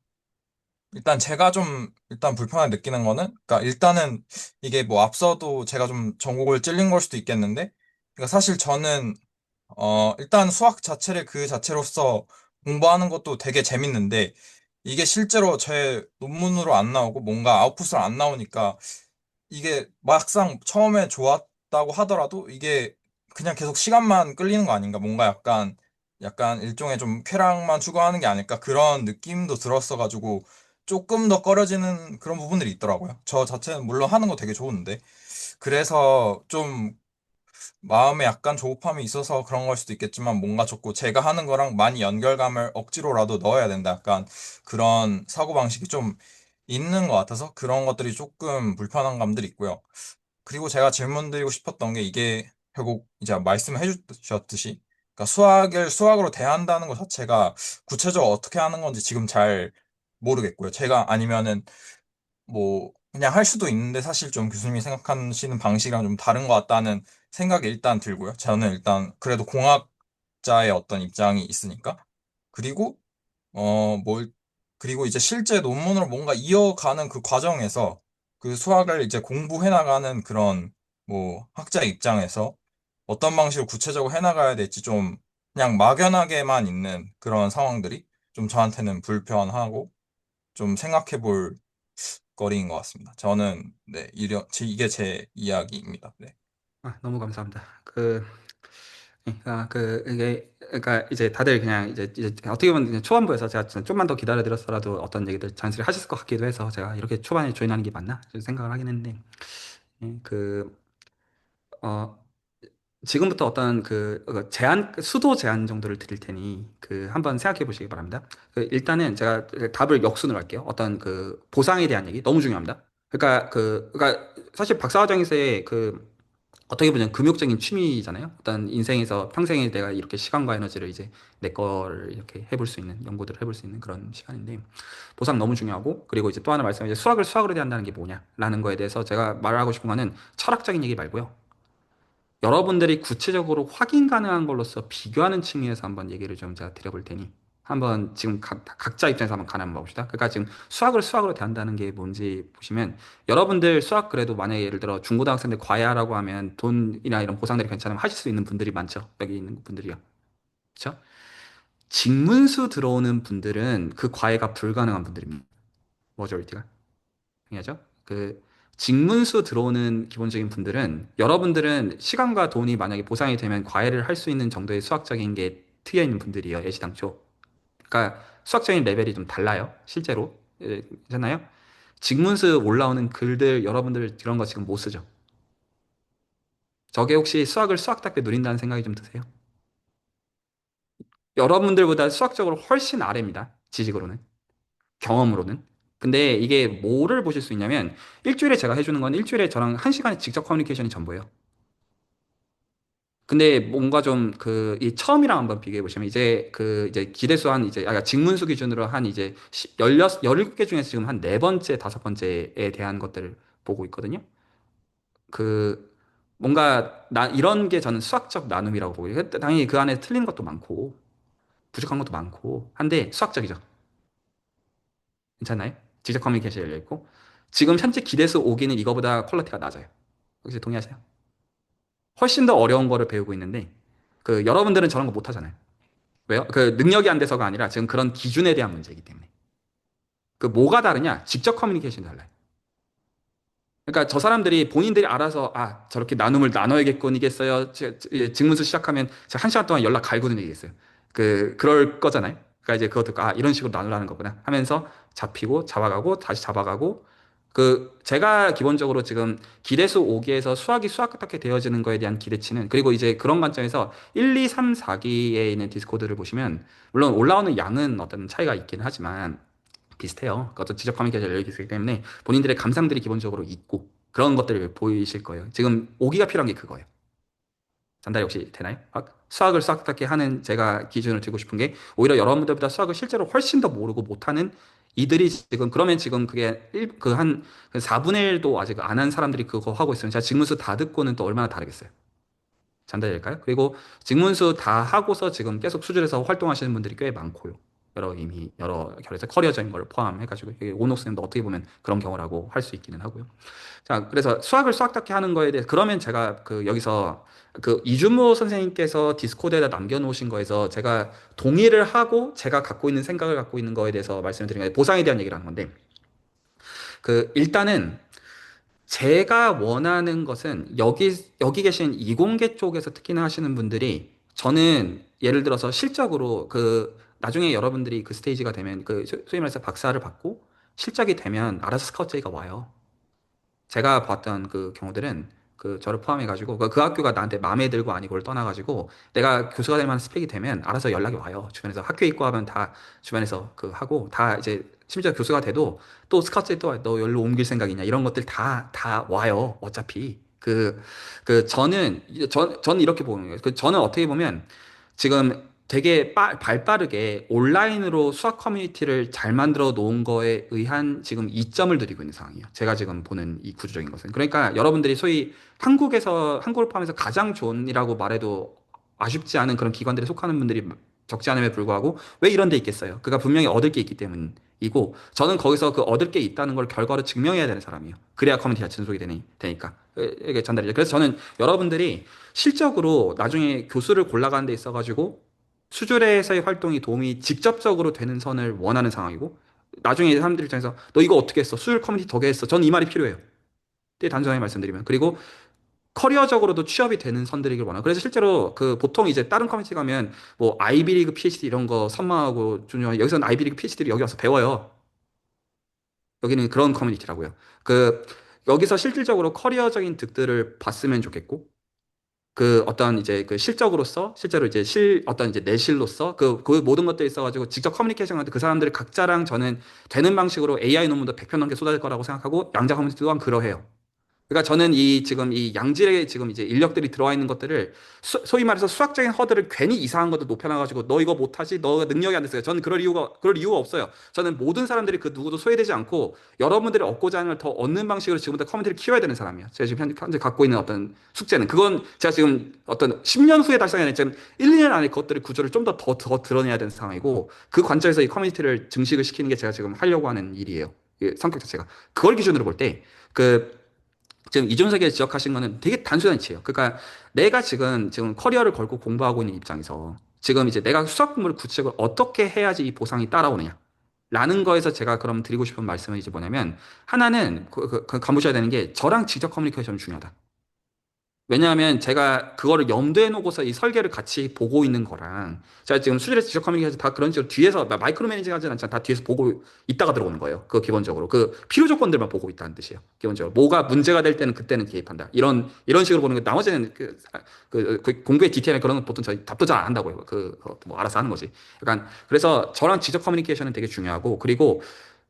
일단 제가 좀 일단 불편하게 느끼는 거는, 그러니까 일단은 이게 뭐 앞서도 제가 좀 전곡을 찔린 걸 수도 있겠는데, 그러니까 사실 저는 일단 수학 자체를 그 자체로서 공부하는 것도 되게 재밌는데, 이게 실제로 제 논문으로 안 나오고 뭔가 아웃풋으로 안 나오니까 이게 막상 처음에 좋았다고 하더라도 이게 그냥 계속 시간만 끌리는 거 아닌가? 뭔가 약간 일종의 좀 쾌락만 추구하는 게 아닐까? 그런 느낌도 들었어가지고 조금 더 꺼려지는 그런 부분들이 있더라고요. 저 자체는 물론 하는 거 되게 좋은데. 그래서 좀 마음에 약간 조급함이 있어서 그런 걸 수도 있겠지만 뭔가 자꾸 제가 하는 거랑 많이 연결감을 억지로라도 넣어야 된다. 약간 그런 사고방식이 좀 있는 것 같아서 그런 것들이 조금 불편한 감들이 있고요. 그리고 제가 질문 드리고 싶었던 게 이게 결국 이제 말씀해 주셨듯이 그러니까 수학을 수학으로 대한다는 것 자체가 구체적으로 어떻게 하는 건지 지금 잘 모르겠고요. 제가 아니면은 뭐 그냥 할 수도 있는데 사실 좀 교수님이 생각하시는 방식이랑 좀 다른 것 같다는 생각이 일단 들고요. 저는 일단 그래도 공학자의 어떤 입장이 있으니까. 그리고 뭘 그리고 이제 실제 논문으로 뭔가 이어가는 그 과정에서 그 수학을 이제 공부해 나가는 그런 뭐 학자 입장에서 어떤 방식으로 구체적으로 해 나가야 될지 좀 그냥 막연하게만 있는 그런 상황들이 좀 저한테는 불편하고 좀 생각해 볼 거리인 것 같습니다. 저는 네, 이게 제 이야기입니다. 네. 너무 감사합니다. 이게, 그러니까 이제 다들 그냥 이제 어떻게 보면 그냥 초반부에서 제가 진짜 좀만 더 기다려드렸어라도 어떤 얘기들 잔실히 하셨을 것 같기도 해서 제가 이렇게 초반에 조인하는 게 맞나? 좀 생각을 하긴 했는데, 예, 어, 지금부터 어떤 수도 제한 정도를 드릴 테니, 한번 생각해 보시기 바랍니다. 일단은 제가 답을 역순으로 할게요. 어떤 보상에 대한 얘기 너무 중요합니다. 그러니까 사실 박사과정에서의 어떻게 보면 금욕적인 취미잖아요. 어떤 인생에서 평생에 내가 이렇게 시간과 에너지를 이제 내 거를 이렇게 해볼 수 있는, 연구들을 해볼 수 있는 그런 시간인데, 보상 너무 중요하고, 그리고 이제 또 하나 말씀하신 수학을 수학으로 대한다는 게 뭐냐라는 거에 대해서 제가 말하고 싶은 거는 철학적인 얘기 말고요. 여러분들이 구체적으로 확인 가능한 걸로서 비교하는 측면에서 한번 얘기를 좀 제가 드려볼 테니, 한번 지금 각자 입장에서 한번 가늠해 봅시다. 그러니까 지금 수학을 수학으로 대한다는 게 뭔지 보시면, 여러분들 수학 그래도 만약에 예를 들어 중고등학생들 과외하라고 하면 돈이나 이런 보상들이 괜찮으면 하실 수 있는 분들이 많죠. 여기 있는 분들이요. 그렇죠? 직문수 들어오는 분들은 그 과외가 불가능한 분들입니다. 머저리티가. 중요하죠? 직문수 들어오는 기본적인 분들은, 여러분들은 시간과 돈이 만약에 보상이 되면 과외를 할 수 있는 정도의 수학적인 게 트여 있는 분들이에요. 애시당초. 그러니까 수학적인 레벨이 좀 달라요. 실제로. 괜찮나요? 직문수 올라오는 글들 여러분들 그런 거 지금 못 쓰죠. 저게 혹시 수학을 수학답게 누린다는 생각이 좀 드세요? 여러분들보다 수학적으로 훨씬 아래입니다. 지식으로는. 경험으로는. 근데 이게 뭐를 보실 수 있냐면, 일주일에 제가 해주는 건 일주일에 저랑 한 시간의 직접 커뮤니케이션이 전부예요. 근데 뭔가 좀 이 처음이랑 한번 비교해 보시면, 이제 기대수 직문수 기준으로 한 이제 17개 중에서 지금 한 네 번째, 다섯 번째에 대한 것들을 보고 있거든요. 그, 이런 게 저는 수학적 나눔이라고 보고요. 당연히 그 안에 틀린 것도 많고, 부족한 것도 많고, 한데 수학적이죠. 괜찮나요? 직접 커뮤니케이션 열려있고. 지금 현재 기대수 5기는 이거보다 퀄리티가 낮아요. 혹시 동의하세요? 훨씬 더 어려운 거를 배우고 있는데, 여러분들은 저런 거 못 하잖아요. 왜요? 능력이 안 돼서가 아니라 지금 그런 기준에 대한 문제이기 때문에. 뭐가 다르냐? 직접 커뮤니케이션이 달라요. 그러니까 저 사람들이 본인들이 알아서, 저렇게 나눔을 나눠야겠군이겠어요. 직문서 시작하면 제가 한 시간 동안 연락 갈고는 얘기겠어요. 그럴 거잖아요. 그러니까 이제 그거 듣고, 이런 식으로 나누라는 거구나 하면서 잡히고, 잡아가고, 다시 잡아가고, 제가 기본적으로 지금 기대수 5기에서 수학이 수학 같게 되어지는 거에 대한 기대치는, 그리고 이제 그런 관점에서 1, 2, 3, 4기에 있는 디스코드를 보시면, 물론 올라오는 양은 어떤 차이가 있긴 하지만 비슷해요. 그 어떤 지적 커뮤니케이션 열려 있기 때문에 본인들의 감상들이 기본적으로 있고, 그런 것들을 보이실 거예요. 지금 5기가 필요한 게 그거예요. 전달이 혹시 되나요? 수학을 수학답게 하는 제가 기준을 들고 싶은 게, 오히려 여러분들보다 수학을 실제로 훨씬 더 모르고 못하는 이들이 지금, 그러면 지금 그게 한 4분의 1도 아직 안 한 사람들이 그거 하고 있으면 제가 직문수 다 듣고는 또 얼마나 다르겠어요. 전달이 될까요? 그리고 직문수 다 하고서 지금 계속 수준에서 활동하시는 분들이 꽤 많고요. 이미 여러 결에서 커리어적인 걸 포함해가지고, 오노 쌤도 어떻게 보면 그런 경우라고 할 수 있기는 하고요. 자, 그래서 수학을 수학답게 하는 거에 대해서, 그러면 제가 여기서 이준모 선생님께서 디스코드에다 남겨놓으신 거에서 제가 동의를 하고 제가 갖고 있는 생각을 갖고 있는 거에 대해서 말씀을 드린 거예요. 보상에 대한 얘기를 하는 건데, 일단은 제가 원하는 것은, 여기 계신 이공계 쪽에서 특히나 하시는 분들이, 저는 예를 들어서 실적으로 나중에 여러분들이 그 스테이지가 되면 소위 말해서 박사를 받고 실적이 되면 알아서 스카우트 제의가 와요. 제가 봤던 그 경우들은 저를 포함해가지고 그 학교가 나한테 마음에 들고 아니고를 떠나가지고 내가 교수가 될 만한 스펙이 되면 알아서 연락이 와요. 주변에서 학교에 있고 하면 다 주변에서 하고, 다 이제 심지어 교수가 돼도 또 스카우트에 또 너 여기로 옮길 생각이냐 이런 것들 다 와요. 어차피 저는 이렇게 보는 거예요. 저는 어떻게 보면 지금 되게 발 빠르게 온라인으로 수학 커뮤니티를 잘 만들어 놓은 거에 의한 지금 이점을 드리고 있는 상황이에요. 제가 지금 보는 이 구조적인 것은. 그러니까 여러분들이 소위 한국을 포함해서 가장 좋은이라고 말해도 아쉽지 않은 그런 기관들에 속하는 분들이 적지 않음에 불구하고 왜 이런 데 있겠어요? 그가 분명히 얻을 게 있기 때문이고, 저는 거기서 그 얻을 게 있다는 걸 결과로 증명해야 되는 사람이에요. 그래야 커뮤니티가 전속이 되니까. 이게 전달이죠. 그래서 저는 여러분들이 실적으로 나중에 교수를 골라가는 데 있어가지고 수주례에서의 활동이 도움이 직접적으로 되는 선을 원하는 상황이고, 나중에 사람들 입장에서 너 이거 어떻게 했어? 수율 커뮤니티 더 했어? 전 이 말이 필요해요. 되게 단순하게 말씀드리면. 그리고 커리어적으로도 취업이 되는 선들이길 원하고, 그래서 실제로 보통 이제 다른 커뮤니티 가면 뭐 아이비리그 PhD 이런 거 선망하고 여기서는 아이비리그 PhD를 여기 와서 배워요. 여기는 그런 커뮤니티라고요. 여기서 실질적으로 커리어적인 득들을 봤으면 좋겠고, 어떤 이제 실적으로서 실제로 이제 어떤 이제 내실로서 그 모든 것들이 있어가지고 직접 커뮤니케이션 할때 그 사람들이 각자랑 저는 되는 방식으로 AI 논문도 100편 넘게 쏟아질 거라고 생각하고, 양자 커뮤니티 또한 그러해요. 그러니까 저는 지금 이 양질의 지금 이제 인력들이 들어와 있는 것들을 소위 말해서 수학적인 허들을 괜히 이상한 것도 높여놔가지고 너 이거 못하지? 너 능력이 안 됐어요. 저는 그럴 이유가 없어요. 저는 모든 사람들이 그 누구도 소외되지 않고 여러분들이 얻고자 하는 걸 더 얻는 방식으로 지금부터 커뮤니티를 키워야 되는 사람이에요. 제가 지금 현재 갖고 있는 어떤 숙제는, 그건 제가 지금 어떤 10년 후에 달성해야 되는, 지금 1, 2년 안에 그것들의 구조를 좀 더 드러내야 되는 상황이고, 그 관점에서 이 커뮤니티를 증식을 시키는 게 제가 지금 하려고 하는 일이에요. 성격 자체가. 그걸 기준으로 볼 때, 지금 이준석이 지적하신 거는 되게 단순한 이치예요. 그러니까 내가 지금 커리어를 걸고 공부하고 있는 입장에서 지금 이제 내가 수학 공부를 구체적으로 어떻게 해야지 이 보상이 따라오느냐 라는 거에서 제가 그럼 드리고 싶은 말씀은 이제 뭐냐면, 하나는 가보셔야 되는 게 저랑 직접 커뮤니케이션이 중요하다. 왜냐하면 제가 그거를 염두에 놓고서 이 설계를 같이 보고 있는 거랑, 제가 지금 수질에서 지적 커뮤니케이션 다 그런 식으로 뒤에서 마이크로 매니징 하진 않지만 다 뒤에서 보고 있다가 들어오는 거예요. 기본적으로 필요 조건들만 보고 있다는 뜻이에요. 기본적으로 뭐가 문제가 될 때는 그때는 개입한다. 이런 식으로 보는 거. 나머지는 공부의 디테일은 그런 건 보통 저희 답도 잘 안 한다고요. 뭐 알아서 하는 거지. 약간 그래서 저랑 지적 커뮤니케이션은 되게 중요하고, 그리고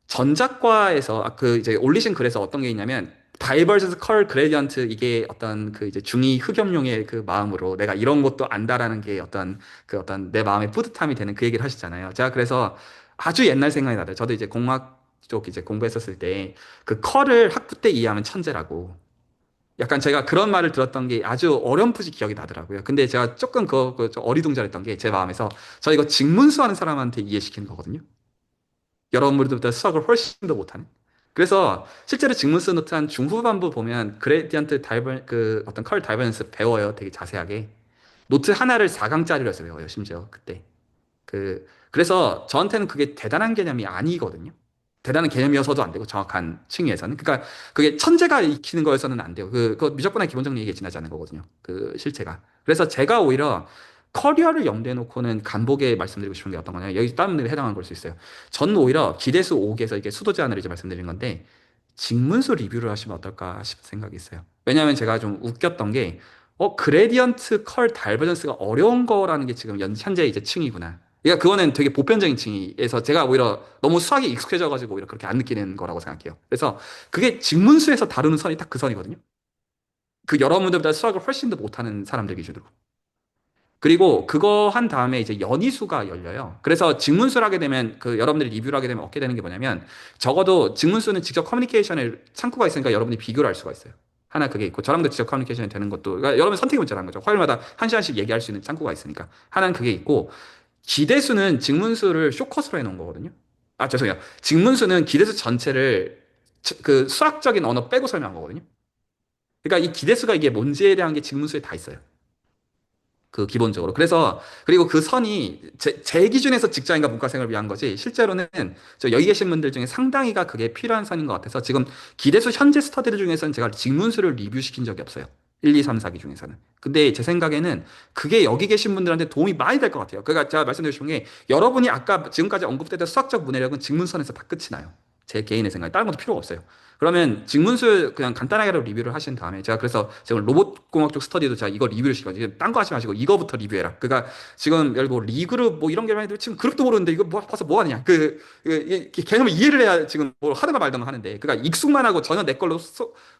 전작과에서 이제 올리신 글에서 어떤 게 있냐면, 다이버전스 컬 그레디언트, 이게 어떤 이제 중이 흡염용의 마음으로 내가 이런 것도 안다라는 게 어떤 내 마음의 뿌듯함이 되는 그 얘기를 하시잖아요. 제가 그래서 아주 옛날 생각이 나요. 저도 이제 공학 쪽 이제 공부했었을 때 컬을 학부 때 이해하면 천재라고, 약간 제가 그런 말을 들었던 게 아주 어렴풋이 기억이 나더라고요. 근데 제가 조금 좀 어리둥절했던 게, 제 마음에서 저 이거 직문수하는 사람한테 이해시키는 거거든요. 여러분들보다 수학을 훨씬 더 못하는. 그래서 실제로 직문스 노트 한 중후반부 보면 그레디언트 어떤 컬 다이버전스 배워요. 되게 자세하게. 노트 하나를 4강짜리로 해서 배워요. 심지어 그때. 그래서 저한테는 그게 대단한 개념이 아니거든요. 대단한 개념이어서도 안 되고, 정확한 층위에서는. 그러니까 그게 천재가 익히는 거여서는 안 돼요. 무조건의 기본적 얘기에 지나지 않는 거거든요. 실체가. 그래서 제가 오히려 커리어를 염두에 놓고는 간보게 말씀드리고 싶은 게 어떤 거냐. 여기 다른 분들이 해당하는 걸 수 있어요. 저는 오히려 기대수 5기에서 이게 수도 제한을 이제 말씀드린 건데, 직문수 리뷰를 하시면 어떨까 싶은 생각이 있어요. 왜냐하면 제가 좀 웃겼던 게, 그레디언트 컬 다이버전스가 어려운 거라는 게 지금 현재 이제 층이구나. 그러니까 그거는 되게 보편적인 층이에서 제가 오히려 너무 수학에 익숙해져가지고 오히려 그렇게 안 느끼는 거라고 생각해요. 그래서 그게 직문수에서 다루는 선이 딱 그 선이거든요. 그 여러분들보다 수학을 훨씬 더 못하는 사람들 기준으로. 그리고 그거 한 다음에 이제 연이수가 열려요. 그래서 직문수를 하게 되면 그 여러분들이 리뷰를 하게 되면 얻게 되는 게 뭐냐면 적어도 직문수는 직접 커뮤니케이션을 창구가 있으니까 여러분이 비교를 할 수가 있어요. 하나 그게 있고 저랑도 직접 커뮤니케이션이 되는 것도 그러니까 여러분 선택의 문제라는 거죠. 화요일마다 한 시간씩 얘기할 수 있는 창구가 있으니까 하나는 그게 있고 기대수는 직문수를 쇼컷으로 해놓은 거거든요. 아 죄송해요. 직문수는 기대수 전체를 그 수학적인 언어 빼고 설명한 거거든요. 그러니까 이 기대수가 이게 뭔지에 대한 게 직문수에 다 있어요. 그 기본적으로. 그래서 그리고 그 선이 제 기준에서 직장인과 문과생을 위한 거지 실제로는 저 여기 계신 분들 중에 상당히가 그게 필요한 선인 것 같아서 지금 기대수 현재 스터디들 중에서는 제가 직문수를 리뷰시킨 적이 없어요. 1, 2, 3, 4기 중에서는. 근데 제 생각에는 그게 여기 계신 분들한테 도움이 많이 될 것 같아요. 그러니까 제가 말씀드리고 싶은 게 여러분이 아까 지금까지 언급됐던 수학적 문해력은 직문선에서 다 끝이 나요. 제 개인의 생각에 다른 것도 필요가 없어요. 그러면 직문술 그냥 간단하게라도 리뷰를 하신 다음에 제가 그래서 지금 로봇공학 쪽 스터디도 제가 이거 리뷰를 시켜요. 딴 거 하지 마시고 이거부터 리뷰해라. 그러니까 지금 예를 들어 리그룹 뭐 이런 게 많이 지금 그룹도 모르는데 이거 뭐 봐서 뭐 하느냐. 개념을 이해를 해야 지금 뭘 하든가 말든가 하는데 그러니까 익숙만 하고 전혀 내 걸로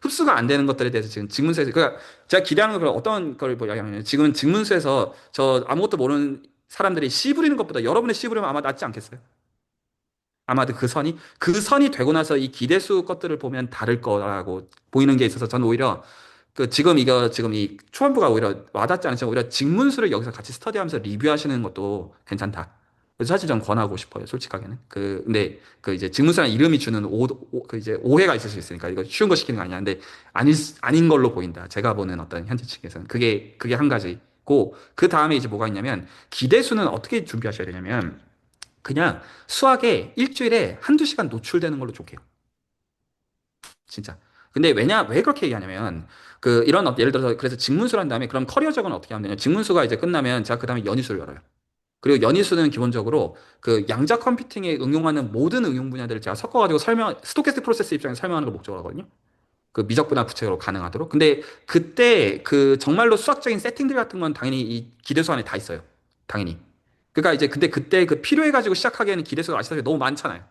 흡수가 안 되는 것들에 대해서 지금 직문수에서 그러니까 제가 기대하는 건 어떤 걸 이야기하냐면 지금은 직문수에서 저 아무것도 모르는 사람들이 씨 부리는 것보다 여러분의 씨 부리면 아마 낫지 않겠어요? 아마도 그 선이 되고 나서 이 기대수 것들을 보면 다를 거라고 보이는 게 있어서 저는 오히려 지금 이 초반부가 오히려 와닿지 않으시면 오히려 직문수를 여기서 같이 스터디하면서 리뷰하시는 것도 괜찮다. 그래서 사실 전 권하고 싶어요, 솔직하게는. 근데 이제 직문수라는 이름이 주는 이제 오해가 있을 수 있으니까 이거 쉬운 거 시키는 거 아니야. 근데 아닌 걸로 보인다. 제가 보는 어떤 현재 측에서는. 그게 한 가지고, 그 다음에 이제 뭐가 있냐면, 기대수는 어떻게 준비하셔야 되냐면, 그냥 수학에 일주일에 한두 시간 노출되는 걸로 좋게요. 진짜. 근데 왜 그렇게 얘기하냐면, 예를 들어서, 그래서 직문수를 한 다음에, 그럼 커리어적은 어떻게 하면 되냐. 직문수가 이제 끝나면, 제가 그 다음에 연이수를 열어요. 그리고 연이수는 기본적으로 그 양자 컴퓨팅에 응용하는 모든 응용 분야들을 제가 섞어가지고 스토캐스틱 프로세스 입장에서 설명하는 걸 목적으로 하거든요. 그 미적분학 구체적으로 가능하도록. 근데 그때 그 정말로 수학적인 세팅들 같은 건 당연히 이 기대수 안에 다 있어요. 당연히. 그러니까 이제 근데 그때 그 필요해가지고 시작하기에는 기대수가 아시다시피 너무 많잖아요.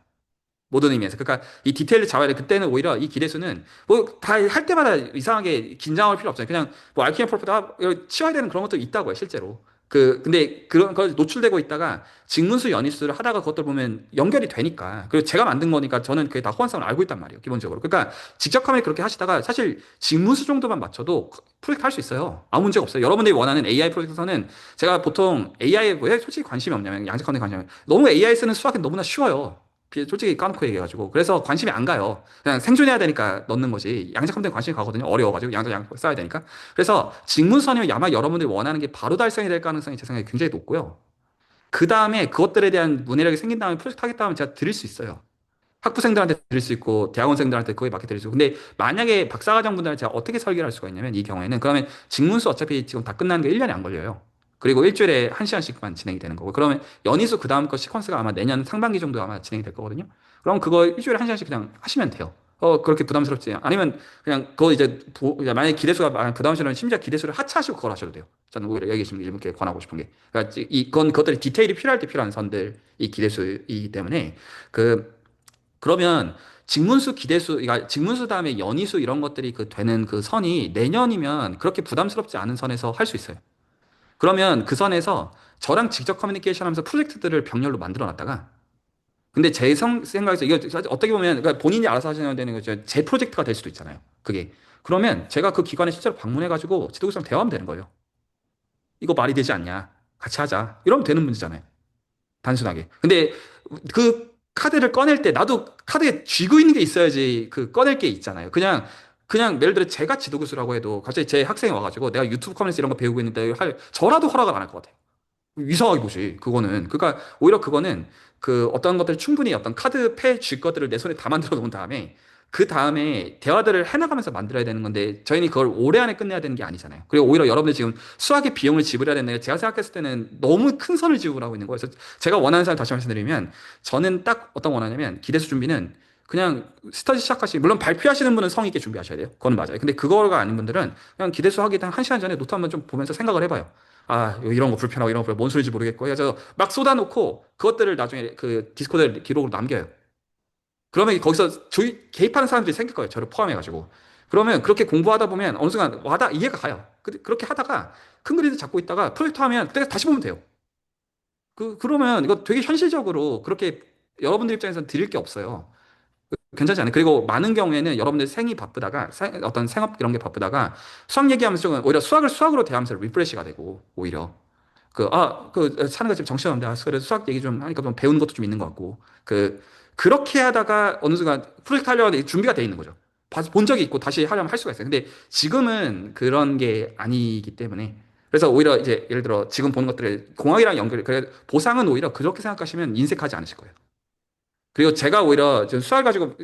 모든 의미에서. 그러니까 이 디테일을 잡아야 돼. 그때는 오히려 이 기대수는 뭐 다 할 때마다 이상하게 긴장할 필요 없잖아요. 그냥 뭐 알키미 프로프다 치워야 되는 그런 것도 있다고요, 실제로. 근데 그런 거 노출되고 있다가 직문수 연이수를 하다가 그것들 보면 연결이 되니까. 그리고 제가 만든 거니까 저는 그게 다 호환성을 알고 있단 말이에요, 기본적으로. 그러니까 직접 하면 그렇게 하시다가 사실 직문수 정도만 맞춰도 프로젝트 할 수 있어요. 아무 문제가 없어요. 여러분들이 원하는 AI 프로젝트에서는 제가 보통 AI에 왜 솔직히 관심이 없냐면 양적관에 관심이 너무 AI 쓰는 수학이 너무나 쉬워요. 솔직히 까놓고 얘기해가지고. 그래서 관심이 안 가요. 그냥 생존해야 되니까 넣는 거지. 양자 컴퓨터에 관심이 가거든요. 어려워가지고. 양자 써야 되니까. 그래서 직문선이면 아마 여러분들이 원하는 게 바로 달성이 될 가능성이 제 생각에 굉장히 높고요. 그 다음에 그것들에 대한 문해력이 생긴 다음에 프로젝트 하겠다 하면 제가 드릴 수 있어요. 학부생들한테 드릴 수 있고, 대학원생들한테 그거에 맞게 드릴 수 있고. 근데 만약에 박사과정분들은 제가 어떻게 설계를 할 수가 있냐면, 이 경우에는, 그러면 직문수 어차피 지금 다 끝나는 게 1년이 안 걸려요. 그리고 일주일에 한 시간씩만 진행이 되는 거고. 그러면 연이수 그 다음 거 시퀀스가 아마 내년 상반기 정도 아마 진행이 될 거거든요. 그럼 그거 일주일에 한 시간씩 그냥 하시면 돼요. 그렇게 부담스럽지. 아니면 그냥 그거 이제 만약에 기대수가 많은 그 다음 시간은 심지어 기대수를 하차하시고 그걸 하셔도 돼요. 저는 오히려 여기 계신 분께 권하고 싶은 게. 그러니까 그것들이 디테일이 필요할 때 필요한 선들, 이 기대수이기 때문에 그러면 직문수, 기대수, 그러니까 직문수 다음에 연이수 이런 것들이 되는 그 선이 내년이면 그렇게 부담스럽지 않은 선에서 할 수 있어요. 그러면 그 선에서 저랑 직접 커뮤니케이션 하면서 프로젝트들을 병렬로 만들어 놨다가 근데 제 생각에서 이거 사실 어떻게 보면 그러니까 본인이 알아서 하셔야 되는 거죠. 제 프로젝트가 될 수도 있잖아요. 그게. 그러면 제가 그 기관에 실제로 방문해가지고 지도교수랑 대화하면 되는 거예요. 이거 말이 되지 않냐. 같이 하자. 이러면 되는 문제잖아요. 단순하게. 근데 그 카드를 꺼낼 때 나도 카드에 쥐고 있는 게 있어야지 꺼낼 게 있잖아요. 그냥 예를 들어 제가 지도교수라고 해도 갑자기 제 학생이 와가지고 내가 유튜브 커뮤니티 이런 거 배우고 있는데 저라도 허락을 안 할 것 같아요. 이상하게 보지, 그거는. 그러니까 오히려 그거는 어떤 것들 충분히 어떤 카드 줄 것들을 내 손에 다 만들어 놓은 다음에 그 다음에 대화들을 해나가면서 만들어야 되는 건데 저희는 그걸 올해 안에 끝내야 되는 게 아니잖아요. 그리고 오히려 여러분들 지금 수학의 비용을 지불해야 되는데 제가 생각했을 때는 너무 큰 선을 지불하고 있는 거예요. 그래서 제가 원하는 사람 다시 말씀드리면 저는 딱 어떤 원하냐면 기대수 준비는 그냥 스터디 물론 발표하시는 분은 성의 있게 준비하셔야 돼요. 그건 맞아요. 근데 그거가 아닌 분들은 그냥 기대수 하기 한 시간 전에 노트 한번 좀 보면서 생각을 해봐요. 아, 이런 거 불편하고 이런 거 뭔 소리인지 모르겠고 해서 막 쏟아놓고 그것들을 나중에 그 디스코드 기록으로 남겨요. 그러면 거기서 개입하는 사람들이 생길 거예요. 저를 포함해가지고. 그러면 그렇게 공부하다 보면 어느 순간 이해가 가요. 그렇게 하다가 큰 그림을 잡고 있다가 프로젝트 하면 그때 다시 보면 돼요. 그러면 이거 되게 현실적으로 그렇게 여러분들 입장에서는 드릴 게 없어요. 괜찮지 않아요? 그리고 많은 경우에는 여러분들 생이 바쁘다가 어떤 생업 이런 게 바쁘다가 수학 얘기하면서 좀 오히려 수학을 수학으로 대하면서 리프레시가 되고 오히려 사는 거 지금 정신없는데 그래도 수학 얘기 좀 하니까 좀 배우는 것도 좀 있는 것 같고 그렇게 하다가 어느 순간 프로젝트 하려고 준비가 돼 있는 거죠. 본 적이 있고 다시 하려면 할 수가 있어요. 근데 지금은 그런 게 아니기 때문에 그래서 오히려 이제 예를 들어 지금 보는 것들을 공학이랑 그래 보상은 오히려 그렇게 생각하시면 인색하지 않으실 거예요. 그리고 제가 오히려 좀 수학을 가지고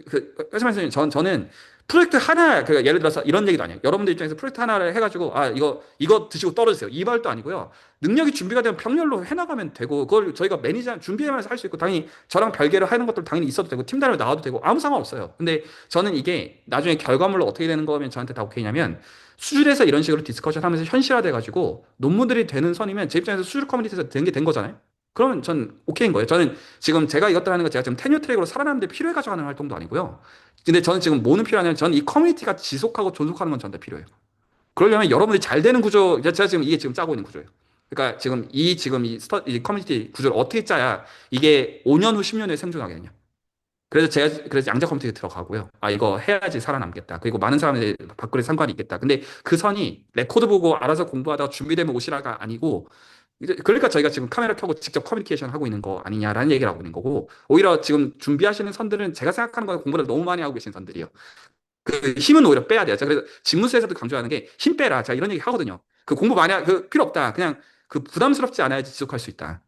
말씀하신 저는 프로젝트 하나 예를 들어서 이런 얘기도 아니에요. 여러분들 입장에서 프로젝트 하나를 해가지고 이거 드시고 떨어지세요. 이 말도 아니고요. 능력이 준비가 되면 병렬로 해나가면 되고 그걸 저희가 매니저 준비하면서 할 수 있고 당연히 저랑 별개로 하는 것도 당연히 있어도 되고 팀 단위로 나와도 되고 아무 상관없어요. 근데 저는 이게 나중에 결과물로 어떻게 되는 거면 저한테 다 오케이냐면 수준에서 이런 식으로 디스커션 하면서 현실화돼 가지고 논문들이 되는 선이면 제 입장에서 수준 커뮤니티에서 된 게 된 거잖아요. 그러면 전 오케이인 거예요. 저는 지금 제가 이것들 하는 거 제가 지금 테뉴 트랙으로 살아남는데 필요해가지고 하는 활동도 아니고요. 근데 저는 지금 뭐는 필요하냐면 저는 이 커뮤니티가 지속하고 존속하는 건 저한테 필요해요. 그러려면 여러분들이 잘 되는 구조, 제가 지금 이게 지금 짜고 있는 구조예요. 그러니까 이 커뮤니티 구조를 어떻게 짜야 이게 5년 후, 10년 후에 생존하겠냐. 그래서 양자 커뮤니티에 들어가고요. 이거 해야지 살아남겠다. 그리고 많은 사람들이 밖으로 상관이 있겠다. 근데 그 선이 레코드 보고 알아서 공부하다가 준비되면 오시라가 아니고 그러니까 저희가 지금 카메라 켜고 직접 커뮤니케이션 하고 있는 거 아니냐라는 얘기를 하고 있는 거고 오히려 지금 준비하시는 선들은 제가 생각하는 거는 공부를 너무 많이 하고 계신 선들이에요. 그 힘은 오히려 빼야 돼요. 그래서 집무스에서도 강조하는 게 힘 빼라. 제가 이런 얘기 하거든요. 그 공부 많이 필요 없다. 그냥 그 부담스럽지 않아야지 지속할 수 있다.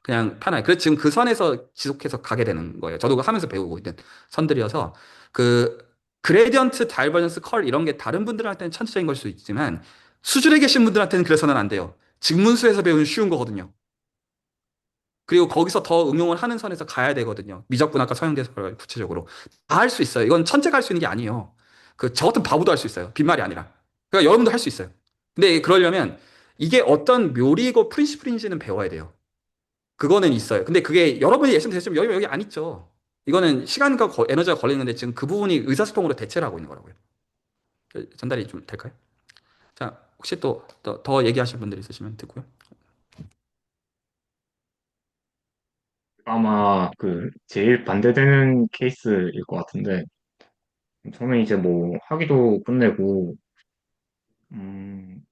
그냥 편하게. 그래서 지금 그 선에서 지속해서 가게 되는 거예요. 저도 하면서 배우고 있는 선들이어서 그 그레디언트, 다이버전스, 컬 이런 게 다른 분들한테는 천체적인 걸 수 있지만 수준에 계신 분들한테는 그래서는 안 돼요. 직문수에서 배우는 쉬운 거거든요. 그리고 거기서 더 응용을 하는 선에서 가야 되거든요. 미적분학과 서양대설 구체적으로 다 할 수 있어요. 이건 천재가 할 수 있는 게 아니에요. 저 같은 바보도 할 수 있어요. 빈말이 아니라. 그러니까 여러분도 할 수 있어요. 근데 그러려면 이게 어떤 묘리고 프린시플인지는 배워야 돼요. 그거는 있어요. 근데 그게 여러분이 예시면 되시면 여기 안 있죠. 이거는 시간과 에너지가 걸리는데 지금 그 부분이 의사소통으로 대체를 하고 있는 거라고요. 전달이 좀 될까요? 자, 혹시 더 얘기하실 분들 있으시면 듣고요. 아마 그 제일 반대되는 케이스일 것 같은데 저는 이제 뭐 학위도 끝내고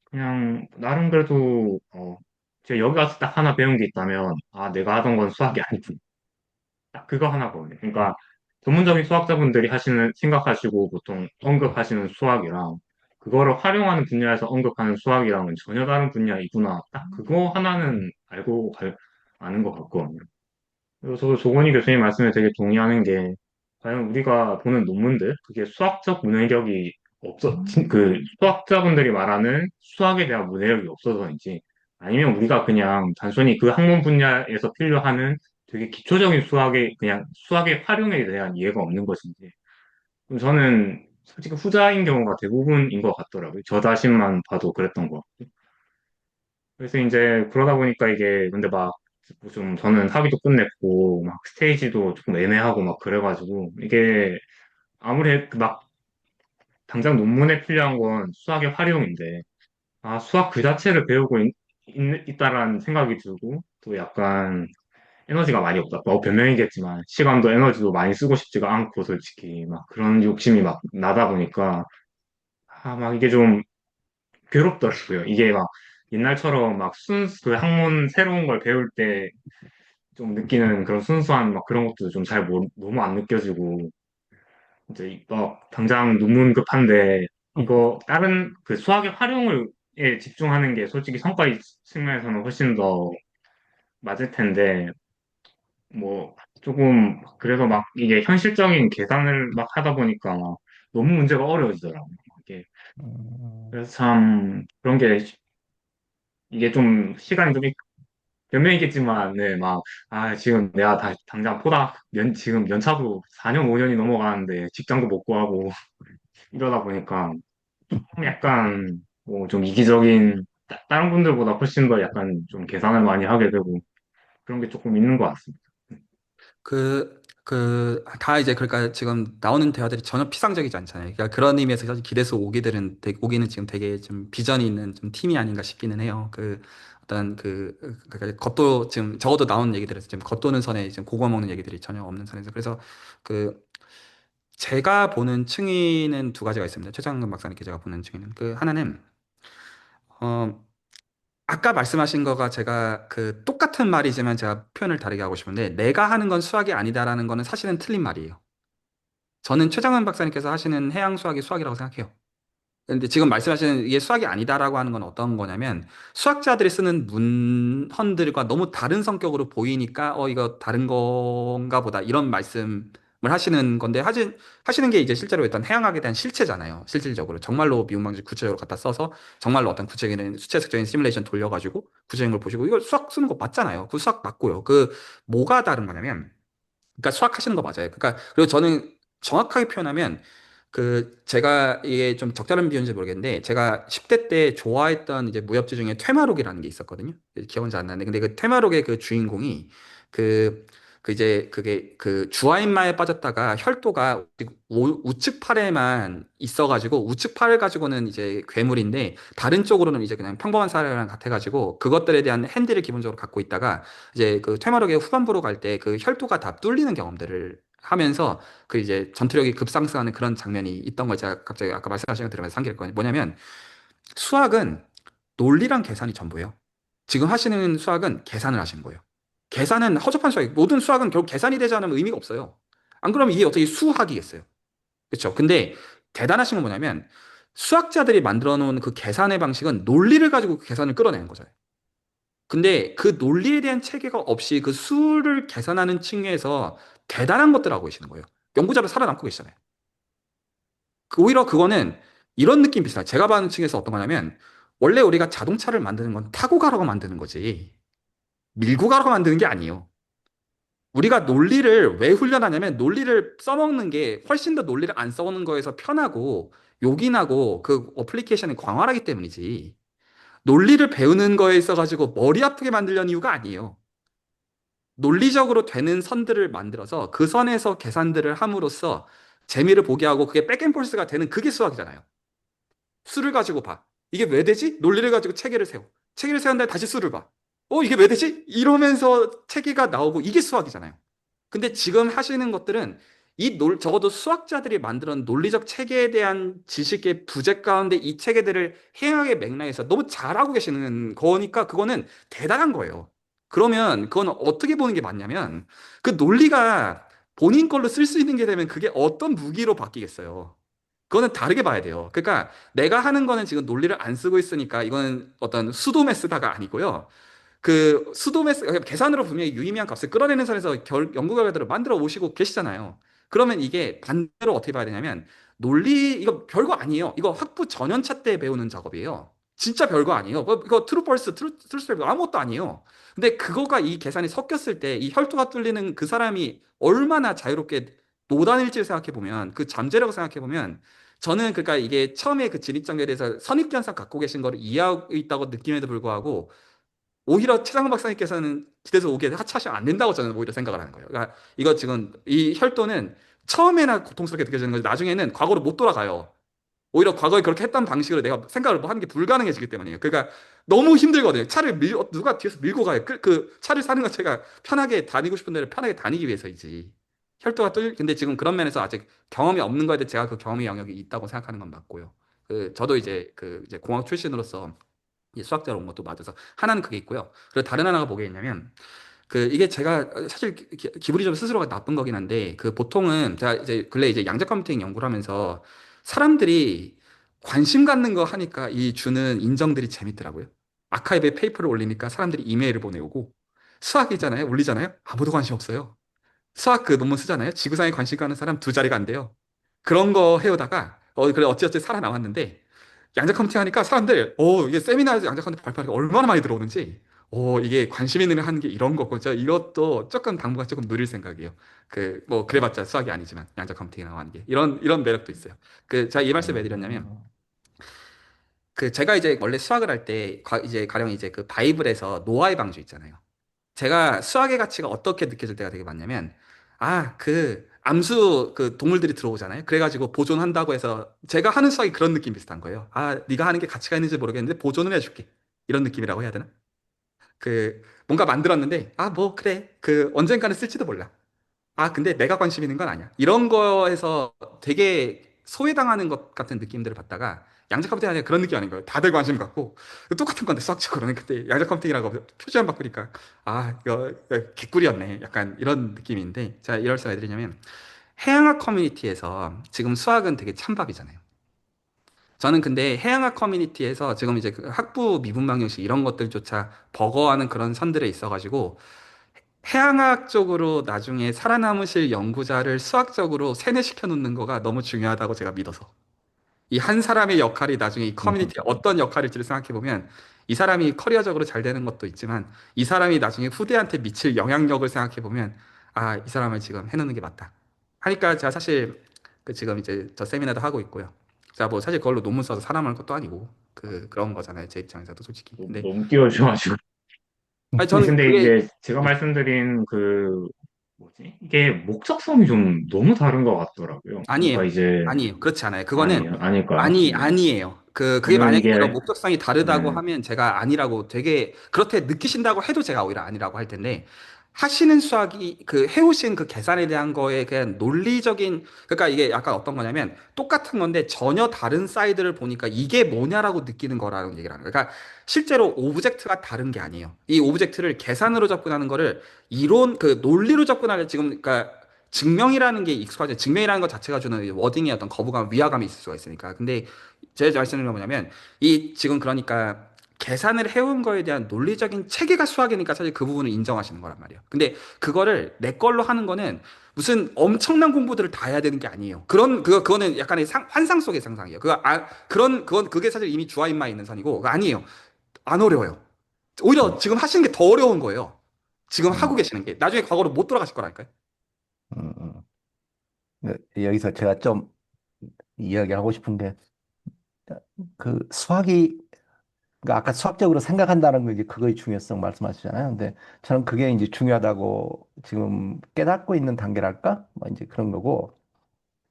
그냥 나름 그래도 제가 여기 와서 딱 하나 배운 게 있다면 내가 하던 건 수학이 아니구나. 딱 그거 하나거든요. 그러니까 전문적인 수학자분들이 생각하시고 보통 언급하시는 수학이랑 그거를 활용하는 분야에서 언급하는 수학이랑은 전혀 다른 분야이구나. 딱 그거 하나는 아는 것 같거든요. 그리고 저도 조건희 교수님 말씀에 되게 동의하는 게 과연 우리가 보는 논문들 그게 수학적 문해력이 그 수학자분들이 말하는 수학에 대한 문해력이 없어서인지 아니면 우리가 그냥 단순히 그 학문 분야에서 필요하는 되게 기초적인 그냥 수학의 활용에 대한 이해가 없는 것인지 저는 솔직히 후자인 경우가 대부분인 것 같더라고요. 저 자신만 봐도 그랬던 것 같고. 그래서 이제 그러다 보니까 이게 근데 막 좀 저는 학위도 끝냈고 막 스테이지도 조금 애매하고 막 그래가지고 이게 아무리 막 당장 논문에 필요한 건 수학의 활용인데 수학 그 자체를 배우고 있다라는 생각이 들고 또 약간 에너지가 많이 없다. 뭐 변명이겠지만 시간도 에너지도 많이 쓰고 싶지가 않고 솔직히 막 그런 욕심이 막 나다 보니까 막 이게 좀 괴롭더라고요. 이게 막 옛날처럼 막 그 학문 새로운 걸 배울 때 좀 느끼는 그런 순수한 막 그런 것도 좀 너무 안 느껴지고 이제 막 당장 논문 급한데 이거 다른 그 수학의 활용에 집중하는 게 솔직히 성과 측면에서는 훨씬 더 맞을 텐데 뭐 조금 그래서 막 이게 현실적인 계산을 막 하다 보니까 막 너무 문제가 어려워지더라고요. 이게 음, 그래서 참 그런 게 이게 좀 시간이 좀 몇 명 있겠지만, 네, 막, 지금 내가 당장 지금 연차도 4년, 5년이 넘어가는데 직장도 못 구하고 이러다 보니까 약간, 뭐, 좀 이기적인, 다른 분들보다 훨씬 더 약간 좀 계산을 많이 하게 되고 그런 게 조금 있는 것 같습니다. 다 이제, 그러니까 지금 나오는 대화들이 전혀 피상적이지 않잖아요. 그러니까 그런 의미에서 사실 기대수 오기는 지금 되게 좀 비전이 있는 좀 팀이 아닌가 싶기는 해요. 그러니까 겉도 지금 적어도 나오는 얘기들에서 지금 겉도는 선에 지금 고구마 먹는 얘기들이 전혀 없는 선에서. 그래서 그, 제가 보는 층위는 두 가지가 있습니다. 최장근 박사님께 제가 보는 층위는. 하나는, 어, 아까 말씀하신 거가 제가 똑같은 말이지만 제가 표현을 다르게 하고 싶은데, 내가 하는 건 수학이 아니다라는 거는 사실은 틀린 말이에요. 저는 최장은 박사님께서 하시는 해양 수학이 수학이라고 생각해요. 근데 지금 말씀하시는 이게 수학이 아니다라고 하는 건 어떤 거냐면, 수학자들이 쓰는 문헌들과 너무 다른 성격으로 보이니까 이거 다른 건가 보다 이런 말씀을 하시는 건데, 하시는 게 이제 실제로 일단 해양학에 대한 실체잖아요. 실질적으로 정말로 미분 방식 구체적으로 갖다 써서 정말로 어떤 구체적인 수체적인 시뮬레이션 돌려가지고 구체적인 걸 보시고, 이거 수학 쓰는 거 맞잖아요. 그 수학 맞고요. 뭐가 다른 거냐면, 그러니까 수학 하시는 거 맞아요. 그러니까 그리고 저는 정확하게 표현하면, 제가 이게 좀 적절한 비유인지 모르겠는데, 제가 10대 때 좋아했던 이제 무협지 중에 퇴마록이라는 게 있었거든요. 기억은 잘 안 나는데, 근데 그 퇴마록의 그 주인공이 그 이제 그게 주화인마에 빠졌다가 혈도가 우측 팔에만 있어가지고, 우측 팔을 가지고는 이제 괴물인데 다른 쪽으로는 이제 그냥 평범한 사람이랑 같아가지고, 그것들에 대한 핸디를 기본적으로 갖고 있다가 이제 퇴마록의 후반부로 갈 때 그 혈도가 다 뚫리는 경험들을 하면서 이제 전투력이 급상승하는 그런 장면이 있던 걸 제가 갑자기 아까 말씀하신 거 들으면서 상기했거든요. 뭐냐면, 수학은 논리랑 계산이 전부예요. 지금 하시는 수학은 계산을 하시는 거예요. 계산은 허접한 수학이, 모든 수학은 결국 계산이 되지 않으면 의미가 없어요. 안 그러면 이게 어떻게 수학이겠어요? 그렇죠? 근데 대단하신 건 뭐냐면, 수학자들이 만들어 놓은 그 계산의 방식은 논리를 가지고 그 계산을 끌어내는 거잖아요. 근데 그 논리에 대한 체계가 없이 그 수를 계산하는 층에서 대단한 것들 하고 계시는 거예요. 연구자로 살아남고 계시잖아요. 오히려 그거는 이런 느낌 비슷해요. 제가 봐는 층에서 어떤 거냐면, 원래 우리가 자동차를 만드는 건 타고 가라고 만드는 거지, 밀고 가라고 만드는 게 아니에요. 우리가 논리를 왜 훈련하냐면, 논리를 써먹는 게 훨씬 더 논리를 안 써오는 거에서 편하고 요긴하고 그 어플리케이션이 광활하기 때문이지, 논리를 배우는 거에 있어가지고 머리 아프게 만들려는 이유가 아니에요. 논리적으로 되는 선들을 만들어서 그 선에서 계산들을 함으로써 재미를 보게 하고, 그게 백앤폴스가 되는, 그게 수학이잖아요. 수를 가지고 봐. 이게 왜 되지? 논리를 가지고 체계를 세워. 체계를 세운 다음에 다시 수를 봐. 이게 왜 되지? 이러면서 체계가 나오고, 이게 수학이잖아요. 근데 지금 하시는 것들은 적어도 수학자들이 만들어 놓은 논리적 체계에 대한 지식의 부재 가운데 이 체계들을 해양의 맥락에서 너무 잘하고 계시는 거니까 그거는 대단한 거예요. 그러면 그건 어떻게 보는 게 맞냐면, 그 논리가 본인 걸로 쓸 수 있는 게 되면 그게 어떤 무기로 바뀌겠어요. 그거는 다르게 봐야 돼요. 그러니까 내가 하는 거는 지금 논리를 안 쓰고 있으니까 이거는 어떤 수도메스다가 아니고요. 수도메스, 계산으로 분명히 유의미한 값을 끌어내는 선에서 연구 결과들을 만들어 오시고 계시잖아요. 그러면 이게 반대로 어떻게 봐야 되냐면, 이거 별거 아니에요. 이거 학부 전연차 때 배우는 작업이에요. 진짜 별거 아니에요. 이거 트루펄스, 트루스펠 아무것도 아니에요. 근데 그거가 이 계산이 섞였을 때 이 혈투가 뚫리는 그 사람이 얼마나 자유롭게 노단일지를 생각해 보면, 그 잠재력을 생각해 보면, 저는 그러니까 이게 처음에 그 진입장벽에 대해서 선입견상 갖고 계신 거를 이해하고 있다고 느낌에도 불구하고, 오히려 최상훈 박사님께서는 기대서 오게 하차하시면 안 된다고 저는 오히려 생각을 하는 거예요. 그러니까 이거 지금 이 혈도는 처음에나 고통스럽게 느껴지는 거지, 나중에는 과거로 못 돌아가요. 오히려 과거에 그렇게 했던 방식으로 내가 생각을 뭐 하는 게 불가능해지기 때문이에요. 그러니까 너무 힘들거든요. 누가 뒤에서 밀고 가요. 차를 사는 것 제가 편하게 다니고 싶은 데를 편하게 다니기 위해서이지. 근데 지금 그런 면에서 아직 경험이 없는 거에 대해 제가 그 경험의 영역이 있다고 생각하는 건 맞고요. 저도 이제 공학 출신으로서 이 수학자로 온 것도 맞아서 하나는 그게 있고요. 그리고 다른 하나가 뭐게 있냐면, 이게 제가 사실 기분이 좀 스스로가 나쁜 거긴 한데, 보통은 제가 이제 근래 이제 양자 컴퓨팅 연구를 하면서 사람들이 관심 갖는 거 하니까 이 주는 인정들이 재밌더라고요. 아카이브에 페이퍼를 올리니까 사람들이 이메일을 보내오고, 수학이잖아요, 물리잖아요, 아무도 관심 없어요. 수학 논문 쓰잖아요, 지구상에 관심 가는 사람 두 자리가 안 돼요. 그런 거 해오다가 그래 어찌어찌 살아남았는데, 양자 컴퓨팅 하니까 사람들 이게 세미나에서 양자 컴퓨팅 발표하니까 얼마나 많이 들어오는지, 이게 관심 있는 일 하는 게 이런 거고, 저 이것도 조금 당분간 조금 누릴 생각이에요. 뭐, 그래봤자 수학이 아니지만, 양자 컴퓨팅이라고 하는 게. 이런 매력도 있어요. 제가 이 말씀 왜 드렸냐면, 음, 제가 이제 원래 수학을 할 때, 이제 가령 이제 그 바이블에서 노아의 방주 있잖아요. 제가 수학의 가치가 어떻게 느껴질 때가 되게 많냐면, 암수 동물들이 들어오잖아요. 그래가지고 보존한다고 해서 제가 하는 수학이 그런 느낌 비슷한 거예요. 네가 하는 게 가치가 있는지 모르겠는데 보존을 해줄게. 이런 느낌이라고 해야 되나? 뭔가 만들었는데, 뭐, 그래. 언젠가는 쓸지도 몰라. 근데 내가 관심 있는 건 아니야. 이런 거에서 되게 소외당하는 것 같은 느낌들을 받다가 양자 컴퓨팅 아니라 그런 느낌이 아닌 거예요. 다들 관심 갖고 똑같은 건데 수학적으로는 근데 양자 컴퓨팅이라고 표시만 바꾸니까 이거 개꿀이었네. 약간 이런 느낌인데 제가 이럴 수가 해드리냐면 해양학 커뮤니티에서 지금 수학은 되게 찬밥이잖아요. 저는 근데 해양학 커뮤니티에서 지금 이제 그 학부 미분 방정식 이런 것들조차 버거워하는 그런 선들에 있어가지고 해양학 쪽으로 나중에 살아남으실 연구자를 수학적으로 세뇌시켜 놓는 거가 너무 중요하다고 제가 믿어서. 이 한 사람의 역할이 나중에 이 커뮤니티에 어떤 역할일지를 생각해 보면 이 사람이 커리어적으로 잘 되는 것도 있지만 이 사람이 나중에 후대한테 미칠 영향력을 생각해 보면 이 사람을 지금 해놓는 게 맞다. 하니까 제가 사실 지금 이제 저 세미나도 하고 있고요. 자, 뭐 사실 그걸로 논문 써서 살아남을 것도 아니고 그런 거잖아요. 제 입장에서도 솔직히. 너무, 근데 너무 띄워주셔가지고. 저는 근데 그게 이제 제가 말씀드린 뭐지? 이게 목적성이 좀 너무 다른 것 같더라고요. 그러니까 아니에요. 이제, 아니에요. 그렇지 않아요. 그거는 아니에요. 아닐까요? 아니에요. 그게 저는 만약에 제가 이게, 목적성이 다르다고 네, 하면 제가 아니라고 되게 그렇게 느끼신다고 해도 제가 오히려 아니라고 할 텐데 하시는 수학이 해오신 계산에 대한 거에 그냥 논리적인 그러니까 이게 약간 어떤 거냐면 똑같은 건데 전혀 다른 사이드를 보니까 이게 뭐냐라고 느끼는 거라는 얘기를 하는 거예요. 그러니까 실제로 오브젝트가 다른 게 아니에요. 이 오브젝트를 계산으로 접근하는 거를 이론 논리로 접근하는 지금 그러니까 증명이라는 게 익숙하죠. 증명이라는 것 자체가 주는 워딩의 어떤 거부감, 위화감이 있을 수가 있으니까. 근데 제가 말씀드린 건 뭐냐면 이 지금 그러니까 계산을 해온 거에 대한 논리적인 체계가 수학이니까 사실 그 부분을 인정하시는 거란 말이에요. 근데 그거를 내 걸로 하는 거는 무슨 엄청난 공부들을 다 해야 되는 게 아니에요. 그거는 약간의 환상 속의 상상이에요. 그게 사실 이미 주화인마에 있는 선이고, 그거 아니에요. 안 어려워요. 오히려 지금 하시는 게 더 어려운 거예요. 지금 하고 음, 계시는 게. 나중에 과거로 못 돌아가실 거라니까요. 음, 음. 여기서 제가 좀 이야기하고 싶은 게, 수학이, 그러니까 아까 수학적으로 생각한다는 거, 이제 그거의 중요성 말씀하시잖아요. 근데 저는 그게 이제 중요하다고 지금 깨닫고 있는 단계랄까? 뭐 이제 그런 거고,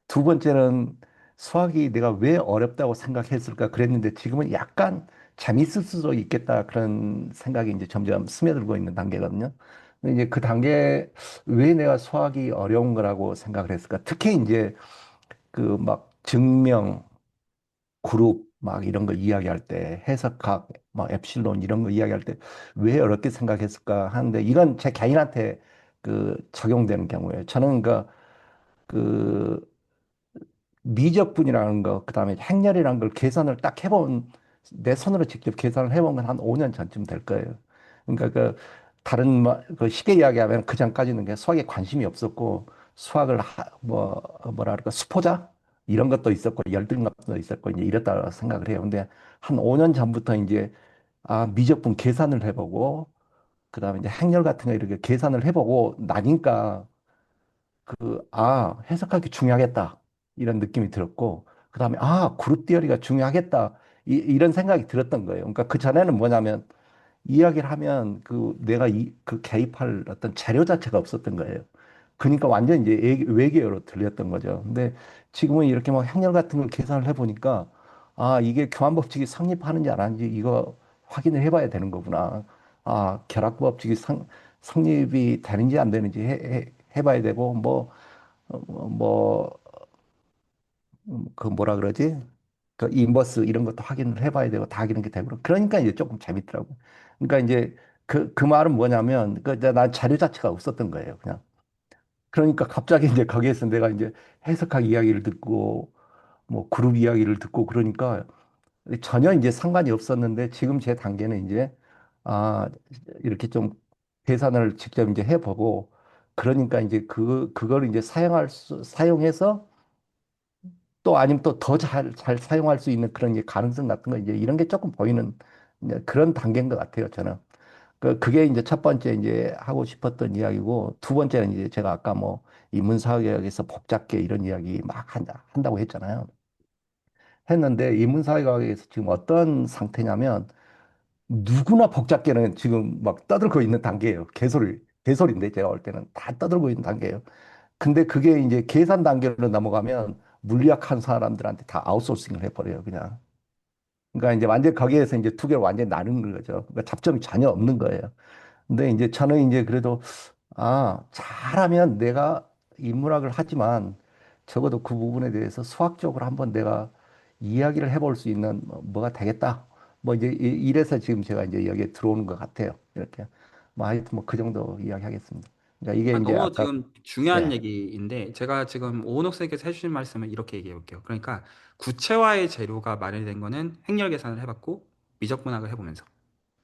두 번째는 수학이 내가 왜 어렵다고 생각했을까 그랬는데 지금은 약간 재밌을 수도 있겠다 그런 생각이 이제 점점 스며들고 있는 단계거든요. 근데 이제 그 단계 왜 내가 수학이 어려운 거라고 생각을 했을까? 특히 이제 막 증명, 그룹 막 이런 거 이야기할 때 해석학, 막 엡실론 이런 거 이야기할 때 왜 어렵게 생각했을까 하는데 이건 제 개인한테 적용되는 경우에요. 저는 그 미적분이라는 거, 그다음에 행렬이라는 걸 계산을 딱 해본, 내 손으로 직접 계산을 해본 건 한 5년 전쯤 될 거예요. 그러니까 쉽게 이야기하면 그 전까지는 그냥 수학에 관심이 없었고, 수학을 뭐라 그럴까, 수포자? 이런 것도 있었고, 열등감도 있었고, 이제 이랬다 생각을 해요. 근데 한 5년 전부터 이제, 미적분 계산을 해보고, 그다음에 이제 행렬 같은 거 이렇게 계산을 해보고 나니까, 해석하기 중요하겠다. 이런 느낌이 들었고, 그 다음에, 그룹 디어리가 중요하겠다. 이런 생각이 들었던 거예요. 그러니까 그 전에는 뭐냐면, 이야기를 하면 내가 개입할 어떤 재료 자체가 없었던 거예요. 그러니까 완전 이제 외계어로 들렸던 거죠. 근데 지금은 이렇게 막 행렬 같은 걸 계산을 해보니까, 이게 교환 법칙이 성립하는지 안 하는지 이거 확인을 해봐야 되는 거구나. 결합 법칙이 성립이 되는지 안 되는지 해봐야 되고, 뭐, 뭐라 그러지? 인버스 이런 것도 확인을 해봐야 되고 다 이런 게 되고 그러니까 이제 조금 재밌더라고. 그러니까 이제 그 말은 뭐냐면 난 자료 자체가 없었던 거예요. 그냥. 그러니까 갑자기 이제 거기에서 내가 이제 해석학 이야기를 듣고 뭐 그룹 이야기를 듣고 그러니까 전혀 이제 상관이 없었는데 지금 제 단계는 이제 아 이렇게 좀 계산을 직접 이제 해보고 그러니까 이제 그걸 이제 사용해서 또 아니면 또 더 잘 사용할 수 있는 그런 이제 가능성 같은 거 이제 이런 게 조금 보이는 이제 그런 단계인 것 같아요, 저는. 그게 이제 첫 번째 이제 하고 싶었던 이야기고, 두 번째는 이제 제가 아까 뭐 인문사회학에서 복잡계 이런 이야기 막 한다고 했잖아요. 했는데 인문사회학에서 지금 어떤 상태냐면 누구나 복잡계는 지금 막 떠들고 있는 단계예요. 개소리인데 제가 볼 때는 다 떠들고 있는 단계예요. 근데 그게 이제 계산 단계로 넘어가면 물리학 한 사람들한테 다 아웃소싱을 해버려요, 그냥. 그러니까 이제 완전 거기에서 이제 두 개로 완전히 나누는 거죠. 그러니까 잡점이 전혀 없는 거예요. 근데 이제 저는 이제 그래도 잘하면 내가 인문학을 하지만 적어도 그 부분에 대해서 수학적으로 한번 내가 이야기를 해볼 수 있는 뭐가 되겠다. 뭐 이제 이래서 지금 제가 이제 여기에 들어오는 것 같아요. 이렇게. 뭐 하여튼 뭐 그 정도 이야기하겠습니다. 그러니까 이게 이제 너무 아까 지금 중요한 네. 얘기인데 제가 지금 오은옥쌤께서 해주신 말씀을 이렇게 얘기해 볼게요. 그러니까 구체화의 재료가 마련된 거는 행렬 계산을 해봤고 미적분학을 해보면서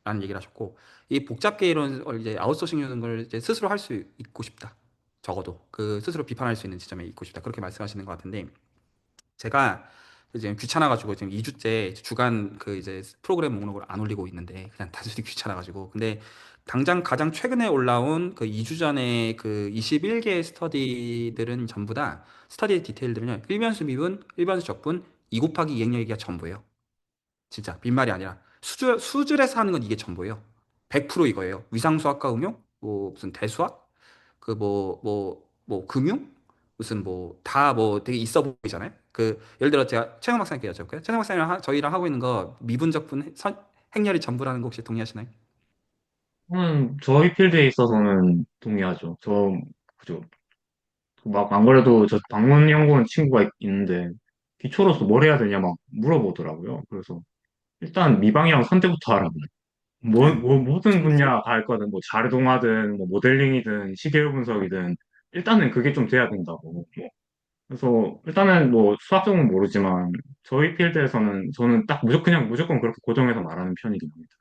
라는 얘기를 하셨고 이 복잡계 이론을 이제 아웃소싱 이런 걸 이제 스스로 할 수 있고 싶다. 적어도 그 스스로 비판할 수 있는 지점에 있고 싶다. 그렇게 말씀하시는 것 같은데 제가 이제 귀찮아가지고 지금 2주째 주간 그 이제 프로그램 목록을 안 올리고 있는데 그냥 단순히 귀찮아가지고 근데 당장 가장 최근에 올라온 그 2주 전에 그 21개의 스터디들은 전부 다 스터디 디테일들은요 일변수 미분, 일변수 적분, 2 곱하기 2 행렬기가 전부예요. 진짜 빈말이 아니라 수줄에서 하는 건 이게 전부예요. 100% 이거예요. 위상수학과 응용, 뭐 무슨 대수학, 그 뭐 금융, 무슨 뭐 다 뭐 되게 있어 보이잖아요. 그 예를 들어 제가 최영 박사님께 여쭤볼까요? 최영 박사님이랑 저희랑 하고 있는 거 미분적분 행렬이 전부라는 거 혹시 동의하시나요? 저희 필드에 있어서는 동의하죠. 그죠. 막, 안 그래도 저 방문 연구원 친구가 있는데, 기초로서 뭘 해야 되냐 막 물어보더라고요. 그래서 일단 미방이랑 선택부터 하라고. 네, 모든 그렇죠. 분야 다 할 거든, 뭐 자료동화든, 뭐 모델링이든, 시계열 분석이든, 일단은 그게 좀 돼야 된다고. 뭐. 그래서 일단은 뭐 수학적은 모르지만, 저희 필드에서는 저는 딱 그냥 무조건 그렇게 고정해서 말하는 편이긴 합니다.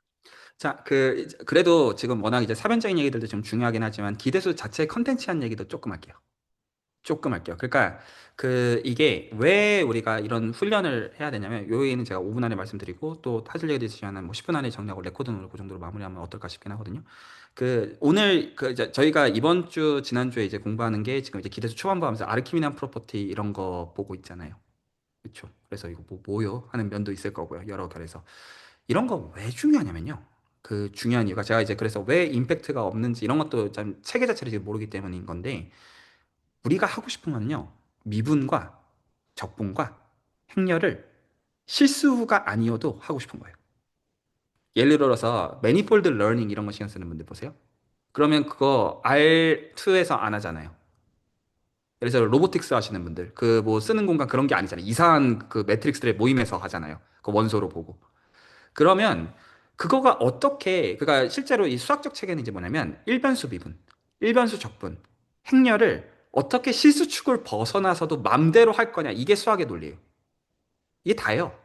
자, 그래도 지금 워낙 이제 사변적인 얘기들도 좀 중요하긴 하지만 기대수 자체 컨텐츠한 얘기도 조금 할게요. 조금 할게요. 그러니까 이게 왜 우리가 이런 훈련을 해야 되냐면 요 얘기는 제가 5분 안에 말씀드리고 또 하실 얘기 있으시면 뭐 10분 안에 정리하고 레코드는 그 정도로 마무리하면 어떨까 싶긴 하거든요. 오늘 이제 저희가 이번 주 지난주에 이제 공부하는 게 지금 이제 기대수 초반부 하면서 아르키미난 프로퍼티 이런 거 보고 있잖아요. 그렇죠. 그래서 이거 뭐요? 하는 면도 있을 거고요. 여러 결에서. 이런 거 왜 중요하냐면요. 그 중요한 이유가 제가 이제 그래서 왜 임팩트가 없는지 이런 것도 참 체계 자체를 지금 모르기 때문인 건데 우리가 하고 싶은 거는요. 미분과 적분과 행렬을 실수가 아니어도 하고 싶은 거예요. 예를 들어서 매니폴드 러닝 이런 거 신경 쓰는 분들 보세요. 그러면 그거 R2에서 안 하잖아요. 예를 들어 로보틱스 하시는 분들 그 뭐 쓰는 공간 그런 게 아니잖아요. 이상한 그 매트릭스들의 모임에서 하잖아요. 그 원소로 보고. 그러면 그거가 어떻게 그러니까 실제로 이 수학적 체계는 이제 뭐냐면 일변수 미분, 일변수 적분, 행렬을 어떻게 실수축을 벗어나서도 맘대로 할 거냐 이게 수학의 논리예요. 이게 다예요.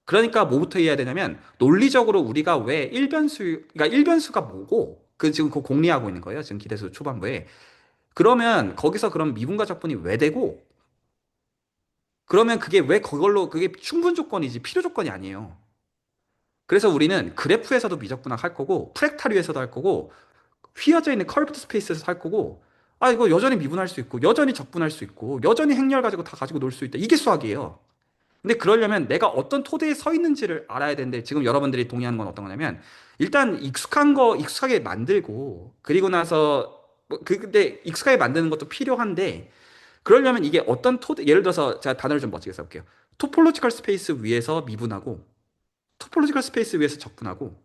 그러니까 뭐부터 이해해야 되냐면 논리적으로 우리가 왜 그러니까 일변수가 뭐고 그 지금 그 공리하고 있는 거예요. 지금 기대수 초반부에. 그러면 거기서 그럼 미분과 적분이 왜 되고 그러면 그게 왜 그게 충분 조건이지 필요 조건이 아니에요. 그래서 우리는 그래프에서도 미적분학 할 거고 프랙탈류에서도 할 거고 휘어져 있는 커브드 스페이스에서 할 거고 이거 여전히 미분할 수 있고 여전히 적분할 수 있고 여전히 행렬 가지고 다 가지고 놀 수 있다. 이게 수학이에요. 근데 그러려면 내가 어떤 토대에 서 있는지를 알아야 되는데 지금 여러분들이 동의하는 건 어떤 거냐면 일단 익숙하게 만들고 그리고 나서 근데 익숙하게 만드는 것도 필요한데 그러려면 이게 어떤 예를 들어서 제가 단어를 좀 멋지게 써볼게요. 토폴로지컬 스페이스 위에서 미분하고 토폴로지컬 스페이스 위에서 적분하고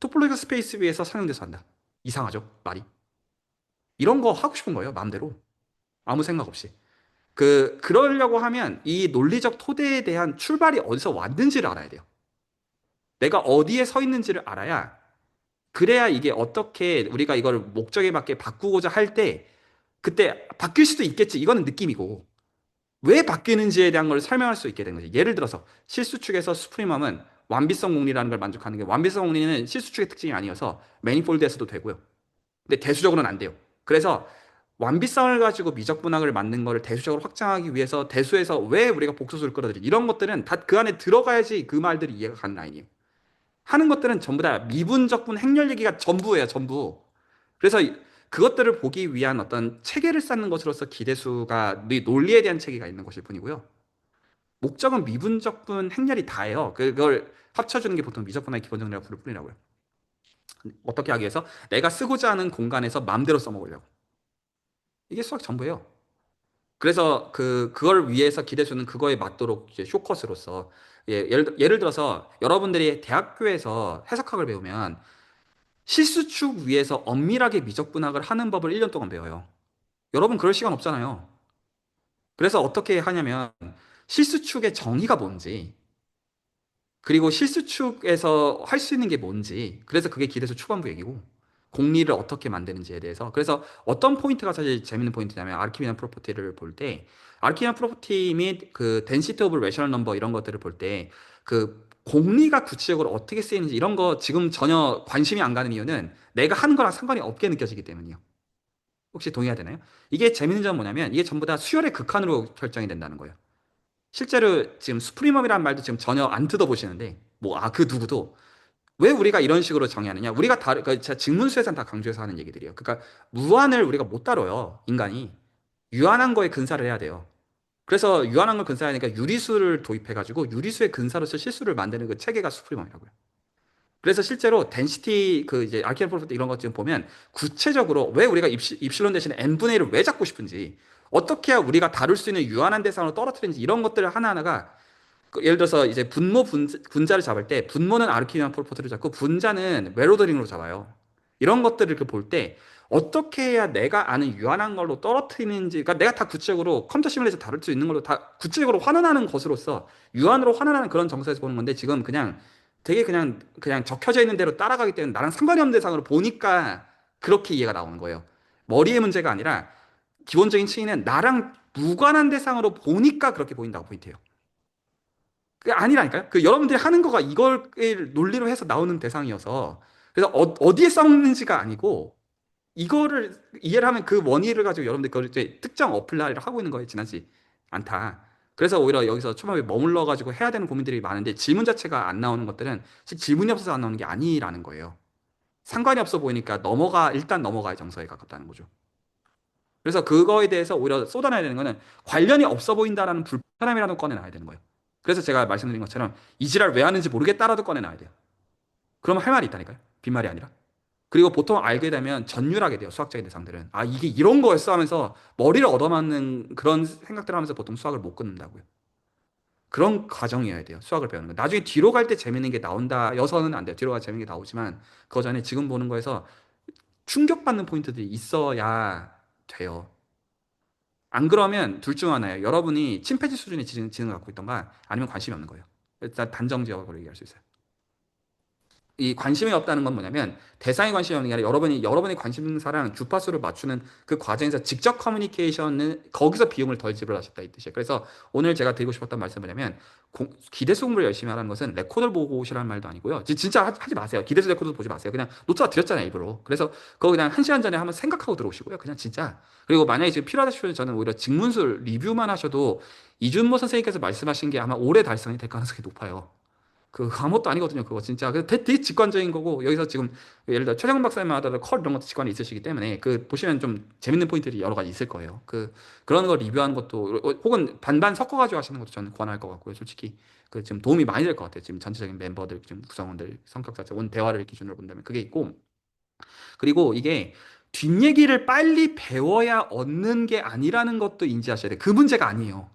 토폴로지컬 스페이스 위에서 상형대수 한다. 이상하죠? 말이. 이런 거 하고 싶은 거예요. 마음대로. 아무 생각 없이. 그러려고 하면 이 논리적 토대에 대한 출발이 어디서 왔는지를 알아야 돼요. 내가 어디에 서 있는지를 알아야 그래야 이게 어떻게 우리가 이걸 목적에 맞게 바꾸고자 할 때 그때 바뀔 수도 있겠지. 이거는 느낌이고. 왜 바뀌는지에 대한 걸 설명할 수 있게 된 거지. 예를 들어서 실수축에서 수프리멈은 완비성 공리라는 걸 만족하는 게 완비성 공리는 실수축의 특징이 아니어서 매니폴드에서도 되고요. 근데 대수적으로는 안 돼요. 그래서 완비성을 가지고 미적분학을 만든 거를 대수적으로 확장하기 위해서 대수에서 왜 우리가 복소수를 끌어들이 이런 것들은 다 그 안에 들어가야지 그 말들이 이해가 가는 라인이에요. 하는 것들은 전부 다 미분적분 행렬 얘기가 전부예요, 전부. 그래서 그것들을 보기 위한 어떤 체계를 쌓는 것으로서 기대수가 논리에 대한 체계가 있는 것일 뿐이고요. 목적은 미분적분 행렬이 다예요. 그걸 합쳐주는 게 보통 미적분화의 기본 정리라고 부를 뿐이라고요. 어떻게 하기 위해서 내가 쓰고자 하는 공간에서 마음대로 써먹으려고. 이게 수학 전부예요. 그래서 그걸 위해서 기대수는 그거에 맞도록 이제 쇼컷으로서 예를 들어서 여러분들이 대학교에서 해석학을 배우면 실수축 위에서 엄밀하게 미적분학을 하는 법을 1년 동안 배워요. 여러분 그럴 시간 없잖아요. 그래서 어떻게 하냐면 실수축의 정의가 뭔지 그리고 실수축에서 할 수 있는 게 뭔지 그래서 그게 기대수 초반부 얘기고 공리를 어떻게 만드는지에 대해서 그래서 어떤 포인트가 사실 재밌는 포인트냐면 아르키미안 프로퍼티를 볼 때 아르키미안 프로퍼티 및 그 덴시티 오브 레셔널 넘버 이런 것들을 볼 때 그 공리가 구체적으로 어떻게 쓰이는지 이런 거 지금 전혀 관심이 안 가는 이유는 내가 하는 거랑 상관이 없게 느껴지기 때문이에요. 혹시 동의가 되나요? 이게 재밌는 점은 뭐냐면 이게 전부 다 수열의 극한으로 결정이 된다는 거예요. 실제로 지금 수프리멈이라는 말도 지금 전혀 안 뜯어보시는데 뭐 그 누구도 왜 우리가 이런 식으로 정의하느냐? 우리가 그러니까 제가 직문수에서는 다 강조해서 하는 얘기들이에요. 그러니까 무한을 우리가 못 다뤄요. 인간이 유한한 거에 근사를 해야 돼요. 그래서 유한한 걸 근사하니까 유리수를 도입해가지고 유리수의 근사로서 실수를 만드는 그 체계가 수프리멈이라고요. 그래서 실제로 덴시티 그 이제 아르키안 프로퍼티 이런 것 지금 보면 구체적으로 왜 우리가 입실론 대신에 n분의 1을 왜 잡고 싶은지 어떻게 해야 우리가 다룰 수 있는 유한한 대상으로 떨어뜨리는지 이런 것들을 하나하나가 예를 들어서 이제 분자를 잡을 때 분모는 아르키미안 프로퍼티로 잡고 분자는 웨로더링으로 잡아요. 이런 것들을 볼 때 어떻게 해야 내가 아는 유한한 걸로 떨어뜨리는지 그러니까 내가 다 구체적으로 컴퓨터 시뮬레이션 다룰 수 있는 걸로 다 구체적으로 환원하는 것으로서 유한으로 환원하는 그런 정서에서 보는 건데 지금 그냥 되게 그냥 적혀져 있는 대로 따라가기 때문에 나랑 상관이 없는 대상으로 보니까 그렇게 이해가 나오는 거예요. 머리의 문제가 아니라 기본적인 층위는 나랑 무관한 대상으로 보니까 그렇게 보인다고 포인트예요. 그게 아니라니까요. 여러분들이 하는 거가 이걸 논리로 해서 나오는 대상이어서 그래서 어디에 써먹는지가 아니고 이거를 이해를 하면 그 원리를 가지고 여러분들이 그걸 이제 특정 어플라이를 하고 있는 거에 지나지 않다. 그래서 오히려 여기서 초반에 머물러 가지고 해야 되는 고민들이 많은데 질문 자체가 안 나오는 것들은 사실 질문이 없어서 안 나오는 게 아니라는 거예요. 상관이 없어 보이니까 일단 넘어가야 정서에 가깝다는 거죠. 그래서 그거에 대해서 오히려 쏟아내야 되는 거는 관련이 없어 보인다라는 불편함이라도 꺼내놔야 되는 거예요. 그래서 제가 말씀드린 것처럼 이 지랄 왜 하는지 모르겠다라도 꺼내놔야 돼요. 그러면 할 말이 있다니까요. 빈말이 아니라. 그리고 보통 알게 되면 전율하게 돼요. 수학적인 대상들은. 아, 이게 이런 거였어 하면서 머리를 얻어맞는 그런 생각들을 하면서 보통 수학을 못 끊는다고요. 그런 과정이어야 돼요. 수학을 배우는 거. 나중에 뒤로 갈 때 재밌는 게 나온다. 여서는 안 돼요. 뒤로 가 재밌는 게 나오지만 그 전에 지금 보는 거에서 충격받는 포인트들이 있어야 돼요. 안 그러면 둘 중 하나예요. 여러분이 침팬지 수준의 지능을 갖고 있던가 아니면 관심이 없는 거예요. 일단 단정지어서 얘기할 수 있어요. 이 관심이 없다는 건 뭐냐면 대상에 관심이 없는 게 아니라 여러분의 관심사랑 주파수를 맞추는 그 과정에서 직접 커뮤니케이션은 거기서 비용을 덜 지불하셨다 이 뜻이에요. 그래서 오늘 제가 드리고 싶었던 말씀은 뭐냐면 기대수 공부를 열심히 하라는 것은 레코드를 보고 오시라는 말도 아니고요. 진짜 하지 마세요. 기대수 레코드 보지 마세요. 그냥 노트가 드렸잖아요, 일부러. 그래서 그거 그냥 1시간 전에 한번 생각하고 들어오시고요. 그냥 진짜. 그리고 만약에 지금 필요하다 싶으면 저는 오히려 직문술 리뷰만 하셔도 이준모 선생님께서 말씀하신 게 아마 올해 달성이 될 가능성이 높아요. 아무것도 아니거든요. 그거 진짜 되게 직관적인 거고 여기서 지금 예를 들어 최정훈 박사님만 하더라도 컬 이런 것도 직관이 있으시기 때문에 보시면 좀 재밌는 포인트들이 여러 가지 있을 거예요. 그런 거 리뷰하는 것도 혹은 반반 섞어가지고 하시는 것도 저는 권할 것 같고요. 솔직히 지금 도움이 많이 될 것 같아요. 지금 전체적인 멤버들 지금 구성원들 성격 자체 오늘 대화를 기준으로 본다면 그게 있고 그리고 이게 뒷얘기를 빨리 배워야 얻는 게 아니라는 것도 인지하셔야 돼요. 그 문제가 아니에요.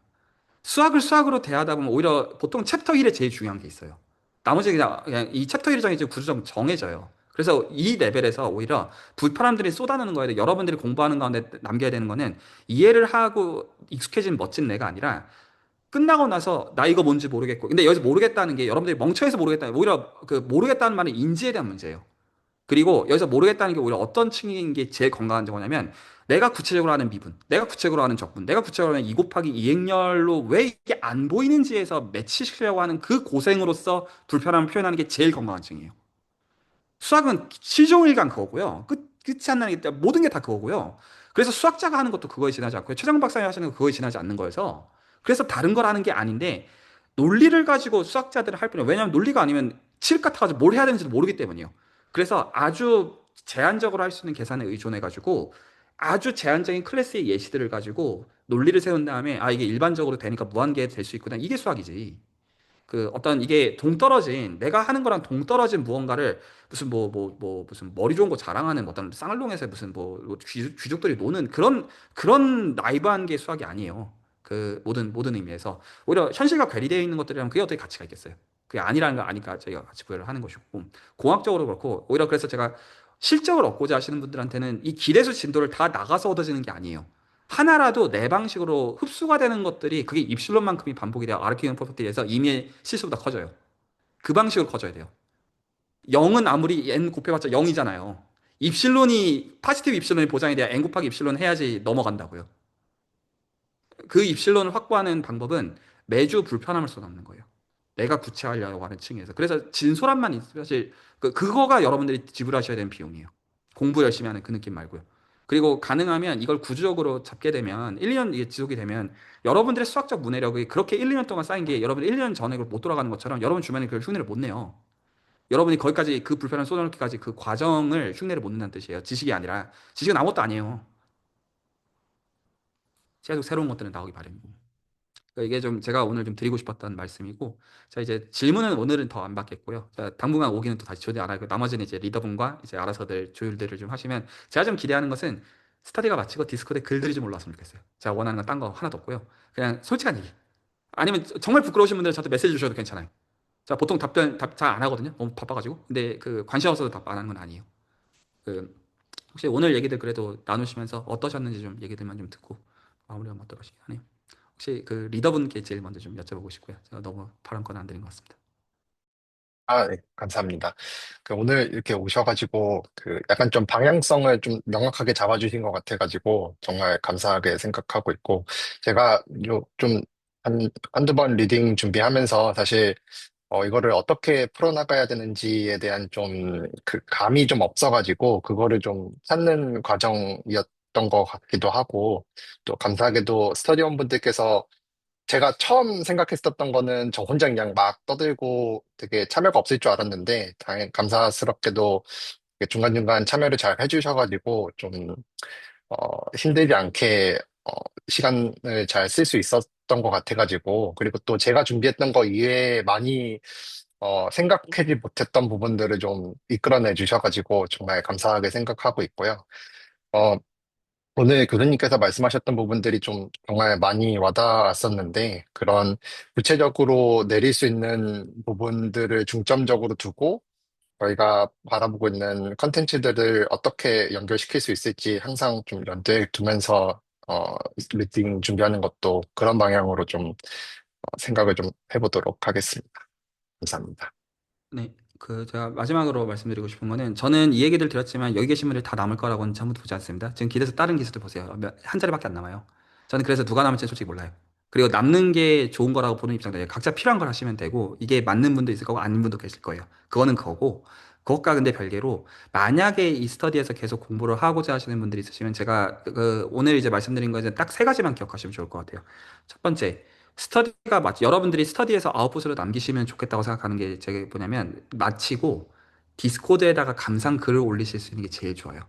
수학을 수학으로 대하다 보면 오히려 보통 챕터 1에 제일 중요한 게 있어요. 나머지 그냥 이 챕터 1이 정해지고 구조점 정해져요. 그래서 이 레벨에서 오히려 사람들이 쏟아내는 거에 여러분들이 공부하는 가운데 남겨야 되는 거는 이해를 하고 익숙해진 멋진 내가 아니라 끝나고 나서 나 이거 뭔지 모르겠고 근데 여기서 모르겠다는 게 여러분들이 멍청해서 모르겠다는 오히려 모르겠다는 말은 인지에 대한 문제예요. 그리고 여기서 모르겠다는 게 오히려 어떤 층인 게 제일 건강한 거냐면 내가 구체적으로 하는 미분, 내가 구체적으로 하는 적분, 내가 구체적으로 하는 2 곱하기 2 행렬로 왜 이게 안 보이는지에서 매치시키려고 하는 그 고생으로서 불편함을 표현하는 게 제일 건강한 층이에요. 수학은 시종일관 그거고요. 끝이 안 나는 게 모든 게 다 그거고요. 그래서 수학자가 하는 것도 그거에 지나지 않고요. 최정훈 박사님 하시는 거 그거에 지나지 않는 거여서 그래서 다른 걸 하는 게 아닌데 논리를 가지고 수학자들을 할 뿐이에요. 왜냐하면 논리가 아니면 칠흑 같아가지고 뭘 해야 되는지도 모르기 때문이에요. 그래서 아주 제한적으로 할 수 있는 계산에 의존해가지고 아주 제한적인 클래스의 예시들을 가지고 논리를 세운 다음에 아 이게 일반적으로 되니까 무한계 될 수 있구나 이게 수학이지. 그 어떤 이게 동떨어진 내가 하는 거랑 동떨어진 무언가를 무슨 무슨 머리 좋은 거 자랑하는 어떤 쌍알롱에서 무슨 귀족들이 노는 그런 나이브한 게 수학이 아니에요. 그 모든 의미에서 오히려 현실과 괴리되어 있는 것들이랑 그게 어떻게 가치가 있겠어요? 그게 아니라는 걸 아니까 저희가 같이 구별을 하는 것이고 공학적으로 그렇고 오히려 그래서 제가 실적을 얻고자 하시는 분들한테는 이 기대수 진도를 다 나가서 얻어지는 게 아니에요. 하나라도 내 방식으로 흡수가 되는 것들이 그게 입실론만큼이 반복이 돼요. 아르키온 프로퍼티에서 이미의 실수보다 커져요. 그 방식으로 커져야 돼요. 0은 아무리 n 곱해봤자 0이잖아요. 입실론이 파지티브 입실론이 보장이 돼야 n 곱하기 입실론 해야지 넘어간다고요. 그 입실론을 확보하는 방법은 매주 불편함을 쏟아내는 거예요. 내가 구체화하려고 하는 층에서. 그래서 진솔함만 있으면 사실 그거가 여러분들이 지불하셔야 되는 비용이에요. 공부 열심히 하는 그 느낌 말고요. 그리고 가능하면 이걸 구조적으로 잡게 되면 1년 이게 지속이 되면 여러분들의 수학적 문해력이 그렇게 1, 2년 동안 쌓인 게 여러분이 1년 전에 못 돌아가는 것처럼 여러분 주변에 그 흉내를 못 내요. 여러분이 거기까지 그 불편함을 쏟아놓기까지 그 과정을 흉내를 못 낸다는 뜻이에요. 지식이 아니라. 지식은 아무것도 아니에요. 계속 새로운 것들은 나오기 마련이고. 그러니까 이게 좀 제가 오늘 좀 드리고 싶었던 말씀이고, 자 이제 질문은 오늘은 더 안 받겠고요. 자 당분간 오기는 또 다시 초대 안 하고 나머지는 이제 리더분과 이제 알아서들 조율들을 좀 하시면 제가 좀 기대하는 것은 스터디가 마치고 디스코드에 글들이 좀 올라왔으면 좋겠어요. 제가 원하는 건 딴 거 하나도 없고요. 그냥 솔직한 얘기. 아니면 정말 부끄러우신 분들은 저한테 메시지 주셔도 괜찮아요. 자 보통 답 잘 안 하거든요. 너무 바빠가지고. 근데 그 관심 없어서 답 안 하는 건 아니에요. 그 혹시 오늘 얘기들 그래도 나누시면서 어떠셨는지 좀 얘기들만 좀 듣고 마무리하면 어떨까 싶긴 하네요. 혹시 그 리더분께 제일 먼저 좀 여쭤보고 싶고요. 제가 너무 발언권 안 드린 것 같습니다. 네, 감사합니다. 오늘 이렇게 오셔가지고, 약간 좀 방향성을 좀 명확하게 잡아주신 것 같아가지고, 정말 감사하게 생각하고 있고, 제가 한두 번 리딩 준비하면서 사실, 이거를 어떻게 풀어나가야 되는지에 대한 감이 좀 없어가지고, 그거를 좀 찾는 과정이었던 것 같기도 하고, 또 감사하게도 스터디원 분들께서 제가 처음 생각했었던 거는 저 혼자 그냥 막 떠들고 되게 참여가 없을 줄 알았는데, 감사스럽게도 중간중간 참여를 잘 해주셔가지고, 힘들지 않게, 시간을 잘 쓸 수 있었던 것 같아가지고, 그리고 또 제가 준비했던 거 이외에 많이, 생각하지 못했던 부분들을 좀 이끌어내 주셔가지고, 정말 감사하게 생각하고 있고요. 어, 오늘 교수님께서 말씀하셨던 부분들이 좀 정말 많이 와닿았었는데, 그런 구체적으로 내릴 수 있는 부분들을 중점적으로 두고, 저희가 바라보고 있는 컨텐츠들을 어떻게 연결시킬 수 있을지 항상 좀 염두에 두면서, 미팅 준비하는 것도 그런 방향으로 생각을 좀 해보도록 하겠습니다. 감사합니다. 네, 그 제가 마지막으로 말씀드리고 싶은 거는 저는 이 얘기들 드렸지만 여기 계신 분들이 다 남을 거라고는 전부터 보지 않습니다. 지금 기대서 다른 기수들 보세요. 한 자리밖에 안 남아요. 저는 그래서 누가 남을지 솔직히 몰라요. 그리고 남는 게 좋은 거라고 보는 입장도 각자 필요한 걸 하시면 되고 이게 맞는 분도 있을 거고 아닌 분도 계실 거예요. 그거는 그거고 그것과 근데 별개로 만약에 이 스터디에서 계속 공부를 하고자 하시는 분들이 있으시면 제가 오늘 이제 말씀드린 거에 딱 세 가지만 기억하시면 좋을 것 같아요. 첫 번째, 여러분들이 스터디에서 아웃풋으로 남기시면 좋겠다고 생각하는 게 제가 뭐냐면 마치고 디스코드에다가 감상 글을 올리실 수 있는 게 제일 좋아요.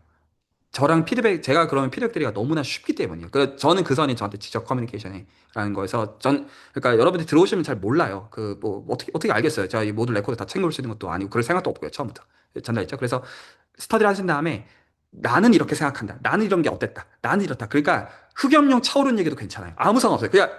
저랑 제가 그러면 피드백 드리기가 너무나 쉽기 때문이에요. 저는 그 선이 저한테 지적 커뮤니케이션이라는 거에서 그러니까 여러분들이 들어오시면 잘 몰라요. 어떻게 알겠어요. 제가 이 모든 레코드 다 챙겨올 수 있는 것도 아니고, 그럴 생각도 없고요. 처음부터. 전달했죠. 그래서 스터디를 하신 다음에 나는 이렇게 생각한다. 나는 이런 게 어땠다. 나는 이렇다. 그러니까 흑염룡 차오른 얘기도 괜찮아요. 아무 상관없어요. 그냥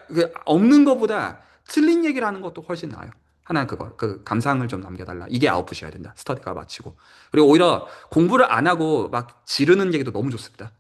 없는 것보다 틀린 얘기를 하는 것도 훨씬 나아요. 하나 그 감상을 좀 남겨달라. 이게 아웃풋이어야 된다. 스터디가 마치고. 그리고 오히려 공부를 안 하고 막 지르는 얘기도 너무 좋습니다.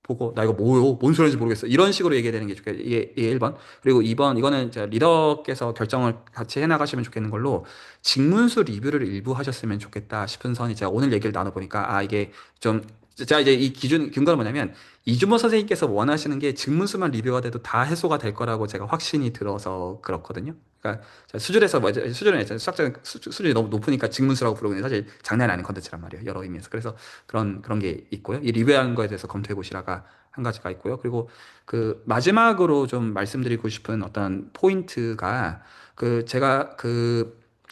보고 나 이거 뭐요? 뭔 소리인지 모르겠어. 이런 식으로 얘기되는 게 좋겠어요. 이게 1번. 그리고 2번 이거는 이제 리더께서 결정을 같이 해나가시면 좋겠는 걸로 직문수 리뷰를 일부 하셨으면 좋겠다 싶은 선이 제가 오늘 얘기를 나눠보니까 이게 좀 제가 이제 이 근거는 뭐냐면 이준모 선생님께서 원하시는 게 직문수만 리뷰가 돼도 다 해소가 될 거라고 제가 확신이 들어서 그렇거든요. 그러니까 수준은 이제 수학적 수준이 너무 높으니까 직문수라고 부르는 사실 장난이 아닌 컨텐츠란 말이에요. 여러 의미에서. 그래서 그런 게 있고요. 이 리뷰하는 거에 대해서 검토해 보시라가 한 가지가 있고요. 그리고 그 마지막으로 좀 말씀드리고 싶은 어떤 포인트가 제가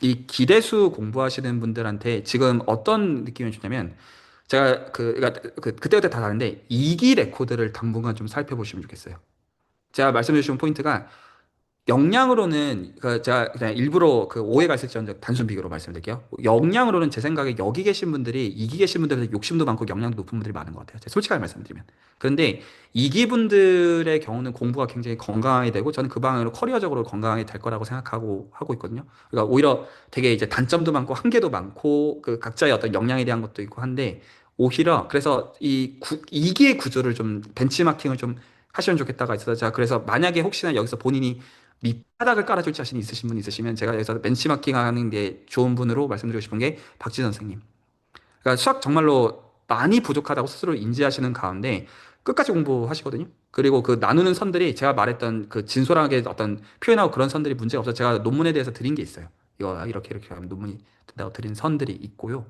이 기대수 공부하시는 분들한테 지금 어떤 느낌이 주냐면 제가 그러니까 그때그때 다 다른데 2기 레코드를 당분간 좀 살펴보시면 좋겠어요. 제가 말씀해 주신 포인트가 역량으로는 제가 그냥 일부러 오해가 있을지언정 단순 비교로 말씀드릴게요. 역량으로는 제 생각에 여기 계신 분들이 이기 계신 분들보다 욕심도 많고 역량도 높은 분들이 많은 것 같아요. 제가 솔직하게 말씀드리면. 그런데 이기 분들의 경우는 공부가 굉장히 건강하게 되고 저는 그 방향으로 커리어적으로 건강하게 될 거라고 생각하고 하고 있거든요. 그러니까 오히려 되게 이제 단점도 많고 한계도 많고 그 각자의 어떤 역량에 대한 것도 있고 한데 오히려 그래서 이기의 구조를 좀 벤치마킹을 좀 하시면 좋겠다가 있어서 제가 그래서 만약에 혹시나 여기서 본인이 밑바닥을 깔아줄 자신이 있으신 분 있으시면 제가 여기서 벤치마킹 하는 게 좋은 분으로 말씀드리고 싶은 게 박지 선생님. 그러니까 수학 정말로 많이 부족하다고 스스로 인지하시는 가운데 끝까지 공부하시거든요. 그리고 그 나누는 선들이 제가 말했던 그 진솔하게 어떤 표현하고 그런 선들이 문제가 없어서 제가 논문에 대해서 드린 게 있어요. 이거 이렇게 하면 논문이 된다고 드린 선들이 있고요.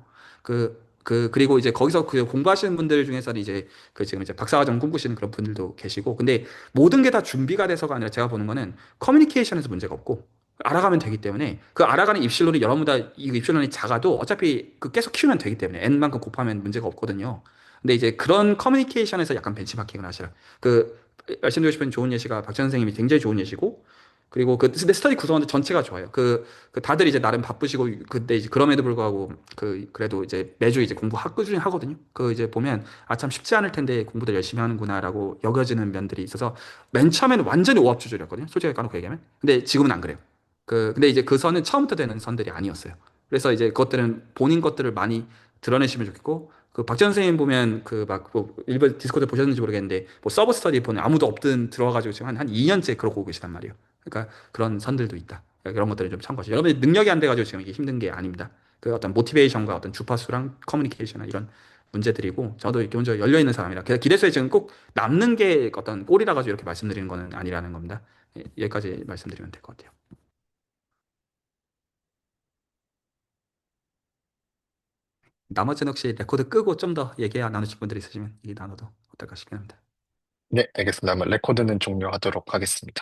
그리고 이제 거기서 그 공부하시는 분들 중에서는 이제 지금 이제 박사과정 꿈꾸시는 그런 분들도 계시고 근데 모든 게 다 준비가 돼서가 아니라 제가 보는 거는 커뮤니케이션에서 문제가 없고 알아가면 되기 때문에 그 알아가는 입실론이 여러분보다 이 입실론이 작아도 어차피 그 계속 키우면 되기 때문에 n만큼 곱하면 문제가 없거든요. 근데 이제 그런 커뮤니케이션에서 약간 벤치마킹을 하시라. 그 말씀드리고 싶은 좋은 예시가 박전 선생님이 굉장히 좋은 예시고 그리고 근데 스터디 구성원들 전체가 좋아요. 다들 이제 나름 바쁘시고 근데 이제 그럼에도 불구하고 그래도 이제 매주 이제 공부 꾸준히 하거든요. 이제 보면 아 참 쉽지 않을 텐데 공부들 열심히 하는구나라고 여겨지는 면들이 있어서 맨 처음에는 완전히 오합지졸이었거든요. 솔직히 까놓고 얘기하면. 근데 지금은 안 그래요. 근데 이제 그 선은 처음부터 되는 선들이 아니었어요. 그래서 이제 그것들은 본인 것들을 많이 드러내시면 좋겠고, 박지원 선생님 보면 일부 디스코드 보셨는지 모르겠는데, 서브 스터디 보면 아무도 없든 들어와가지고 지금 한 2년째 그러고 계시단 말이에요. 그러니까 그런 선들도 있다. 그런 것들을 좀 참고하시죠. 여러분이 능력이 안 돼가지고 지금 이게 힘든 게 아닙니다. 어떤 모티베이션과 어떤 주파수랑 커뮤니케이션 이런 문제들이고, 저도 기본적으로 열려있는 사람이라. 그래서 기대수에 지금 꼭 남는 게 어떤 꼴이라 가지고 이렇게 말씀드리는 거는 아니라는 겁니다. 여기까지 말씀드리면 될 것 같아요. 나머지는 혹시 레코드 끄고 좀 더 얘기 나누실 분들이 있으시면 얘기 나눠도 어떨까 싶긴 합니다. 네, 알겠습니다. 한번 레코드는 종료하도록 하겠습니다.